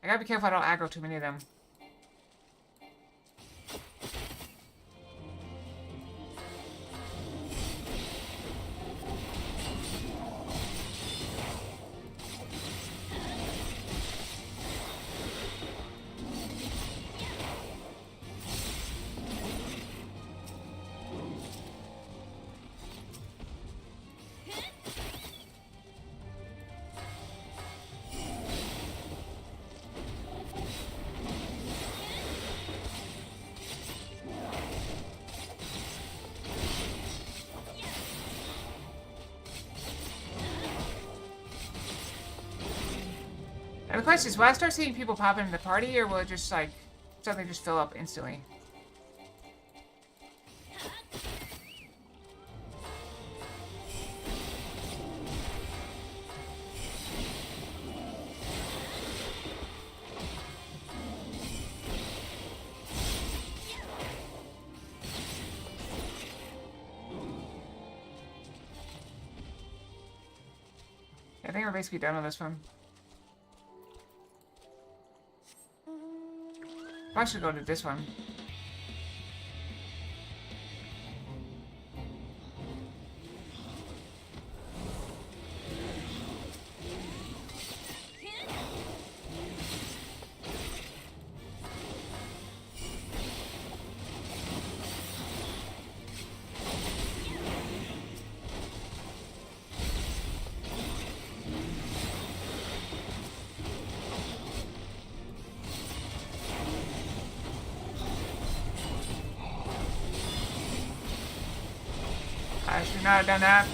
I gotta be careful I don't aggro too many of them. And the question is, will I start seeing people pop into the party, or will it just, like, suddenly just fill up instantly? I think we're basically done with this one. I should go to this one. I should not have done that.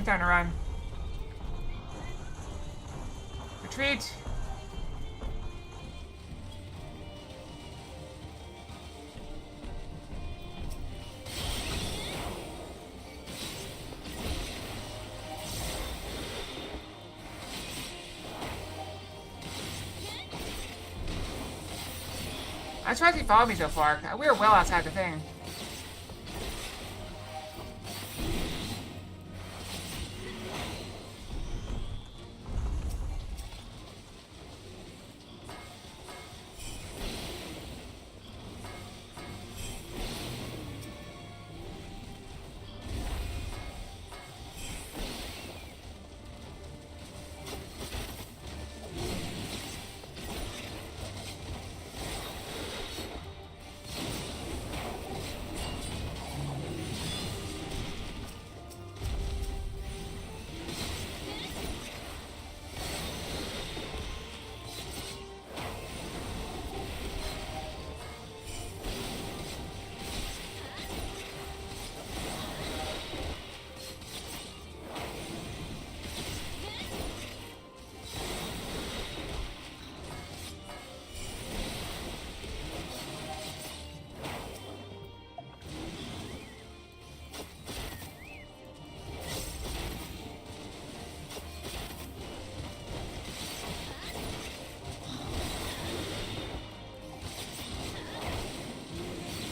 Time to run. Retreat. I'm surprised he followed me so far. We were well outside the thing.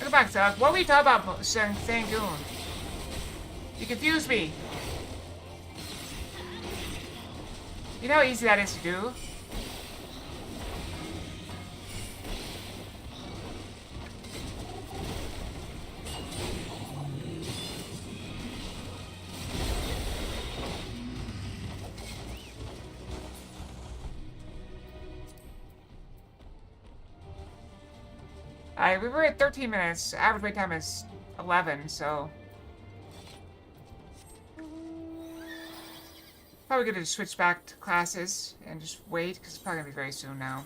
Go back, Doug. What were we talking about, Sangoon? You confused me. You know how easy that is to do? We were at 13 minutes. Average wait time is 11, so... Probably gonna switch back to classes and just wait, because it's probably gonna be very soon now.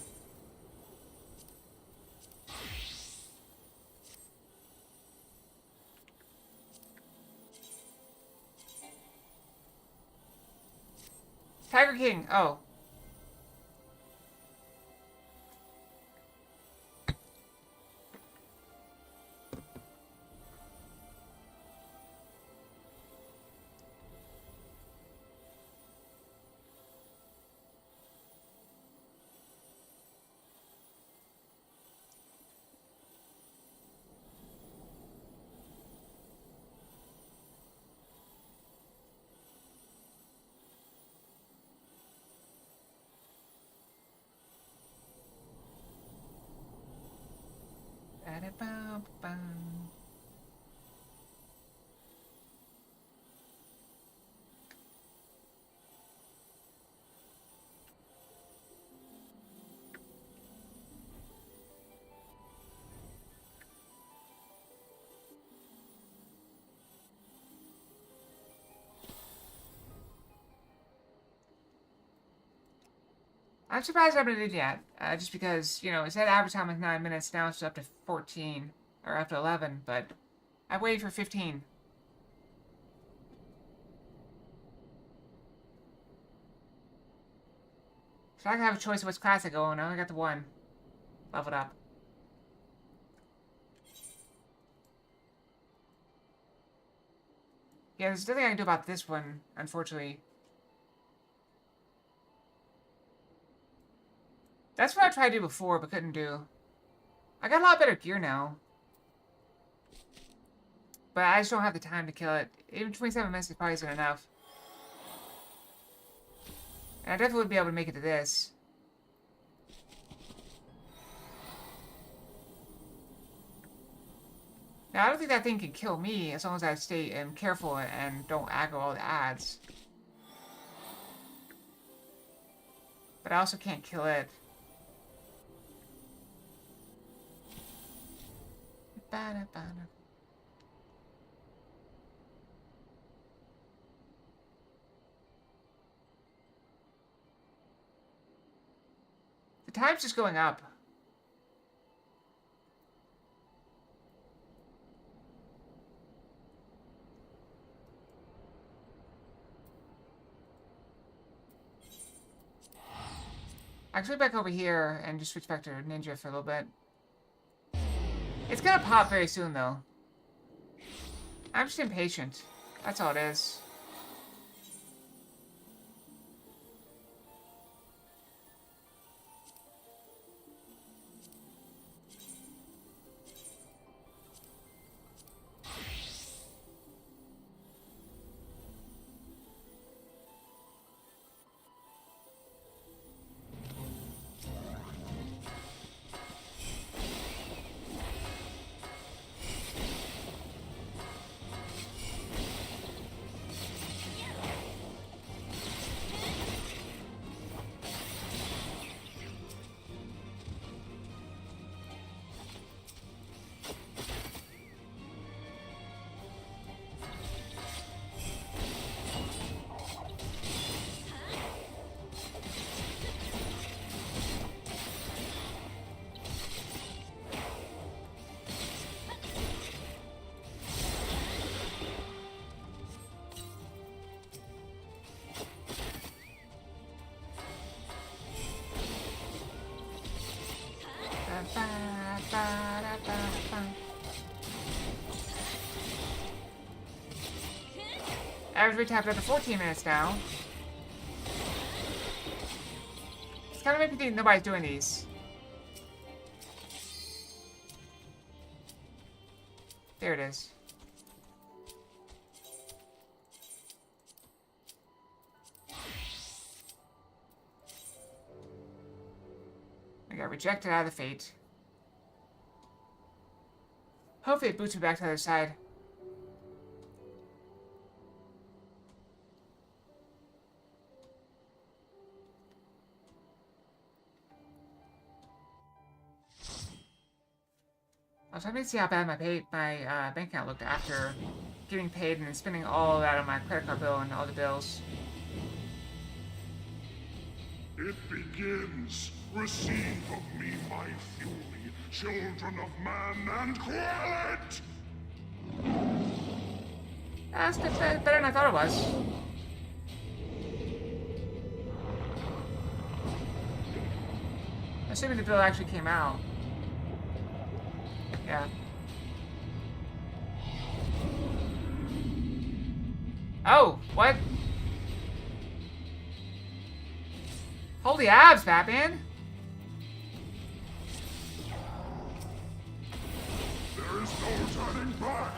Tiger King. Oh. Ba-da-bum-bum. I'm surprised I haven't did yet, just because, you know, it said average time was 9 minutes, now it's up to 14, or up to 11, but I waited for 15. So I can have a choice of which class I go on. I only got the one. Leveled up. Yeah, there's nothing I can do about this one, unfortunately. That's what I tried to do before, but couldn't do. I got a lot better gear now. But I just don't have the time to kill it. Even 27 minutes is probably isn't enough. And I definitely would be able to make it to this. Now, I don't think that thing can kill me as long as I stay careful and don't aggro all the ads. But I also can't kill it. Ba-da-ba-da. The time's just going up. I can switch back over here and just switch back to Ninja for a little bit. It's gonna pop very soon, though. I'm just impatient. That's all it is. Average retap after 14 minutes now. It's kind of making me think nobody's doing these. There it is. I got rejected out of the fate. Hopefully it boots me back to the other side. Also, let me see how bad my bank account looked after getting paid and then spending all that on my credit card bill and all the bills. It begins. Receive of me my fury, children of man, and quell it! That's better than I thought it was. Assuming the bill actually came out. Yeah. Oh, what? Holy abs, Batman! There is no turning back.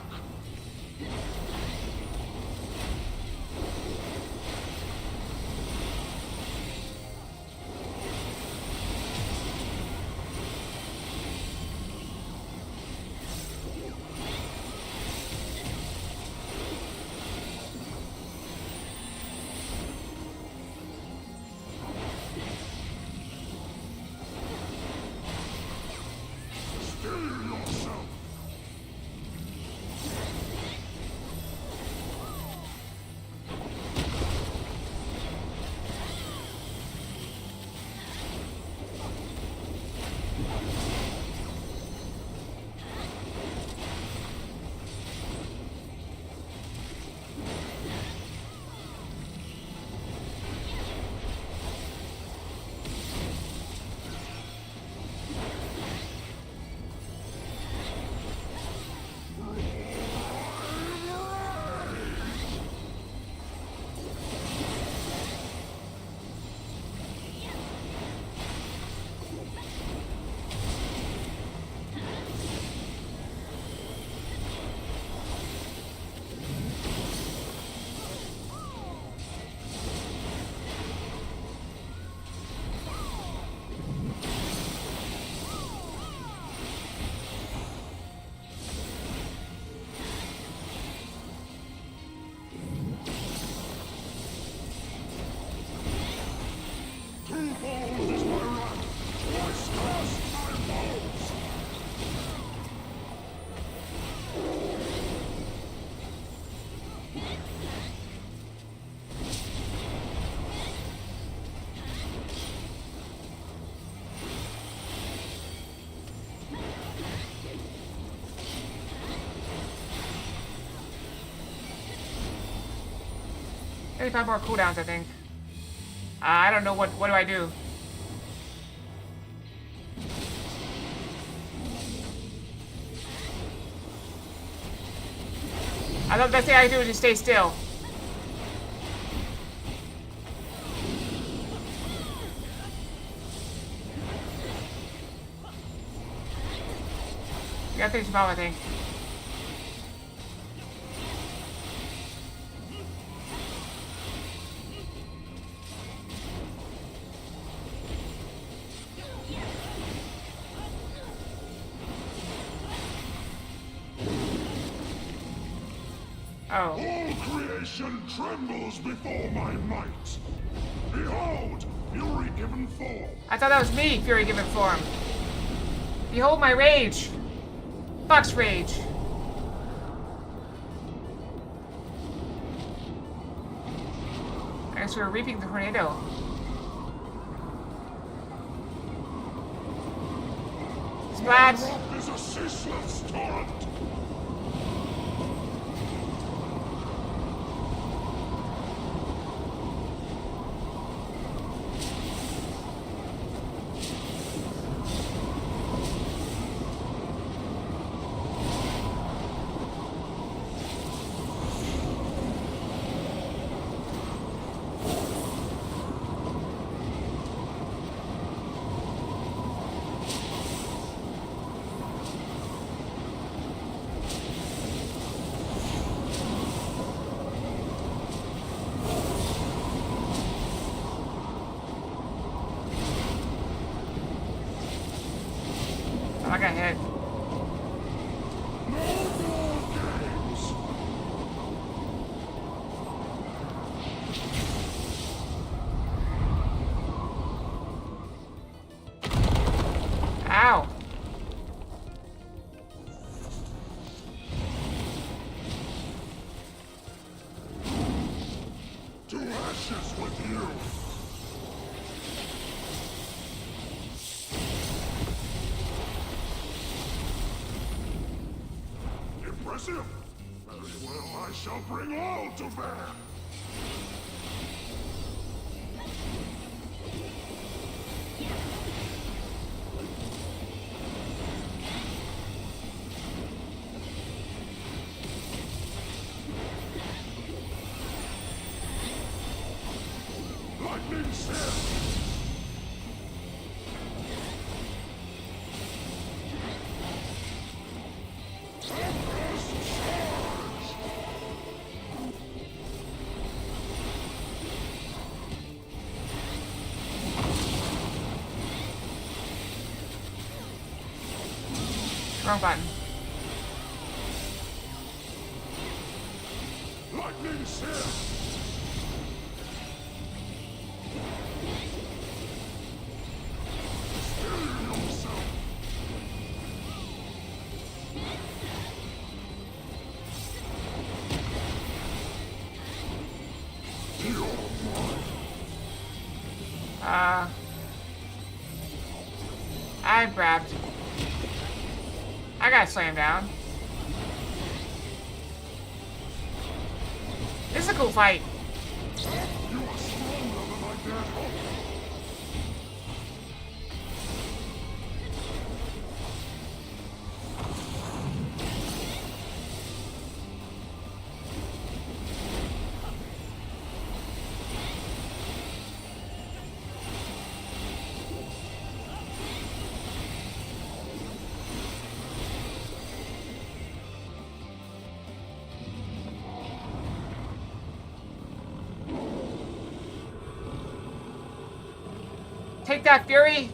Twofold is my wrath, twice cast my balls. Maybe 5 more cooldowns, I think. I don't know what do I do? I thought the best thing I can do is just stay still. You gotta finish him off, I think. Oh. All creation trembles before my might. Behold, fury given form. I thought that was me, fury given form. Behold my rage. Fox rage. I guess we're reaping the tornado. Splat. The rock is a ceaseless torrent. I got hit. Ow. To ashes with you. Impressive. Very well, I shall bring all to bear. Wrong button. Lightning's here! Still yourself! I grabbed. I got slammed down. This is a cool fight. You are stronger than I dared hope. Take that, Fury!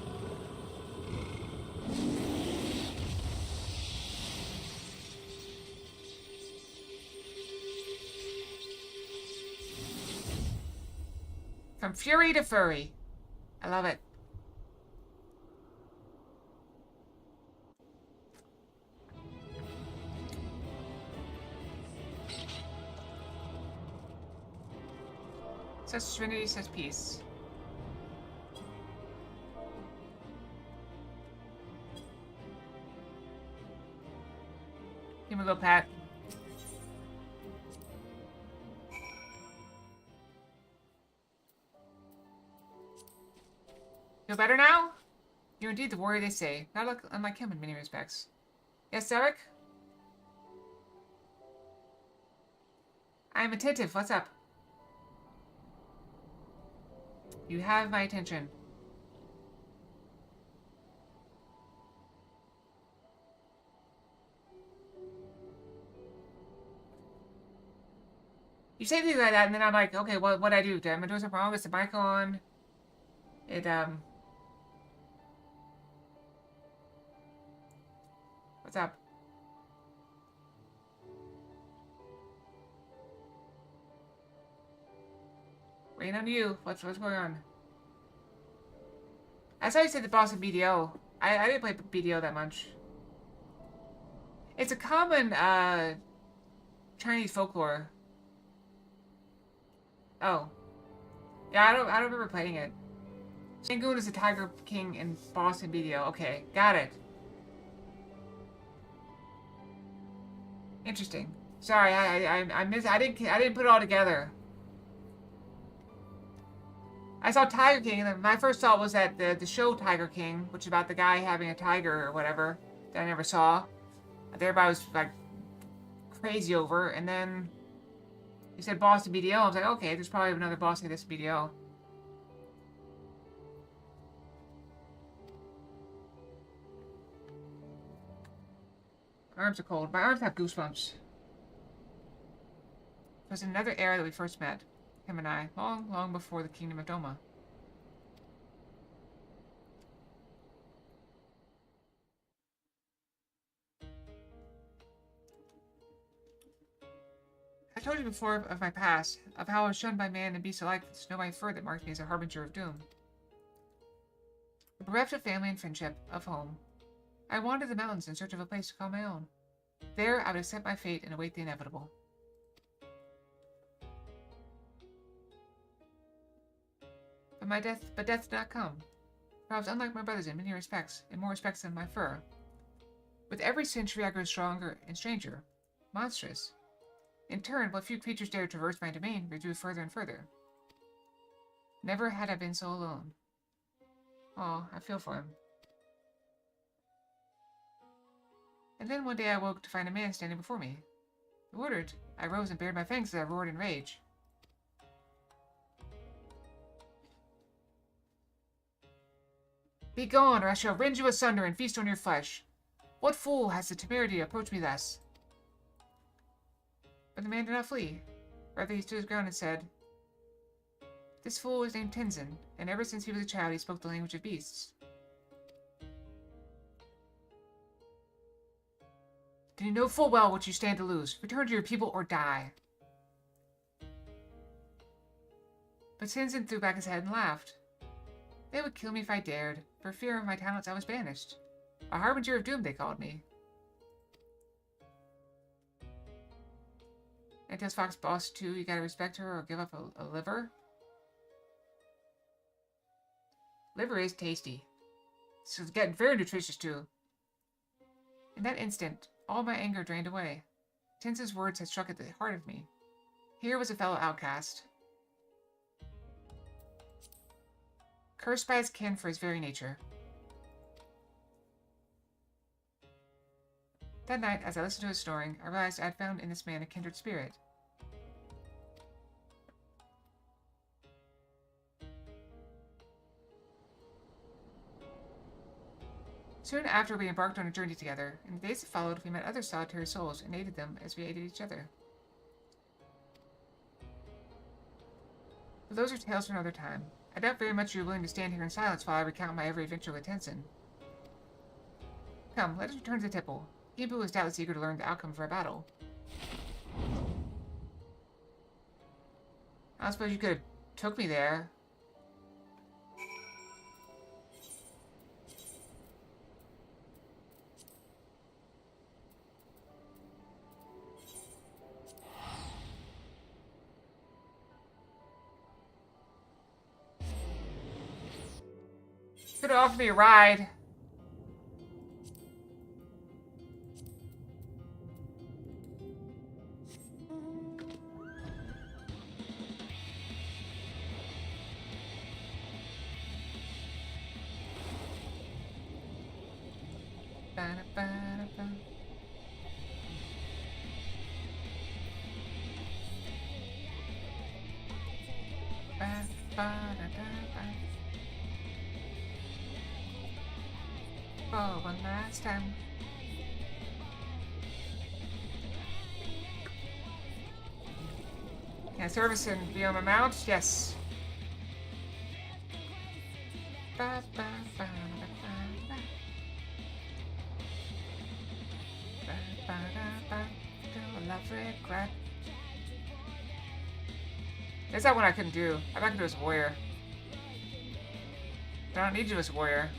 From Fury to Furry. I love it. Says Trinity, says peace. Give me a little pat. Feel better now? You're indeed the warrior they say. Not unlike him in many respects. Yes, Derek? I am attentive. What's up? You have my attention. You say things like that, and then I'm like, okay, what'd I do? Am I doing something wrong? Is the mic on? What's up? Waiting on you. What's going on? I saw you said the boss of BDO. I didn't play BDO that much. It's a common, Chinese folklore. Oh. Yeah, I don't remember playing it. Shangoon is the Tiger King in Boston BDO. Okay, got it. Interesting. Sorry, I didn't put it all together. I saw Tiger King, and my first thought was that the show Tiger King, which is about the guy having a tiger or whatever, that I never saw. That everybody was like crazy over, and then he said Boston BDO. I was like, okay, there's probably another Boston this BDO. My arms are cold. My arms have goosebumps. It was in another era that we first met, him and I, long, long before the Kingdom of Doma. I told you before of my past, of how I was shunned by man and beast alike with the snow-white fur that marked me as a harbinger of doom. Bereft of family and friendship, of home, I wandered the mountains in search of a place to call my own. There, I would accept my fate and await the inevitable. But death did not come. For I was unlike my brothers in many respects, in more respects than my fur. With every century I grew stronger and stranger, monstrous. In turn, what few creatures dared traverse my domain withdrew further and further. Never had I been so alone. Oh, I feel for him. And then one day I woke to find a man standing before me. Bewildered, I rose and bared my fangs as I roared in rage. Be gone, or I shall rend you asunder and feast on your flesh. What fool has the temerity to approach me thus? But the man did not flee. Rather, he stood his ground and said, This fool is named Tenzin, and ever since he was a child he spoke the language of beasts. Then you know full well what you stand to lose. Return to your people or die. But Tenzin threw back his head and laughed. They would kill me if I dared. For fear of my talents, I was banished. A harbinger of doom, they called me. And tells Fox boss too, you gotta respect her or give up a liver. Liver is tasty. So it's getting very nutritious too. In that instant, all my anger drained away. Tenzin's words had struck at the heart of me. Here was a fellow outcast. Cursed by his kin for his very nature. That night, as I listened to his snoring, I realized I had found in this man a kindred spirit. Soon after, we embarked on a journey together. In the days that followed, we met other solitary souls and aided them as we aided each other. But those are tales for another time. I doubt very much you're willing to stand here in silence while I recount my every adventure with Tenzin. Come, let us return to the temple. Kibu is doubtless eager to learn the outcome of our battle. I don't suppose you could have took me there. Could have offered me a ride. Oh, one last time. Can I service and be on my mount? Yes. Ba, ba, ba, ba, ba. Ba, ba, da, ba. Do a love regret. There's that one I couldn't do. I can do as a warrior. I don't need you as a warrior.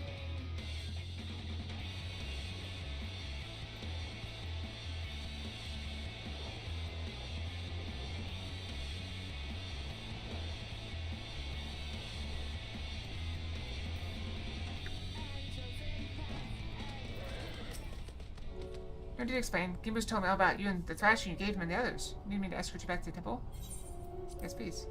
What did you explain? Kimbo's told me all about you and the thrashing you gave him and the others. You need me to escort you back to the temple? Yes, please.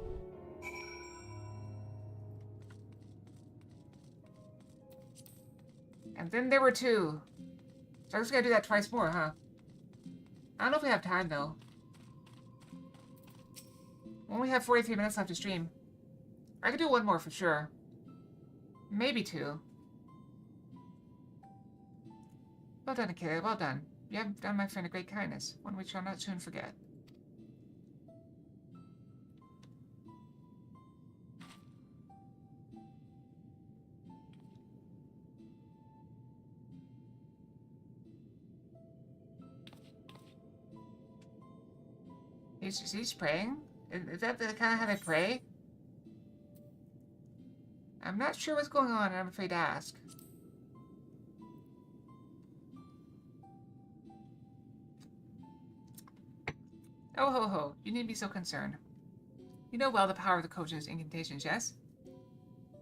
And then there were two. So I just gotta do that twice more, huh? I don't know if we have time, though. We only have 43 minutes left to stream. I could do one more for sure. Maybe two. Well done, Akira. Well done. You have done my friend a great kindness, one which I'll not soon forget. He's praying? Is that the kind of how they pray? I'm not sure what's going on, and I'm afraid to ask. Oh ho ho, you needn't be so concerned. You know well the power of the coach's incantations, yes?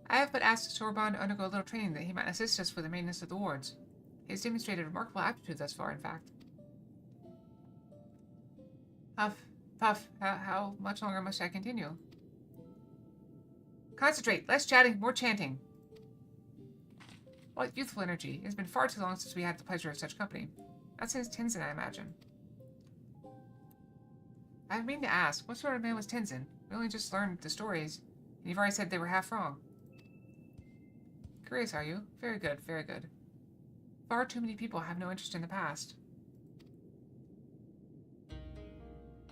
I have but asked Sorbonne to undergo a little training that he might assist us with the maintenance of the wards. He has demonstrated remarkable aptitude thus far, in fact. Puff, Puff, how much longer must I continue? Concentrate, less chatting, more chanting. What youthful energy. It has been far too long since we had the pleasure of such company. Not since Tenzin, I imagine. I mean to ask, what sort of man was Tenzin? We only just learned the stories, and you've already said they were half wrong. Curious, are you? Very good, very good. Far too many people have no interest in the past.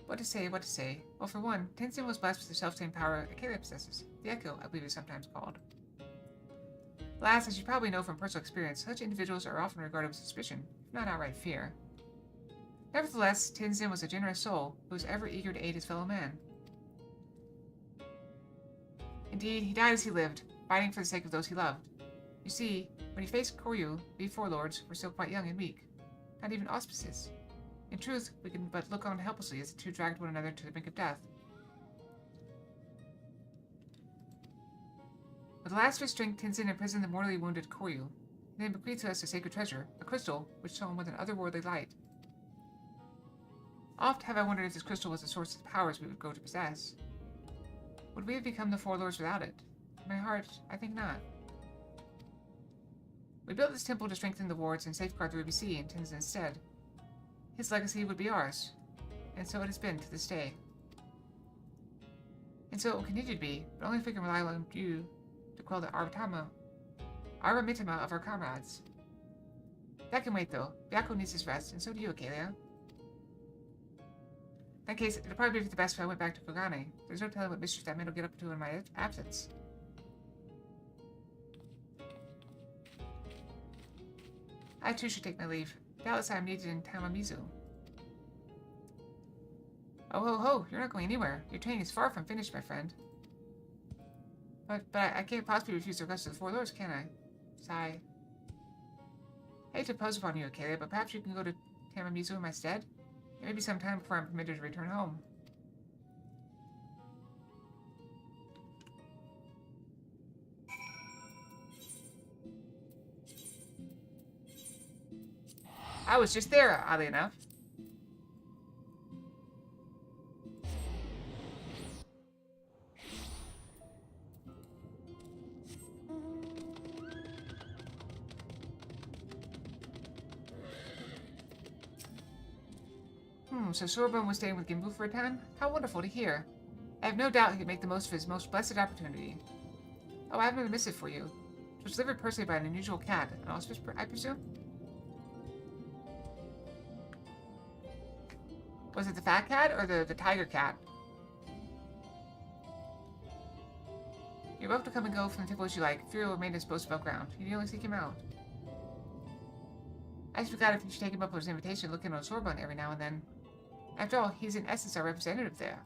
What to say, what to say? Well, for one, Tenzin was blessed with the self-same power Akela possesses. The Echo, I believe it's sometimes called. Alas, as you probably know from personal experience, such individuals are often regarded with suspicion, if not outright fear. Nevertheless, Tenzin was a generous soul who was ever eager to aid his fellow man. Indeed, he died as he lived, fighting for the sake of those he loved. You see, when he faced Koryu, we four lords were still quite young and weak, not even auspices. In truth, we can but look on helplessly as the two dragged one another to the brink of death. With the last of his strength, Tenzin imprisoned the mortally wounded Koryu, and then bequeathed to us a sacred treasure, a crystal which shone with an otherworldly light. Oft have I wondered if this crystal was the source of the powers we would grow to possess. Would we have become the four lords without it? In my heart, I think not. We built this temple to strengthen the wards and safeguard the Ruby Sea in Tenzin's stead. His legacy would be ours, and so it has been to this day. And so it will continue to be, but only if we can rely on you to quell the arvamitama of our comrades. That can wait, though. Byakko needs his rest, and so do you, Acalia. In that case, it'll probably be for the best if I went back to Kogane. There's no telling what mischief that man will get up to in my absence. I too should take my leave. Doubtless I am needed in Tamamizu. Oh ho ho, you're not going anywhere. Your training is far from finished, my friend. But I can't possibly refuse the request of the four lords, can I? Sigh. I hate to impose upon you, Acalia, but perhaps you can go to Tamamizu in my stead? It may be some time before I'm permitted to return home. I was just there, oddly enough. So Sorbonne was staying with Gimbu for a time? How wonderful to hear. I have no doubt he could make the most of his most blessed opportunity. Oh, I have another missive for you. It was delivered personally by an unusual cat. An auspice, I presume? Was it the fat cat or the tiger cat? You're welcome to come and go from the temple as you like. Fear will remain disposed above ground. You need only seek him out. I just forgot if you should take him up on his invitation and look in on Sorbonne every now and then. After all, he's in essence our representative there.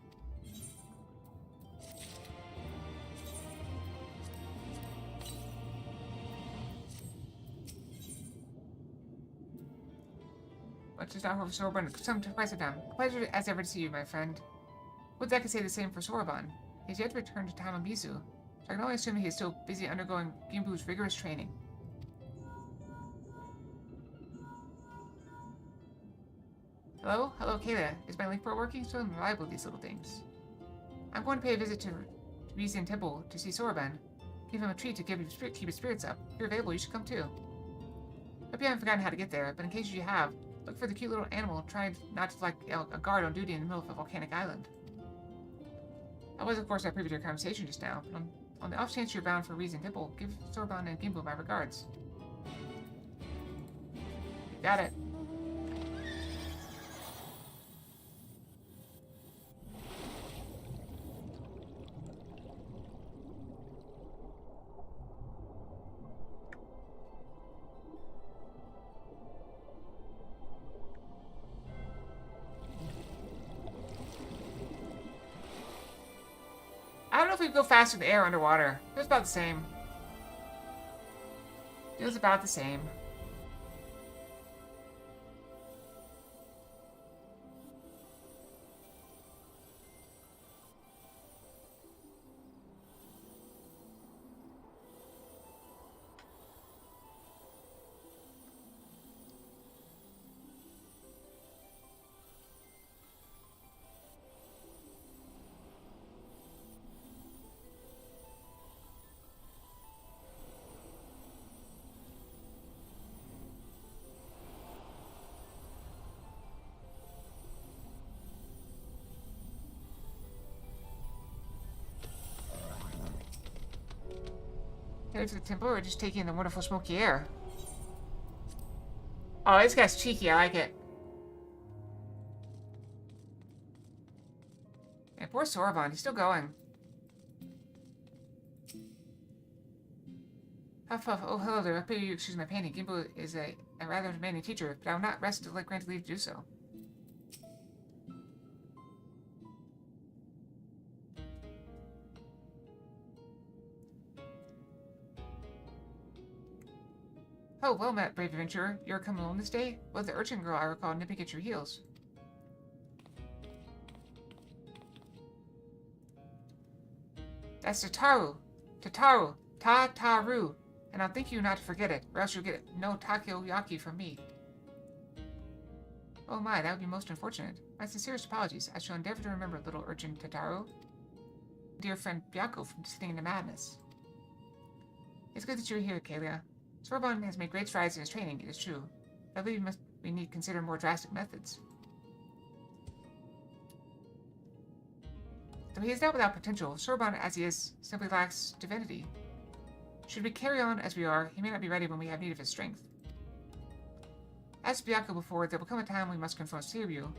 Much is not for Sorbonne. Some quite some time. A pleasure as ever to see you, my friend. Would I could say the same for Sorbonne. He has yet to return to Tamamizu, so I can only assume he is still busy undergoing Gimbu's rigorous training. Hello? Hello, Kayla. Is my link port working? So unreliable, these little things. I'm going to pay a visit to Rizen Temple to see Sorbonne. Give him a treat to keep his spirits up. If you're available, you should come too. Hope you haven't forgotten how to get there, but in case you have, look for the cute little animal trying not to like a guard on duty in the middle of a volcanic island. I was, of course, not privy to your conversation just now, but on the off chance you're bound for Rizen Temple, give Sorbonne and Gimbu my regards. Got it. I don't know if we can go faster in the air underwater. It was about the same. It was about the same. Headed to the temple or just taking in the wonderful smoky air? Oh, this guy's cheeky. I like it. And poor Sorbonne. He's still going. Huff, huff. Oh, hello there. I pray you excuse my painting. Gimbu is a rather demanding teacher, but I will not rest until I grant leave to do so. Oh, well met, brave adventurer. You're coming alone this day? Well, the urchin girl I recall nipping at your heels. That's Tataru. Tataru. Ta-taru. And I'll thank you not to forget it, or else you'll get no takoyaki from me. Oh my, that would be most unfortunate. My sincerest apologies. I shall endeavor to remember little urchin Tataru. Dear friend Byakko from descending into madness. It's good that you're here, Kalia. Sorbonne has made great strides in his training, it is true. I believe we need to consider more drastic methods. Though he is not without potential, Sorbonne, as he is, simply lacks divinity. Should we carry on as we are, he may not be ready when we have need of his strength. As Byakko before, there will come a time we must confront Seiryu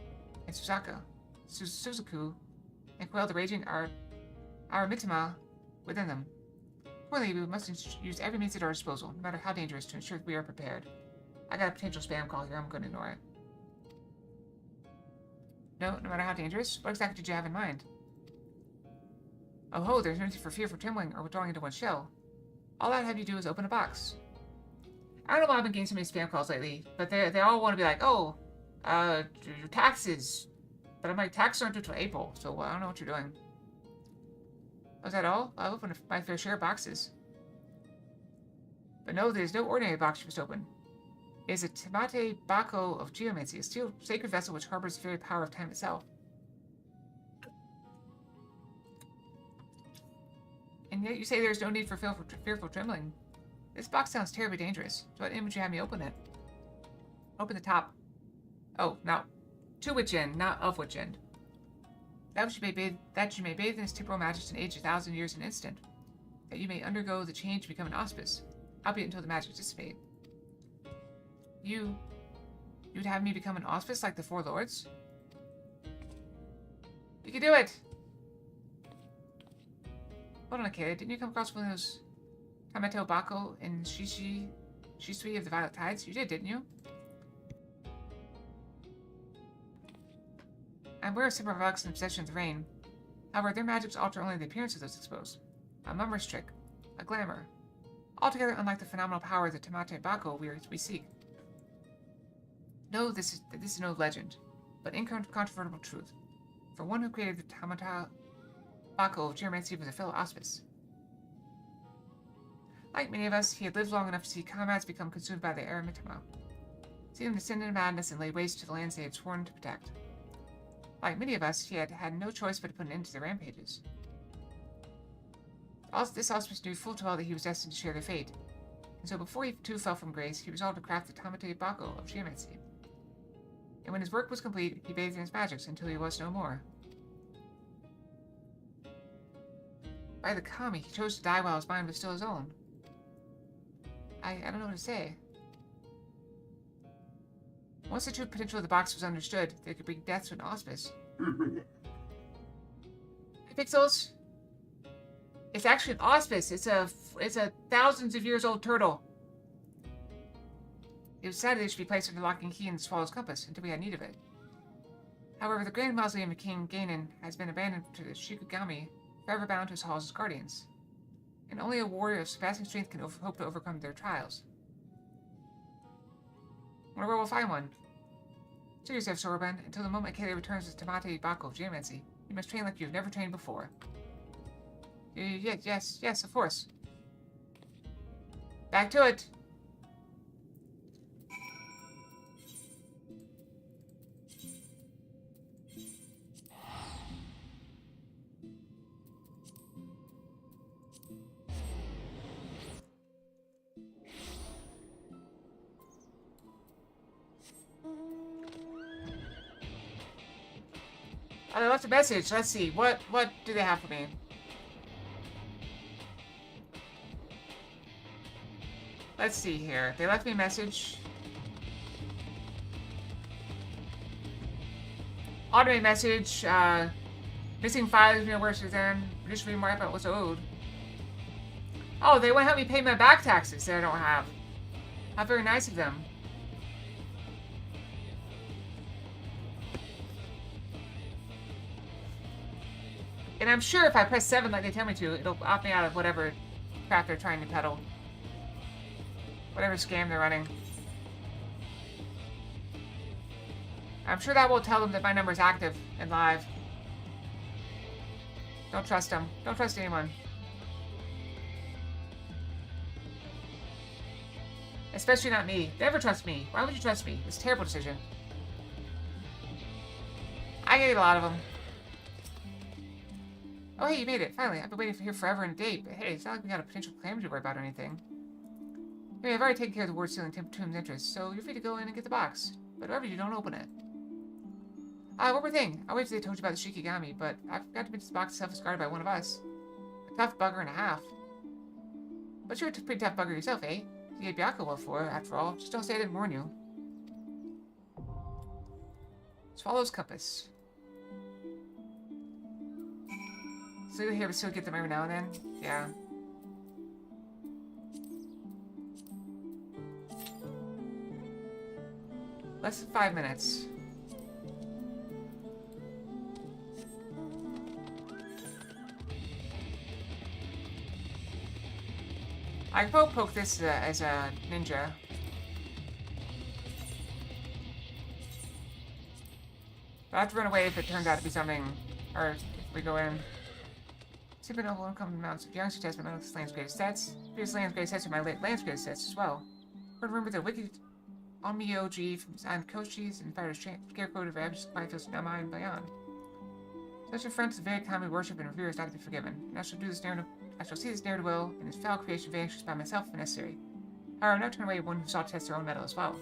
and Suzaku, and quell the raging Aramitima within them. Accordingly, we must use every means at our disposal, no matter how dangerous, to ensure that we are prepared. I got a potential spam call here, I'm going to ignore it. No matter how dangerous? What exactly did you have in mind? Oh ho, there's no need for fear for trembling or withdrawing into one's shell. All I'd have you do is open a box. I don't know why I've been getting so many spam calls lately, but they all want to be like, oh, your taxes. But I'm like, taxes aren't due till April, so I don't know what you're doing. Was that all? I'll open my fair share of boxes. But no, there's no ordinary box you must open. It is a Tamate Bako of geomancy, a steel sacred vessel which harbors the very power of time itself. And yet you say there's no need for fearful trembling. This box sounds terribly dangerous. So what end would you have me open it? Open the top. Oh, no. To which end, not of which end. That you may bathe in his temporal magic and age 1,000 years in an instant. That you may undergo the change to become an auspice, albeit until the magic dissipate. You'd have me become an auspice like the four lords? You can do it! Hold on, Akira, didn't you come across one of those Tamato Bako and Shisui of the Violet Tides? You did, didn't you? I'm aware of several relics in possession of the rain. However, their magics alter only the appearance of those exposed. A mummer's trick. A glamour. Altogether unlike the phenomenal power of the Tamate Bako we seek. No, this is no legend, but incontrovertible truth. For one who created the Tamate Bako of geomancy was a fellow auspice. Like many of us, he had lived long enough to see comrades become consumed by the Eremitima, see them descend into madness and lay waste to the lands they had sworn to protect. Like many of us, he had had no choice but to put an end to their rampages. This auspice knew full well that he was destined to share their fate, and so before he too fell from grace, he resolved to craft the Tamate Bako of geomancy. And when his work was complete, he bathed in his magics until he was no more. By the kami, he chose to die while his mind was still his own. I don't know what to say. Once the true potential of the box was understood, they could bring death to an auspice. Hey, Pixels! It's actually an auspice. It's a thousands of years old turtle. It was decided it should be placed under lock and key in the Swallow's compass until we had need of it. However, the Grand Mausoleum of King Ganon has been abandoned to the Shikigami, forever bound to his halls as guardians. And only a warrior of surpassing strength can hope to overcome their trials. Wonder where we'll find one. Cheer yourself, Sorbonne. Until the moment Kalia returns with Tamate Bako of geomancy, you must train like you've never trained before. Yes, of course. Back to it! Oh, they left a message. Let's see. What do they have for me? Let's see here. They left me a message. Automate message. Missing files, worse than initially more effort was owed. Oh, they want to help me pay my back taxes that I don't have. How very nice of them. And I'm sure if I press 7 like they tell me to, it'll opt me out of whatever crap they're trying to peddle. Whatever scam they're running. I'm sure that will tell them that my number is active and live. Don't trust them. Don't trust anyone. Especially not me. Never trust me. Why would you trust me? It's a terrible decision. I get a lot of them. Oh, hey, you made it. Finally. I've been waiting for here forever and a day, but hey, it's not like we got a potential claim to worry about or anything. Anyway, I've already taken care of the ward sealing tomb's entrance, so you're free to go in and get the box. But whatever you don't open it. One more thing. I waited till they told you about the Shikigami, but I forgot to mention the box itself is guarded by one of us. A tough bugger and a half. But you're a pretty tough bugger yourself, eh? You gave Byakko well for, after all. Just don't say I didn't warn you. Swallow's compass. So you're here, but still get them every now and then? Yeah. Less than 5 minutes. I can poke this as a ninja. But I have to run away if it turns out to be something, or if we go in. Super noble uncommon amounts of youngster test my Land's greatest stats. Previous Land's greatest stats are my Land's greatest stats as well. But remember the wicked Onmyoji from San Koshis and Fighter's Scarecrow to Ravage Minefields Nama and beyond. Such a friend is very commonly worshipped and revered is not to be forgiven, and I shall see this ne'er-do-well and his foul creation vanished by myself if necessary. However, not turn away one who sought to test their own metal as well.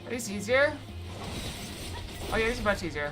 Are these easier? Oh yeah, this is much easier.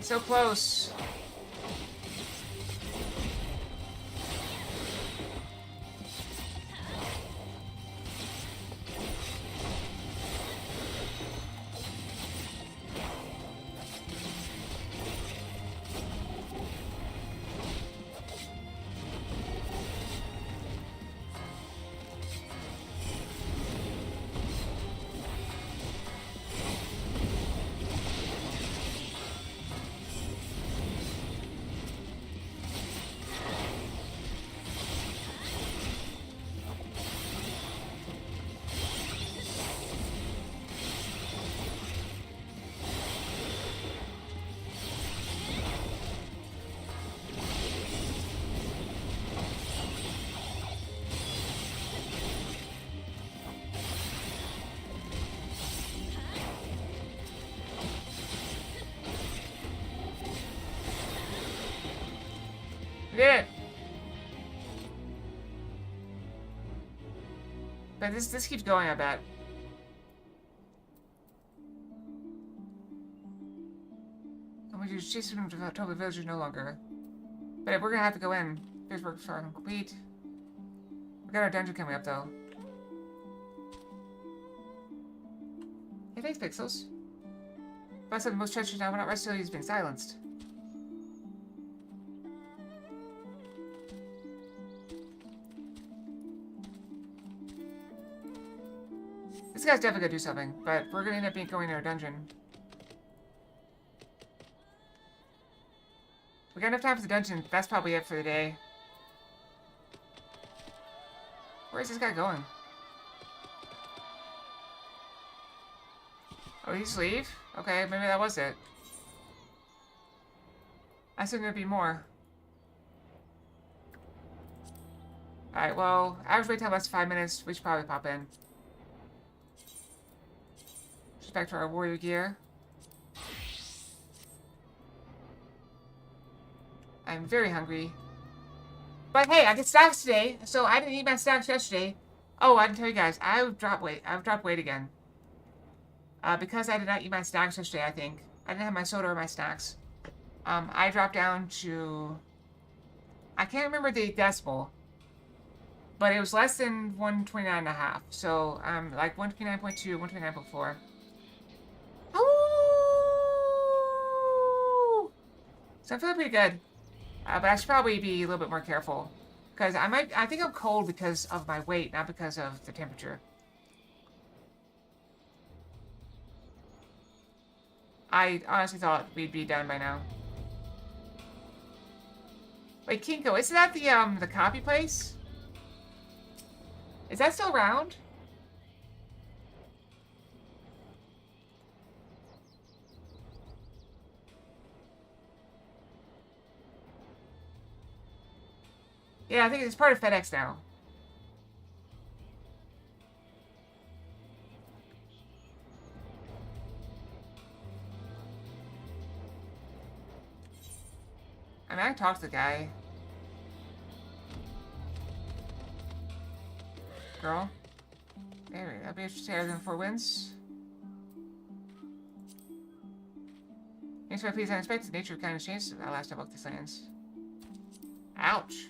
So close. We did it. But this keeps going, I bet. And we just chase him to the village no longer. But we're gonna have to go in. Phase work far from complete. We got our dungeon coming up though. Hey, thanks, Pixels. Boss of the most treacherous now, we're not resting until he's been silenced. This guy's definitely gonna do something, but we're gonna end up going to our dungeon. We got enough time for the dungeon. That's probably it for the day. Where's this guy going? Oh, he's leave? Okay, maybe that was it. I assume there'd be more. Alright, well, average wait time less than 5 minutes. We should probably pop in. Just back to our warrior gear. I'm very hungry. But hey, I get stacks today, so I didn't eat my stacks yesterday. Oh, I didn't tell you guys, I've dropped weight. I've dropped weight again. Because I did not eat my snacks yesterday, I think. I didn't have my soda or my snacks. I dropped down to... I can't remember the decimal. But it was less than 129.5. So, like 129.2, 129.4. Oh! So I'm feeling pretty good. But I should probably be a little bit more careful. Because I think I'm cold because of my weight, not because of the temperature. I honestly thought we'd be done by now. Wait, Kinko, isn't that the copy place? Is that still around? Yeah, I think it's part of FedEx now. I mean, I can talk to the guy. Girl. There, that'll be interesting. Other than 4 wins. Thanks for please unexpected. Nature kind of changed since I last evoked these lands. Ouch.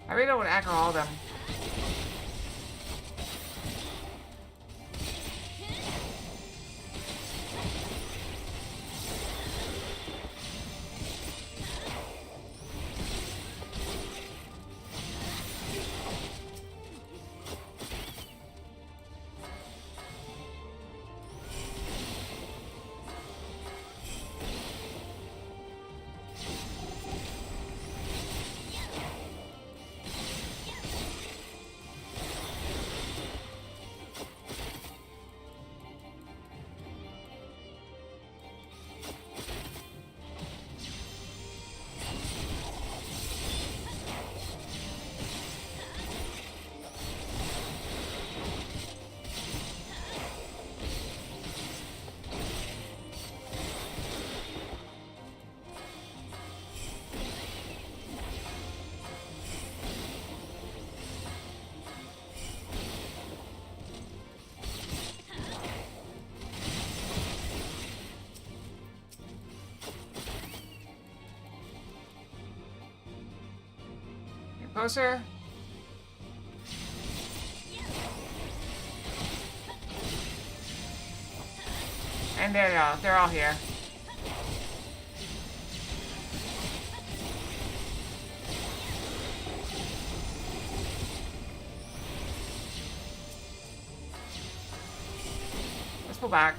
I really don't want to aggro all of them. Closer. And there they are. They're all here. Let's pull back.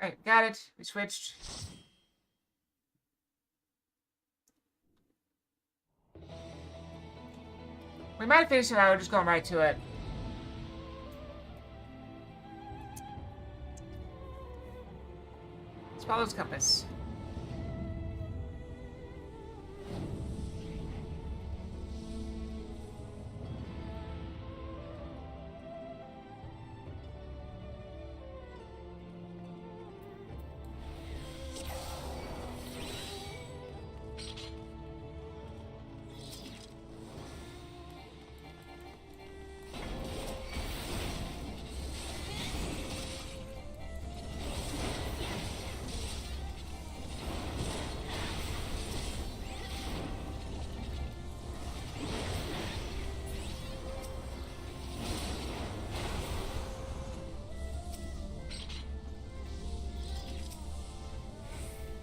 Alright, got it. We switched. We might finish it out, just going right to it. Let's follow his compass.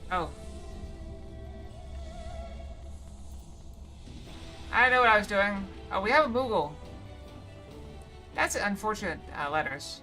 Oh. I know what I was doing. Oh, we have a Moogle. That's unfortunate letters.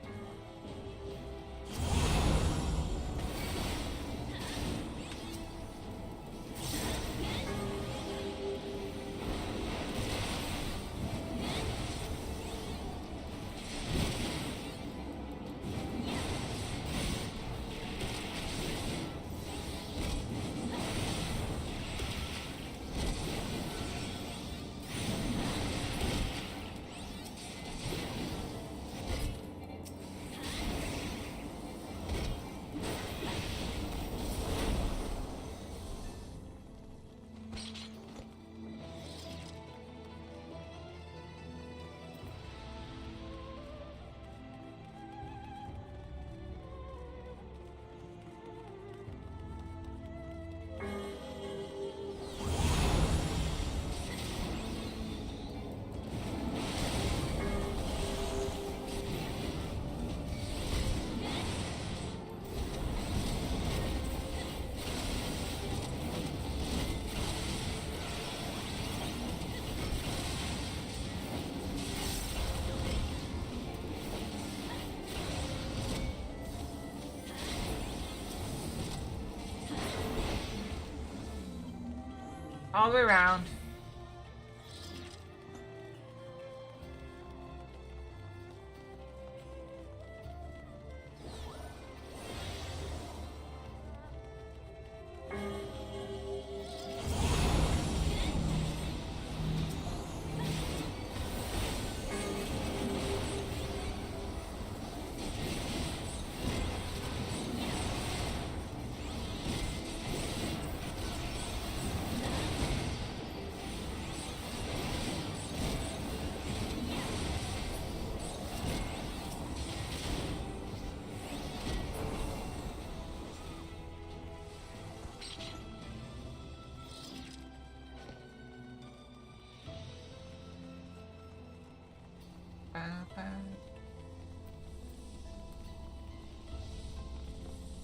All the way around.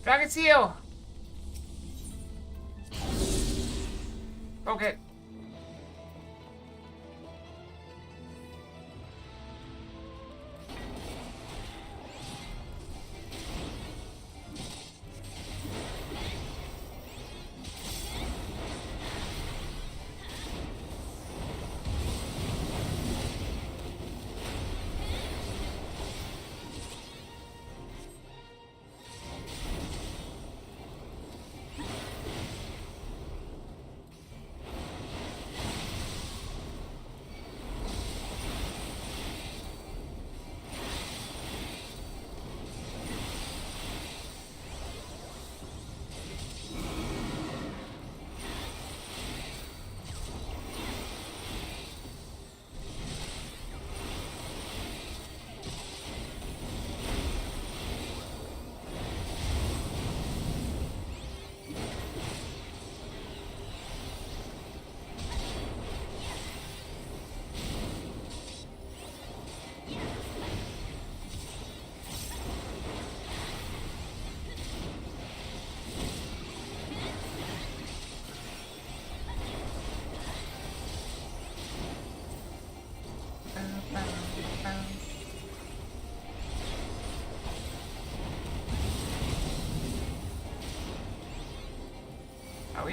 Dragon Seal! Okay.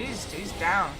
he's down.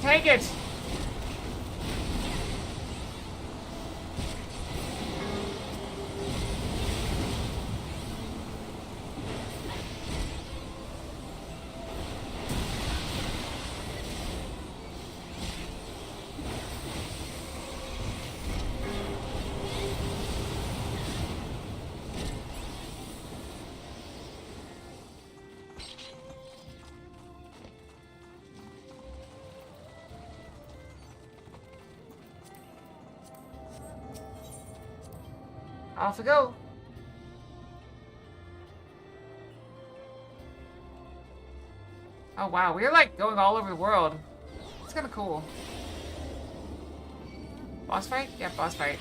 Take it! Off we go. Oh wow, we're like going all over the world. It's kind of cool. Boss fight? Yeah, boss fight.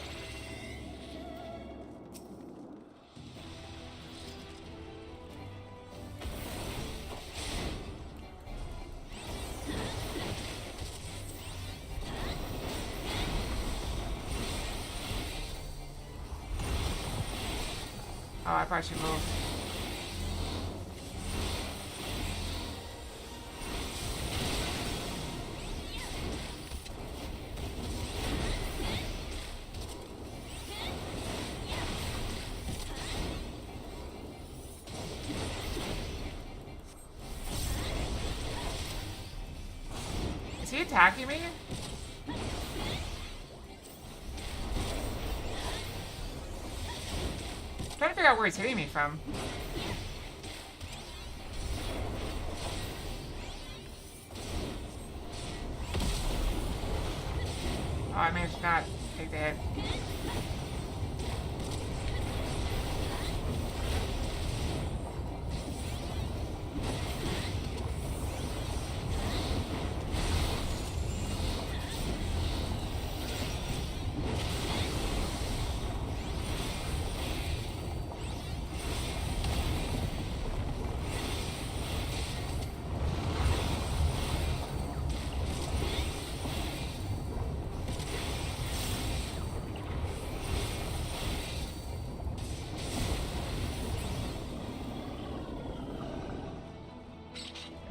Oh, I probably should move. Is he attacking me? I'm trying to figure out where he's hitting me from. Oh, I managed to not take the hit.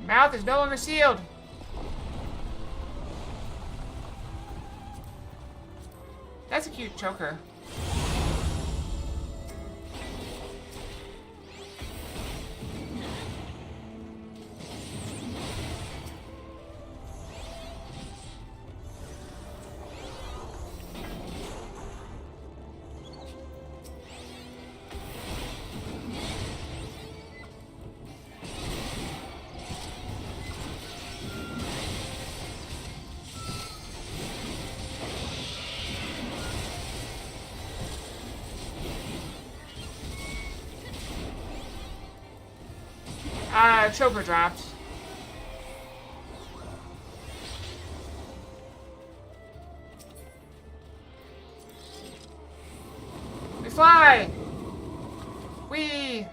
Mouth is no longer sealed. That's a cute choker. Choker dropped. We fly! We.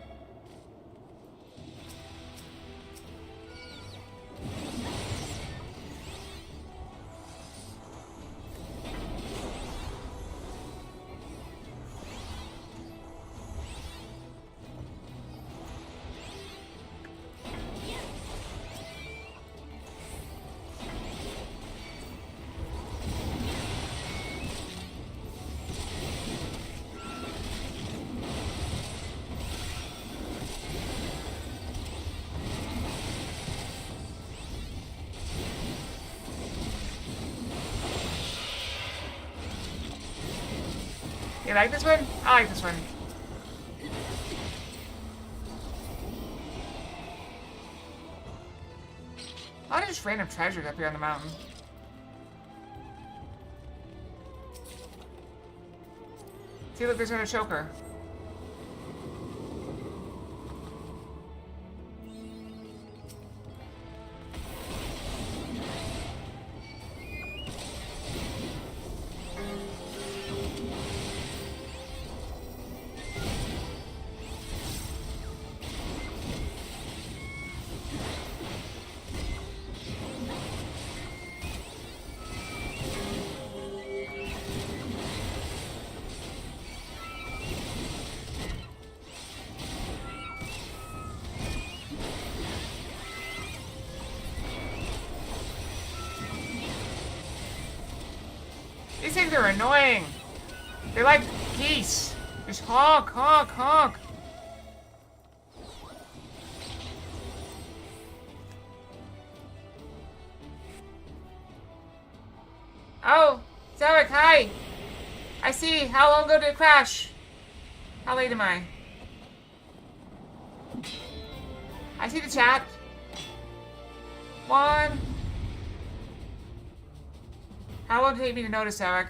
You like this one? I like this one. A lot of just random treasures up here on the mountain. See, look, there's another choker. These things are annoying. They're like geese. Just honk, honk, honk. Oh, Zarek, hi. I see. How long ago did it crash? How late am I? I see the chat. 1. How long did it take me to notice, Eric?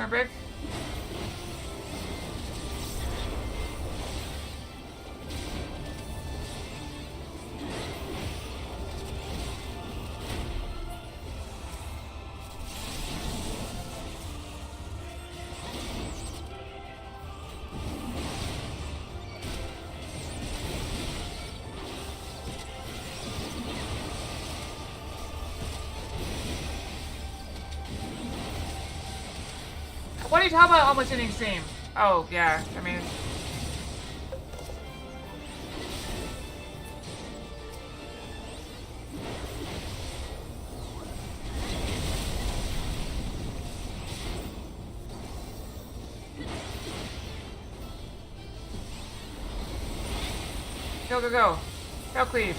Brick. What are you talking about? Almost ending stream. Oh yeah, I mean. Go, go, go. Go, Cleave.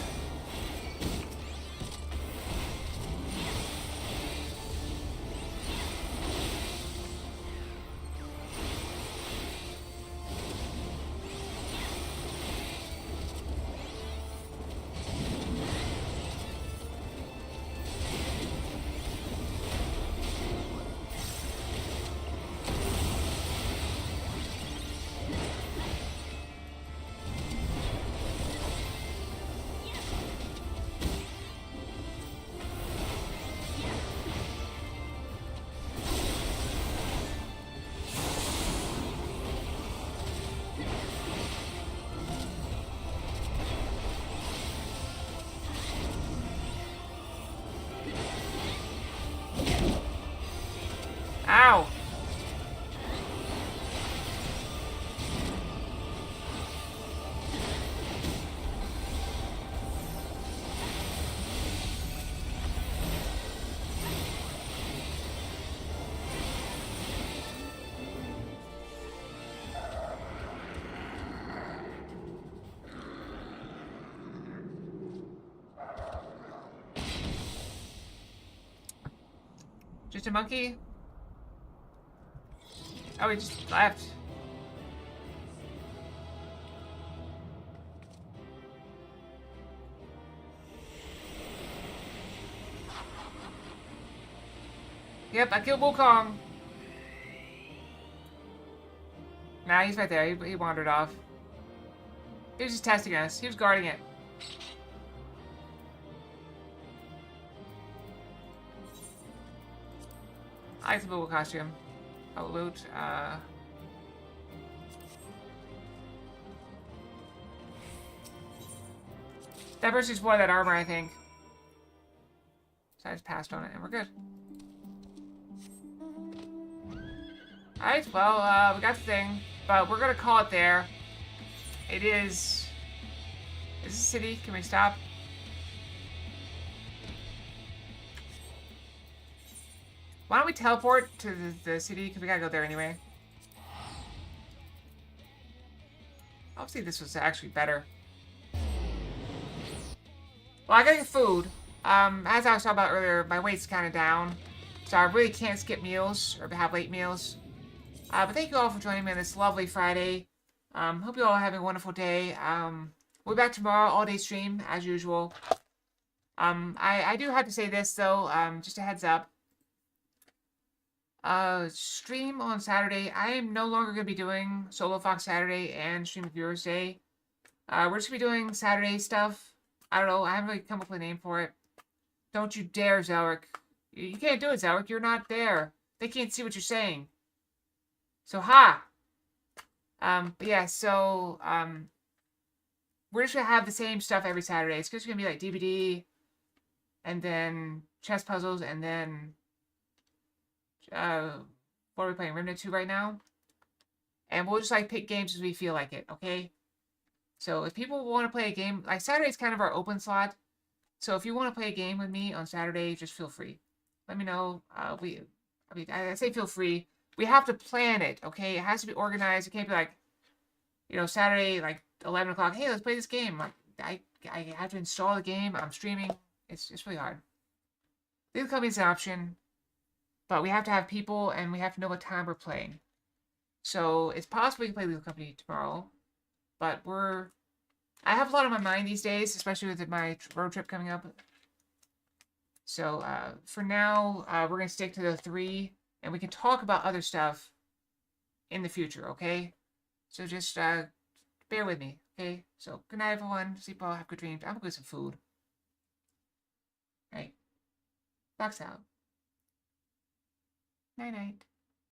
Just a monkey? Oh, he just left. Yep, I killed Wukong. Nah, he's right there. He wandered off. He was just testing us. He was guarding it. I like the Google costume. Oh, loot. That person's wore that armor, I think. So I just passed on it, and we're good. Alright, well, we got the thing, but we're gonna call it there. It is... Is this a city? Can we stop? Why don't we teleport to the city? Because we gotta go there anyway. Obviously, this was actually better. Well, I gotta get food. As I was talking about earlier, my weight's kind of down. So I really can't skip meals or have late meals. But thank you all for joining me on this lovely Friday. Hope you all are having a wonderful day. We'll be back tomorrow, all-day stream, as usual. I do have to say this, though, just a heads up. Stream on Saturday. I am no longer going to be doing Solo Fox Saturday and Stream of Viewers Day. We're just going to be doing Saturday stuff. I don't know. I haven't really come up with a name for it. Don't you dare, Zelric. You can't do it, Zelric. You're not there. They can't see what you're saying. So, ha! But yeah, so, we're just going to have the same stuff every Saturday. It's just going to be like DVD, and then chess puzzles, and then... what are we playing? Remnant 2 right now? And we'll just, like, pick games as we feel like it, okay? So, if people want to play a game... Like, Saturday's kind of our open slot. So, if you want to play a game with me on Saturday, just feel free. Let me know. I say feel free. We have to plan it, okay? It has to be organized. It can't be like, you know, Saturday, like, 11 o'clock. Hey, let's play this game. Like, I have to install the game. I'm streaming. It's really hard. Legal company is an option. But we have to have people, and we have to know what time we're playing. So, it's possible we can play Legal Company tomorrow. But I have a lot on my mind these days, especially with my road trip coming up. So, for now, we're going to stick to the 3. And we can talk about other stuff in the future, okay? So just bear with me, okay? So, good night, everyone. Sleep well, have good dreams. I'm going to get some food. All right. Fox out. Night-night.